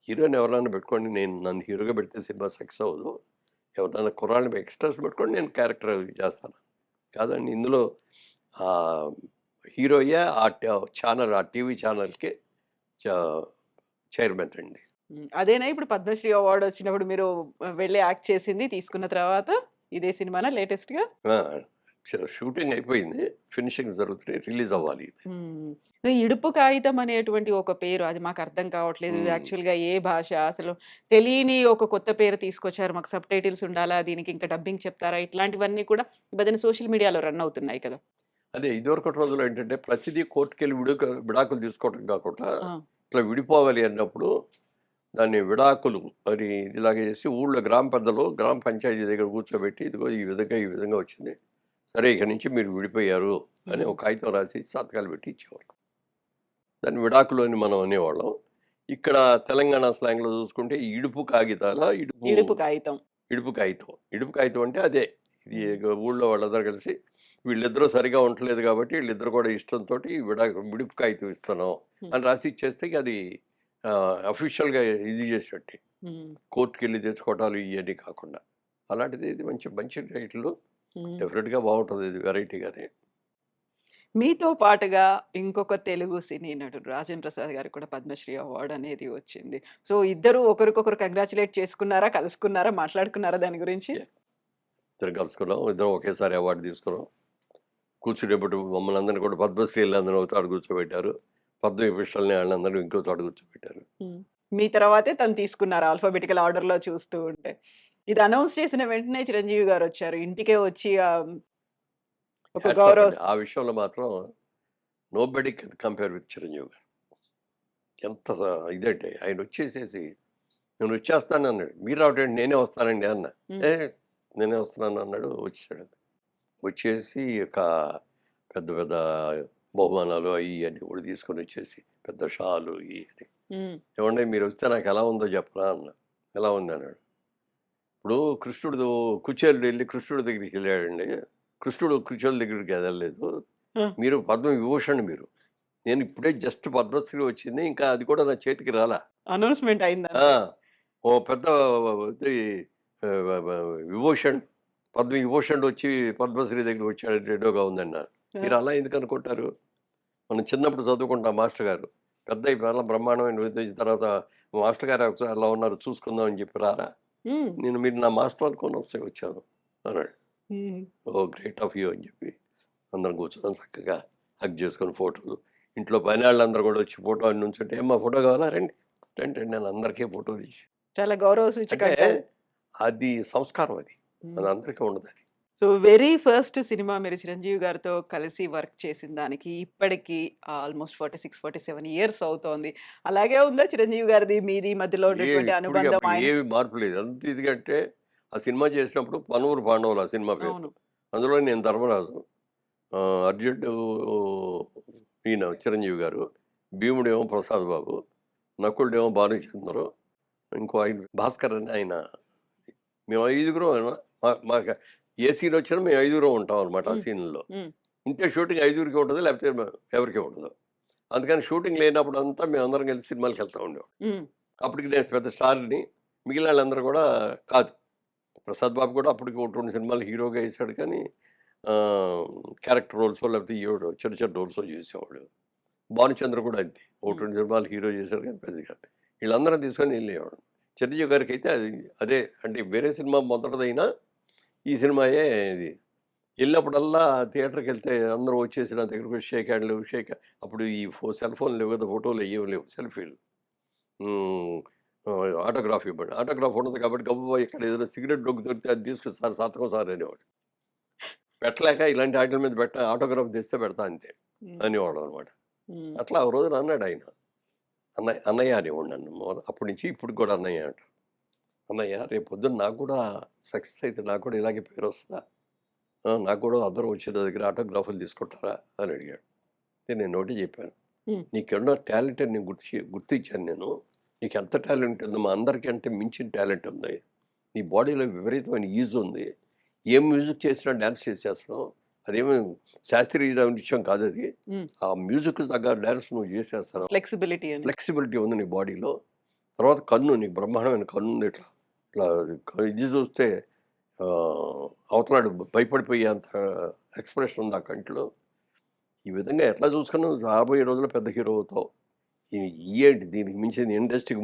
హీరోని ఎవరినైనా పెట్టుకోండి. నన్ను హీరోగా పెడితే సినిమా సక్సెస్ అవ్వదు. ఎవరినైనా కుర్రాళ్ళని ఎక్స్‌ట్రాస్ పెట్టుకొని నేను క్యారెక్టర్ చేస్తాను. కాదండి ఇందులో ఆహ్, హీరోయే ఛానల్ ఆ టీవీ ఛానల్‌కి చ చైర్మన్ అండి. హ్మ్. అదేనా ఇప్పుడు పద్మశ్రీ అవార్డ్ వచ్చినప్పుడు మీరు వెళ్లి యాక్ట్ చేసింది తీసుకున్న తర్వాత? ఇదే సినిమానా లేటెస్ట్‌గా? ఆ! షూటింగ్ అయిపోయింది. ఫినిషింగ్ జరుగుతున్నాయి. రిలీజ్ అవ్వాలి ఇది. హ్మ్. ఈ ఇడుపు కాగితం అనేటువంటి ఒక పేరు అది మాకర్థం కావట్లేదు. ఇది హ్మ్. యాక్చువల్‌గా ఏ భాష? అసలు తెలియని ఒక కొత్త పేరు తీసుకొచ్చారు. మాకు సబ్‌టైటిల్స్ ఉండాలా? దీనికి ఇంకా డబ్బింగ్ చెప్తారా? ఇట్లాంటివన్నీ కూడా ఈ మధ్యన సోషల్ మీడియాలో రన్ అవుతున్నాయి కదా! అదే ఇదివరకటి రోజుల్లో ఏంటంటే ప్రతిదీ కోర్ట్‌కెళ్ళి విడాకులు తీసుకోవడం కాకుండా ఆ! ఇట్లా విడిపోవాలి అన్నప్పుడు దాన్ని విడాకులు అని ఇలాగ చేసి ఊళ్ళో గ్రామ పెద్దలు గ్రామ పంచాయతీ దగ్గర కూర్చోబెట్టి ఇదిగో ఈ విధంగా వచ్చింది. సరే ఇక నుంచి మీరు విడిపోయారు అని హ్మ్. ఒక కాగితం రాసి సంతకాలు పెట్టి ఇచ్చేవారు. దాన్ని విడాకులు అని మనం అనేవాళ్ళం. ఇక్కడ తెలంగాణ స్లాంగ్‌లో చూసుకుంటే ఈ ఇడుపు కాగితాల ఇడుపు కాగితం. ఇడుపు కాగితం. ఇడుపు కాగితం అంటే అదే. ఇది హ్మ్. ఊళ్ళో వాళ్ళందరూ కలిసి వీళ్ళిద్దరూ సరిగ్గా ఉండట్లేదు కాబట్టి వీళ్ళిద్దరూ కూడా ఇష్టంతోటి విడుపు కాగితం ఇస్తున్నాం హ్మ్. అని రాసి ఇచ్చేస్తే ఇక అది అఫీషియల్‌గా ఇది చేసినట్టే. హ్మ్. కోర్ట్‌కెళ్ళి తెచ్చుకోవటాలు ఇయన్నీ కాకుండా. అలాంటిది ఇది మంచి మంచి టైటిలు. హ్మ్. డెఫినిట్‌గా బావుంటది ఇది వెరైటీగానే. మీతో పాటుగా ఇంకొక తెలుగు సినీ నటుడు 'రాజేంద్ర ప్రసాద్' గారికి కూడా పద్మశ్రీ అవార్డ్ అనేది వచ్చింది. సో, ఇద్దరు ఒకరికొకరు కంగ్రాచ్యులేట్ చేసుకున్నారా? కలుసుకున్నారా? మాట్లాడుకున్నారా దాని గురించి? యాహ్! ఇద్దరం కలుసుకున్నాం. ఇద్దరం ఒకేసారి అవార్డ్ తీసుకున్నాం. కూర్చునేప్పుడు మమ్మల్ని అందరిని కూడా పద్మశ్రీలందరిని ఒక చోట కూర్చోబెట్టారు. పద్మవిభూషణ్‌లని ఆళ్ళందరిని ఇంకో చోట కూర్చోబెట్టారు. హ్మ్. మీ తర్వాతే తను తీసుకున్నారు ఆల్ఫాబెటికల్ ఆర్డర్‌లో చూస్తూ ఉంటే. ఇది అనౌన్స్ చేసిన వెంటనే చిరంజీవి గారొచ్చారు. ఇంటికే వచ్చి ఒక హ్యాట్స్ ఆఫ్ గౌరవ అండి. ఆ విషయంలో మాత్రం nobody can compare with Chiranjeevi గారు. ఎంత ఇదంటే ఆయనొచ్చేసేసి నేను వచ్చేస్తాను అన్నాడు. మీరు రావటండి నేనే వస్తానండి అన్న. హ్మ్. ఏ నేనే వస్తున్నాను అన్నాడు. వచ్చేసాడు. వచ్చేసి ఒక పెద్ద పెద్ద బహుమానాలు అవి అన్నీ కూడా తీసుకొని వచ్చేసి పెద్ద షాలు ఇవి అని. హ్మ్. ఏమండి మీరు వస్తే నాకు ఎలా ఉందో చెప్పరా అన్న. ఎలా ఉంది అన్నాడు. ఇప్పుడు కృష్ణుడు కుచేలుడు వెళ్ళి కృష్ణుడి దగ్గరికి వెళ్ళాడండి. కృష్ణుడు కుచేల దగ్గరికి వెళ్ళలేదు. ఆ! మీరు పద్మ విభూషణ్ మీరు. నేను ఇప్పుడే జస్ట్ పద్మశ్రీ వచ్చింది. ఇంకా అది కూడా నా చేతికి రాలా. అనౌన్స్‌మెంట్ ఆ! అయిందంతే. ఓ పెద్ద ఇది విభూషణ్ పద్మ విభూషణ్ వచ్చి పద్మశ్రీ దగ్గరికి వచ్చాడంటే ఏదోగా ఉందన్నారు. ఆ! మీరు అలా ఎందుకు అనుకుంటారు? మనం చిన్నప్పుడు చదువుకుంటాం మాస్టర్ గారు. పెద్ద అయిపోయాక బ్రహ్మాండమైన విద్య వచ్చిన తర్వాత మాస్టర్ గారు ఒకసారి అలా ఉన్నారు చూసుకుందాం అని చెప్పి రారా? హ్మ్. మీరు నా మాస్టర్ అనుకోని వస్తే వచ్చాను అన్నాడు. హ్మ్. ఓహ్! గ్రేట్ ఆఫ్ యూ అని చెప్పి అందరం కూర్చున్నాం చక్కగా హగ్ చేసుకొని ఫోటోలు. ఇంట్లో పనాళ్ళందరూ కూడా వచ్చి ఫోటో అని నుంచుంటే "ఏమ్మా ఫోటో కావాలా? రండి." రండి నేను అందరికీ ఫోటో తీసి చాలా గౌరవ అంటే సూచకంగా అది. అది సంస్కారం అది. హ్మ్. అది అందరికీ ఉండదది. సో, వెరీ ఫస్ట్ సినిమా మీరు చిరంజీవి గారితో కలిసి వర్క్ చేసిన దానికి ఇప్పటికి ఆల్‌మోస్ట్ 46, 47 ఇయర్స్ అవుతోంది. అలాగే ఉందా చిరంజీవి గారిది, మీది మధ్యలో ఉన్నటువంటి ఇప్పటికి అనుబంధం అప్పటికి ఆయన ఏమి మార్పు లేదు. ఎంత ఇదిగంటే ఆ సినిమా చేసినప్పుడు 'పనూరు పాండవులు' ఆ సినిమా పేరు. అవును. అందులో నేను ధర్మరాజు. అర్జునుడు ఈయన చిరంజీవి గారు. భీముడేమో ప్రసాద్ బాబు. నకులుడేమో భానుచంద్రు. ఇంకో ఆయన భాస్కర్ అని ఆయన. మేము ఐదుగురం మాకు ఏ సీన్ వచ్చినా మేము ఐదుగురం ఉంటాం అనమాట ఆ హ్మ్. సీన్‌లో. హ్మ్. ఉంటే షూటింగ్ ఐదుగురికి ఉంటది. లేకపోతే ఎవరికీ ఉండదు. అందుకని షూటింగ్ లేనప్పుడంతా మేమందరం కలిసి సినిమాలకెళ్తా ఉండేవాళ్ళం. హ్మ్. అప్పటికి నేను పెద్ద స్టార్‌ని. మిగిలిన వాళ్ళందరూ కూడా కాదు. ప్రసాద్ బాబు కూడా అప్పటికి ఒకటి 2 సినిమాలు హీరోగా ఏసాడు కానీ ఆహ్, క్యారెక్టర్ రోల్సో లేకపోతే ఈవోడు చిన్న చిన్న రోల్సో చేసేవాడు. భానుచంద్ర కూడా అంతే. ఒకటి హ్మ్. 2 సినిమాలు హీరో చేశాడు కానీ పెద్దగా. వీళ్ళందరం తీసుకొని వెళ్ళేవాడు. చిరంజీవి గారికైతే అది అదే అంటే వేరే సినిమా మొదటిదైనా ఈ సినిమాయే ఇది. ఎళ్ళినప్పుడల్లా థియేటర్‌కెళ్తే అందరూ వచ్చేసి నా దగ్గరకొచ్చి షేక్ హ్యాండ్‌లు అప్పుడు ఈ సెల్ ఫోన్‌లు లేవు కదా! ఫోటోలు అయ్యేవి లేవు. సెల్ఫీలు. హ్మ్. ఆటోగ్రాఫ్ ఇవ్వండి. ఆటోగ్రాఫ్ ఉండదు కాబట్టి గబగబా ఇక్కడ ఏదైనా సిగరెట్ డొంకు దొరికితే అది తీసుకొని సార్ సంతకం సార్ అనేవాడు. పెట్టలేక ఇలాంటి ఆటిల మీద ఆటోగ్రాఫ్ తెస్తే పెడతా అంతే హ్మ్. అనేవాళ్ళం అనమాట. హ్మ్. అట్లా ఒక రోజున అన్నాడాయన. అన్నయ్య అనేవాడిని నన్ను. అప్పటి నుంచి ఇప్పటికి కూడా అన్నయ్య అంట. అన్నయ్య రేపు పొద్దున్న నాకు కూడా సక్సెస్ అయితే నాకు కూడా ఇలాగే పేరొస్తదా? నాకు కూడా అందరూ వచ్చి నా దగ్గర ఆటోగ్రాఫ్‌లు తీసుకుంటారా? అని అడిగాడు. అయితే నేను ఒకటే చెప్పాను. హ్మ్. నీకున్న టాలెంట్ అని నేను గుర్తించాను నేను. నీకెంత టాలెంట్ ఉందో మా అందరికంటే మించిన టాలెంట్ ఉంది. నీ బాడీలో విపరీతమైన ఈజ్ ఉంది. ఏం మ్యూజిక్ చేసినా డాన్స్ చేసేస్తున్నావు. అదేమి శాస్త్రీయ నృత్యం కాదది. హ్మ్. ఆ మ్యూజిక్‌కి తగ్గ డాన్స్ నువ్వు చేసేస్తున్నావు. ఫ్లెక్సిబిలిటీ అని. ఫ్లెక్సిబిలిటీ ఉంది నీ బాడీలో. తర్వాత కన్ను నీకు బ్రహ్మాండమైన కన్నుంది ఇట్లా. ఇట్లా ఇది చూస్తే అవతలాడు భయపడిపోయేంత ఎక్స్‌ప్రెషన్ ఉంది ఆ కంట్లో. ఈ విధంగా ఎట్లా చూసుకున్నా నువ్వు రాబోయే రోజుల్లో పెద్ద హీరో అవుతావు. ఇయేంటి దీనికి మించిన ఇండస్ట్రీకి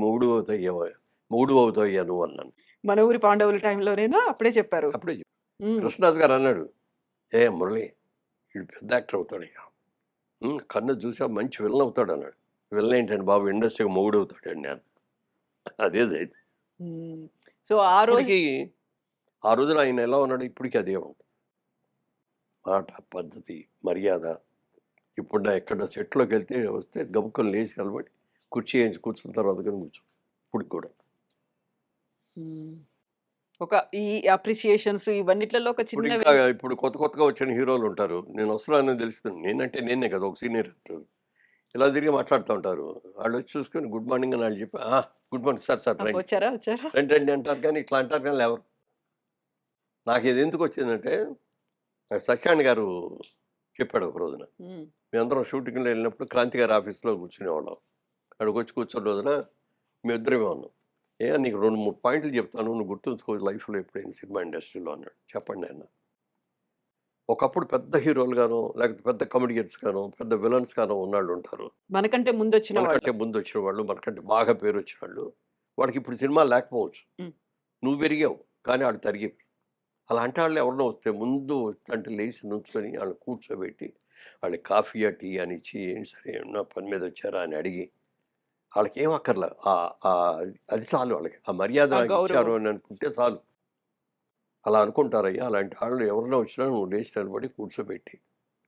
మొగుడువవుతావయ్యా నువ్వు అన్నాను. 'మన ఊరి పాండవులు' టైంలోనేనా? అప్పుడే చెప్పారు. అప్పుడే చెప్పా. హ్మ్. కృష్ణరాజు గారు అన్నాడు, "ఏ మురళి వీడు పెద్ద యాక్టర్ అవుతాడయ్యా. కన్ను చూసావా మంచి విలన్ అవుతాడన్నాడు." విలన్ ఏంటండి బాబు ఇండస్ట్రీకి మొగుడవుతాడండి అన్నా. అదే జరిగింది. హ్మ్. సో, ఆ రోజు ఇప్పటికి ఆ రోజున ఆయన ఎలా ఉన్నాడో ఇప్పటికి అదే ఉంది. మాట, పద్ధతి, మర్యాద. ఇప్పుడు నా ఎక్కడ సెట్‌లోకెళ్తే వస్తే గబుక్కన లేచి నిలబడి కుర్చీ ఏయించి కూర్చున్న తర్వాత గాని కూర్చో. ఇప్పటికి కూడా. హ్మ్. ఒక ఈ అప్రిషియేషన్స్ ఇవన్నిట్లలో ఒక ఇప్పుడు చిన్న ఇంకా ఇప్పుడు కొత్త కొత్తగా వచ్చిన హీరోలుంటారు. నేను వస్తున్నానని తెలుస్తుంది. నేనంటే నేనే కదా! ఒక సీనియర్ యాక్టర్. ఇలా తిరిగి మాట్లాడుతా ఉంటారు. ఆళ్ళొచ్చి చూసుకొని గుడ్ మార్నింగ్ అని ఆళ్ళు చెప్పి, గుడ్ మార్నింగ్ సార్, సార్ రండి. వచ్చారా? వచ్చారా? రండి, రండి అంటారు కానీ ఇట్లా అంటారు కానీ లేవరు. నాకిది ఎందుకొచ్చిందంటే సత్యనారాయణ గారు చెప్పాడు ఒక రోజున. హ్మ్. మేమందరం షూటింగ్‌లో ఎళ్ళినప్పుడు క్రాంతి గారి ఆఫీస్‌లో కూర్చునేవాళ్ళం. అక్కడికొచ్చి కూర్చున్న రోజున మేమిద్దరమే ఉన్నాం. నీకు 2, 3 పాయింట్లు చెప్తాను. నువ్వు గుర్తుంచుకో లైఫ్‌లో ఎప్పుడైనా సినిమా ఇండస్ట్రీలో అన్నాడు. చెప్పండి అన్నా. ఒకప్పుడు పెద్ద హీరోలుగానో, లేకపోతే పెద్ద కమెడియన్స్ గానో, పెద్ద విలన్స్ గానో ఉన్నాళ్ళుంటారు. మనకంటే ముందొచ్చిన వాళ్ళు. మనకంటే ముందొచ్చిన వాళ్ళు, మనకంటే బాగా పేరొచ్చినోళ్ళు. వాళ్ళకిప్పుడు సినిమాలు లేకపోవచ్చు. హ్మ్. నువ్వు పెరిగావు. కానీ ఆళ్ళు తరిగిపోయారు. అలాంటి వాళ్ళు ఎవరైనా వస్తే ముందు అంటే లేచి నుంచొని ఆళ్ళని కూర్చోబెట్టి, వాళ్ళకి కాఫీయా, టీ అని ఇచ్చి, "ఏంటి సార్ ఏమన్నా పని మీద వచ్చారా?" అని అడిగి, ఆళ్ళకేం అక్కర్లా. అది చాలు వాళ్ళకి. ఆ మర్యాద ఆ నాకిచ్చారు గౌరవం. అని అనుకుంటే చాలు. అలా అనుకుంటారయ్యా. అలాంటి వాళ్ళు ఎవరైనా వచ్చినా నువ్వు లేచి నిలబడి కూర్చోబెట్టి,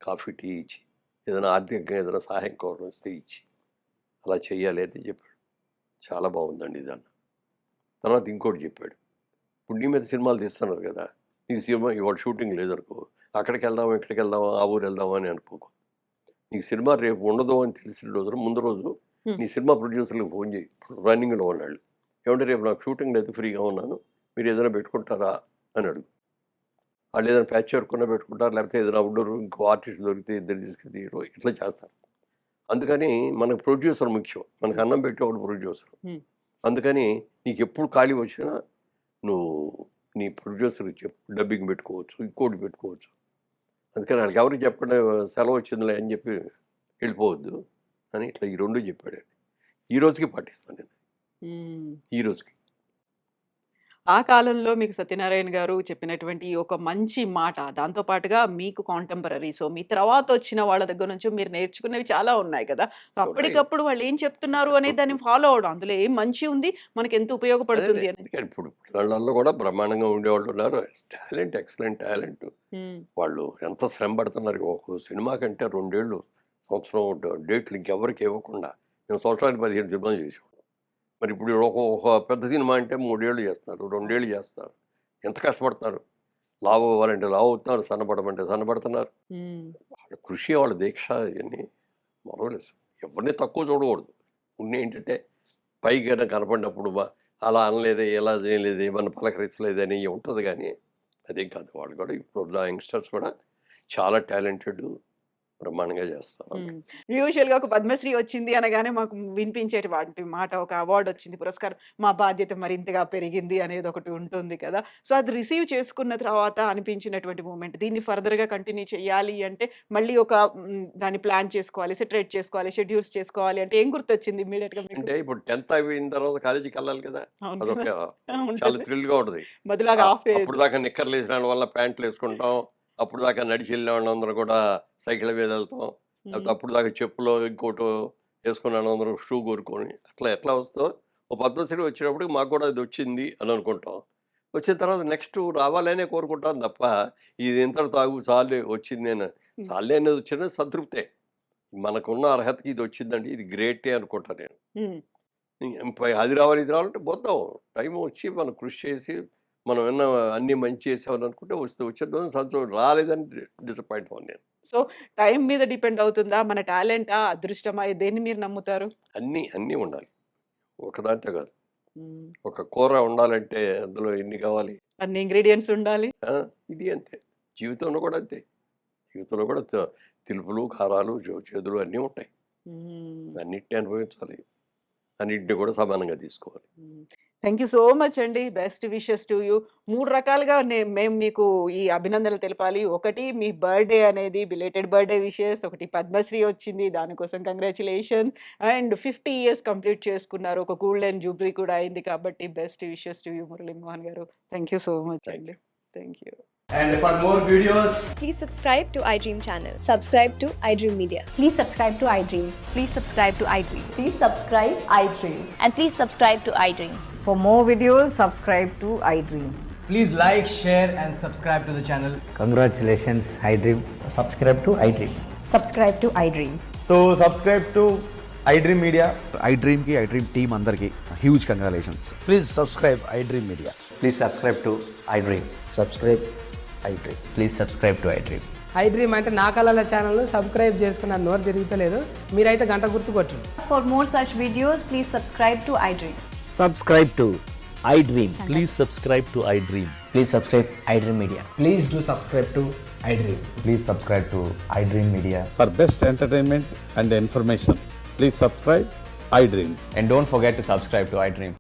కాఫీ, టీ ఇచ్చి, ఏదైనా ఆర్థికంగా ఏదైనా సహాయం కావాల్సొస్తే ఇచ్చి, అలా చెయ్యాలి అని చెప్పాడు. చాలా బావుందండి ఇదన్నా. తర్వాత ఇంకోటి చెప్పాడు, ఇప్పుడు నీ మీద సినిమాలు తీస్తున్నారు కదా, నీకు సినిమా ఇవాళ షూటింగ్ లేదనుకో, అక్కడికి వెళ్దామా ఇక్కడికి వెళ్దామా ఆ ఊరు వెళ్దామా అని అనుకోకు. నీకు సినిమా రేపు ఉండదు అని తెలిసిన రోజున ముందు రోజు నీ సినిమా ప్రొడ్యూసర్లకు ఫోన్ చేయి, రన్నింగ్లో ఉన్నాళ్ళు, ఏమంటే రేపు నాకు షూటింగ్ లేదు ఫ్రీగా ఉన్నాను మీరు ఏదైనా పెట్టుకుంటారా అని అడుగు. వాళ్ళు ఏదైనా ప్యాచ్ వర్క్ ఉన్నా పెట్టుకుంటారు, లేకపోతే ఏదైనా అవుట్డోర్ ఇంకో ఆర్టిస్ట్ దొరికితే ఇద్దరు తీసుకెళ్ళి ఇట్లా చేస్తారు. అందుకని మనకు ప్రొడ్యూసర్ ముఖ్యం, మనకు అన్నం పెట్టేవాడు ప్రొడ్యూసర్. అందుకని నీకు ఎప్పుడు ఖాళీ వచ్చినా నువ్వు నీ ప్రొడ్యూసర్కి చెప్పు, డబ్బింగ్ పెట్టుకోవచ్చు, ఇంకోటి పెట్టుకోవచ్చు. అందుకని వాళ్ళకి ఎవరికి చెప్పండి సెలవు వచ్చిందిలే అని చెప్పి వెళ్ళిపోవద్దు అని ఇట్లా ఈ రెండు చెప్పాడు. ఈ రోజుకి పాటిస్తాను నేను, ఈ రోజుకి. ఆ కాలంలో మీకు సత్యనారాయణ గారు చెప్పినటువంటి ఈ ఒక మంచి మాట, దాంతో పాటుగా మీకు కాంటెంపరరీ, సో మీ తర్వాత వచ్చిన వాళ్ళ దగ్గర నుంచి మీరు నేర్చుకునేవి చాలా ఉన్నాయి కదా. సో అప్పటికప్పుడు వాళ్ళు ఏం చెప్తున్నారు అనేది దాన్ని ఫాలో అవడం, అందులో ఏం మంచి ఉంది, మనకి ఎంత ఉపయోగపడుతుంది అని. అందుకని ఇప్పుడు పిల్లల్లో కూడా బ్రహ్మాండంగా ఉండేవాళ్ళు ఉన్నారు, టాలెంట్, ఎక్సలెంట్ టాలెంట్. వాళ్ళు ఎంత శ్రమ పడుతున్నారు. ఒక సినిమా కంటే 2 ఏళ్ళు సంవత్సరం డేట్లు ఇంకెవరికి ఇవ్వకుండా మేము సంవత్సరానికి 15 సినిమాలు చేసాం. మరి ఇప్పుడు ఒక పెద్ద సినిమా అంటే 3 ఏళ్ళు చేస్తున్నారు, 2 ఏళ్ళు చేస్తున్నారు. ఎంత కష్టపడతారు. లావు అవ్వాలంటే లావు అవుతున్నారు, సన్నపడమంటే సన్నపడుతున్నారు. వాళ్ళ కృషి, వాళ్ళ దీక్ష ఇవన్నీ మరవలేదు. ఎవరిని తక్కువ చూడకూడదు. కొన్ని ఏంటంటే పైగా కనపడినప్పుడు అలా అనలేదే, ఎలా చేయలేదే, మన పలకరించలేదని ఉంటుంది, కానీ అదేం కాదు. వాళ్ళు కూడా ఇప్పుడు యంగ్స్టర్స్ కూడా చాలా టాలెంటెడ్, బ్రహ్మాండంగా చేస్తారు. యూజువల్ గా ఒక పద్మశ్రీ వచ్చింది అనగానే మాకు వినిపించేటి వాటి మాట, ఒక అవార్డు వచ్చింది, పురస్కారం, మా బాధ్యత మరింతగా పెరిగింది అనేది ఒకటి ఉంటుంది కదా. సో అది రిసీవ్ చేసుకున్న తర్వాత అనిపించినటువంటి మూమెంట్, దీన్ని ఫర్దర్ గా కంటిన్యూ చేయాలి అంటే మళ్ళీ ఒక దాన్ని ప్లాన్ చేసుకోవాలి, సెటరేట్ చేసుకోవాలి, షెడ్యూల్స్ చేసుకోవాలి అంటే ఏం గుర్తొచ్చింది ఇమీడియట్ గా మీకు? అంటే ఇప్పుడు 10th అయిపోయిన తర్వాత కాలేజీకి వెళ్ళాలి కదా, అదొక చాలా థ్రిల్ గా ఉంటుంది. మొదలాగా అప్పుడు దాకా నిక్కర్లు వేసిన వల్ల ప్యాంట్లు వేసుకుంటాం, అప్పుడు దాకా నడిచి వెళ్ళిన వాళ్ళందరూ కూడా సైకిల్ మీద వెళ్తాం, లేకపోతే అప్పుడు దాకా చెప్పులో ఇంకోటో వేసుకున్న వాళ్ళందరూ షూ కోరుకొని అట్లా ఎట్లా వస్తాం. ఓ పద్మశ్రీ వచ్చినప్పుడు మాకు కూడా అది వచ్చింది అని అనుకుంటాం. వచ్చిన తర్వాత నెక్స్ట్ రావాలనే కోరుకుంటాం తప్ప ఇది ఇంత తాగు చాలే వచ్చింది నేను చాలే అనేది వచ్చిన సంతృప్తే. మనకున్న అర్హతకి ఇది వచ్చిందంటే ఇది గ్రేటే అనుకుంటాను నేను. అది రావాలి ఇది రావాలంటే పోతాం, టైం వచ్చి మనం కృషి చేసి మనం విన్న అన్ని మంచి చేసామని అనుకుంటే వచ్చేద్దాం, సంతోషం. రాలేదని డిసప్పాయింట్ అవ్వను నేను. సో టైం మీద డిపెండ్ అవుతుందా, మన టాలెంటా, అదృష్టమా, దేన్ని మీరు నమ్ముతారు? అన్నీ ఉండాలి, ఒకదాంటే కాదు. ఒక కూర ఉండాలంటే అందులో ఎన్ని కావాలి, అన్ని ఇంగ్రీడియంట్స్ ఉండాలి. ఇది అంతే, జీవితంలో కూడా అంతే. జీవితంలో కూడా తెలుపులు, కారాలు, చేదులు అన్నీ ఉంటాయి. అన్నిటిని అనుభవించాలి, అన్నింటినీ కూడా సమానంగా తీసుకోవాలి. థ్యాంక్ యూ సో మచ్ అండి. Best wishes to you. 3 రకాలుగా మేము మీకు ఈ అభినందనలు తెలపాలి. ఒకటి మీ బర్త్డే అనేది బిలేటెడ్ బర్త్డే విషెస్, ఒకటి పద్మశ్రీ వచ్చింది దానికోసం కంగ్రాచులేషన్స్, అండ్ 50 ఇయర్స్ కంప్లీట్ చేసుకున్నారు, ఒక గోల్డెన్ జూబ్లీ కూడా అయింది. కాబట్టి best wishes to you Murali Mohan గారు. థ్యాంక్ యూ సో మచ్ అండి. Thank you. And for more videos, please subscribe to iDream channel. Subscribe to iDream Media. Please subscribe to iDream. Please subscribe to iDream. Please subscribe iDream. And please subscribe to iDream. For more videos, subscribe to iDream. please like, share and subscribe to the channel. Congratulations, iDream. Subscribe to iDream. Subscribe to iDream. So subscribe to iDream Media. iDream ki iDream team andarki huge congratulations. Please subscribe iDream Media. Please subscribe to iDream. Subscribe iDream. Please subscribe to iDream. iDream అంటే నా కళల channel subscribe చేసుకున్న నోరు తిరుగుతలేదు, మీరైతే గంట గుర్తు కొట్టండి. For more such videos, please subscribe to iDream. Subscribe to iDream. Please subscribe to iDream. Please subscribe iDream Media. Please do subscribe to iDream. Please subscribe to iDream Media. For best entertainment and information, please subscribe iDream. And don't forget to subscribe to iDream.